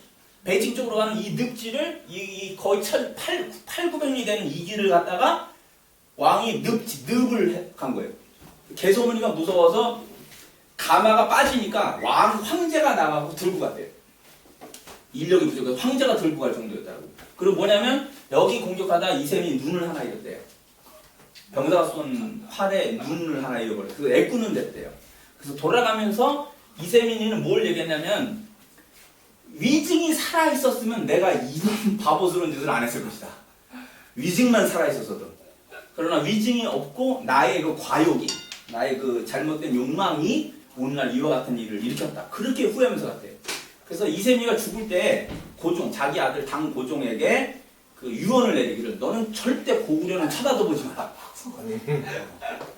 베이징 쪽으로 가는 이 늪지를 거의 8,900리 되는 이 길을 갖다가 왕이 늪을 간 거예요. 개소문이가 무서워서 가마가 빠지니까 황제가 나가고 들고 갔대요. 인력이 부족해서 황제가 들고 갈 정도였다고. 그리고 뭐냐면 여기 공격하다 이세민이 눈을 하나 잃었대요. 병사가 쏜 활에 눈을 하나 잃어버려요. 그래서 애꾸는 됐대요. 그래서 돌아가면서 이세민이는 뭘 얘기했냐면 위증이 살아있었으면 내가 이런 바보스러운 짓을 안 했을 것이다. 위증만 살아있었어도. 그러나 위증이 없고 나의 그 과욕이 나의 그 잘못된 욕망이 오늘날 이와 같은 일을 일으켰다. 그렇게 후회하면서 갔대요. 그래서 이세미가 죽을 때 자기 아들 당 고종에게 그 유언을 내리기를 너는 절대 고구려는 쳐다도 보지 마라.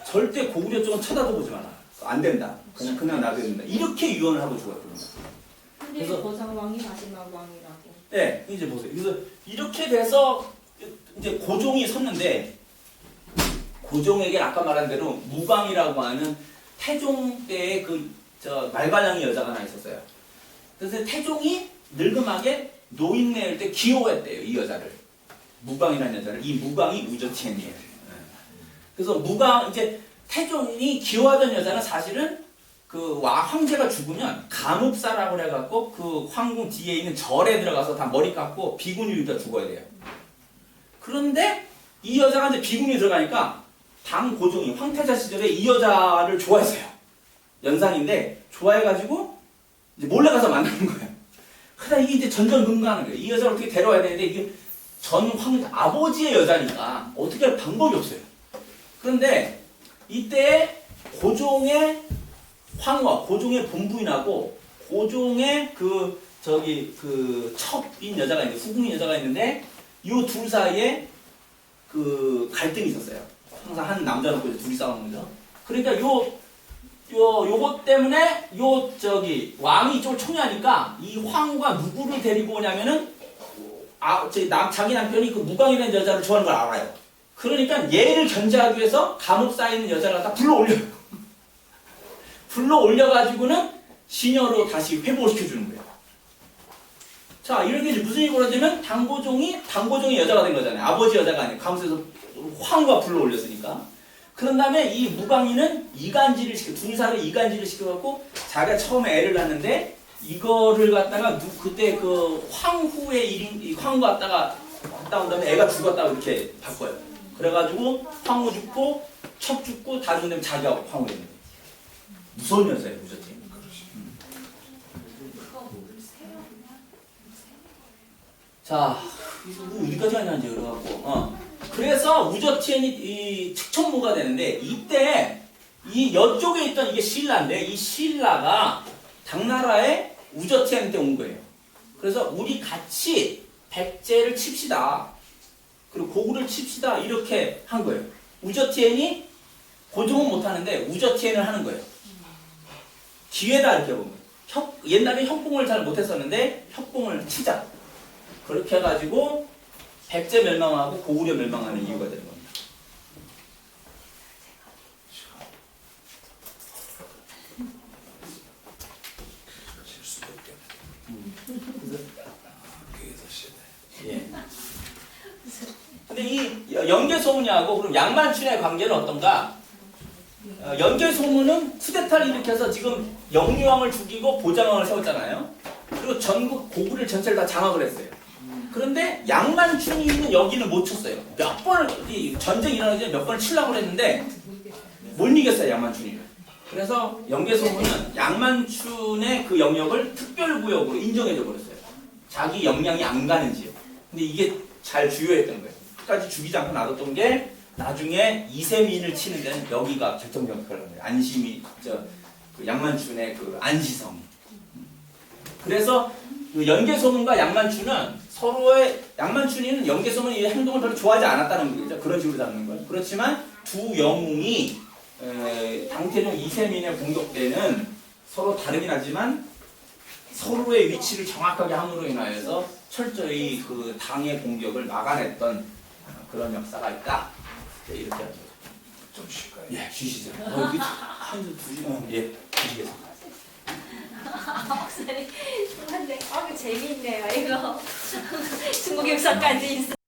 절대 고구려 쪽은 쳐다도 보지 마라. 안 된다. 그냥 놔둬야 된다. 이렇게 유언을 하고 죽었거든요. 그래서 고장왕이 마지막 왕이라고. 네, 이제 보세요. 그래서 이렇게 돼서 이제 고종이 섰는데 고종에게 아까 말한 대로 무광이라고 하는 태종 때의 말괄량이 여자가 하나 있었어요. 그래서 태종이 늙음하게 노인네일 때 기호했대요. 이 여자를. 무광이라는 여자를. 이 무광이 우저티엔이에요. 그래서 이제 태종이 기호하던 여자는 사실은 그 황제가 죽으면 감읍사라고 해갖고 그 황궁 뒤에 있는 절에 들어가서 다 머리 깎고 비구니로 죽어야 돼요. 그런데 이 여자가 이제 비구니 들어가니까 당 고종이 황태자 시절에 이 여자를 좋아했어요. 연상인데 좋아해가지고 이제 몰래 가서 만나는 거예요. 그러다 이게 이제 전전긍긍하는 거예요. 이 여자를 어떻게 데려와야 되는데 이게 전 황제 아버지의 여자니까 어떻게 할 방법이 없어요. 그런데 이때 고종의 황후, 고종의 본부인하고 고종의 첩인 여자가 있는데 후궁인 여자가 있는데 이 둘 사이에 그 갈등이 있었어요. 항상 한 남자 놓고 둘이 싸우는 거죠. 그러니까 요것 때문에 왕이 이쪽을 총애하니까 이 황후가 누구를 데리고 오냐면은 자기 남편이 그 무광이라는 여자를 좋아하는 걸 알아요. 그러니까 얘를 견제하기 위해서 감옥사에 있는 여자를 갖다 불러올려요. 불러올려가지고는 시녀로 다시 회복을 시켜주는 거예요. 자, 이렇게 이제 무슨 일이 벌어지면 당고종이 여자가 된 거잖아요. 아버지 여자가 아니에요. 감옥에서 황후가 불러올렸으니까. 그런 다음에 이 무광이는 둘 이간질을 시켜갖고 자기가 처음에 애를 낳는데 이거를 갖다가 그때 그 황후의 황후가 갔다 온 다음에 애가 죽었다고 이렇게 바꿔요. 그래가지고 황후 죽고 첩 죽고 다 죽는 다음에 자기가 황후 되는 거예요. 무서운 여자예요, 우저티. 자, 어디까지 가냐 이제 그래갖고. 그래서 우저티엔이 이 측천무가 되는데 이때 이 여쪽에 있던 이게 신라인데 이 신라가 당나라에 우저티엔한테 온 거예요. 그래서 우리 같이 백제를 칩시다. 그리고 고구려를 칩시다. 이렇게 한 거예요. 우저티엔이 고종은 못하는데 우저티엔을 하는 거예요. 기회다 이렇게 보면. 옛날에 협공을 잘 못했었는데 협공을 치자. 그렇게 해가지고 백제 멸망하고 고구려 멸망하는 이유가 되는 겁니다. 예. 근데 이 연개소문이하고 그럼 양만춘의 관계는 어떤가? 연개소문은 쿠데타를 일으켜서 지금 영유왕을 죽이고 보장왕을 세웠잖아요. 그리고 전국 고구려 전체를 다 장악을 했어요. 그런데 양만춘이 있는 여기는 못 쳤어요. 몇 번을 이 전쟁이 일어나기 전에 몇 번을 치려고 했는데 못 이겼어요, 양만춘이. 그래서 연개소문은 양만춘의 그 영역을 특별구역으로 인정해줘 버렸어요. 자기 역량이 안 가는 지역. 근데 이게 잘 주요했던 거예요. 끝까지 죽이지 않고 놔뒀던 게 나중에 이세민을 치는 데는 여기가 결정적 역할을 합니다. 안심이 그 양만춘의 그 안시성이. 그래서 그 연개소문과 양만춘은 서로의 양만춘이는 연개소문의 행동을 별로 좋아하지 않았다는 거죠. 그런 식으로 잡는 거예요. 그렇지만 두 영웅이 당태종 이세민의 공격 때는 서로 다르긴 하지만 서로의 위치를 정확하게 함으로 인하여서 철저히 그 당의 공격을 막아냈던 그런 역사가 있다. 네, 이렇게 하죠. 좀 쉴까요? 예, 쉬시죠. 예, 쉬시겠습니다. 목사님, 근데 재미있네요, 이거. 중국 역사까지 있어.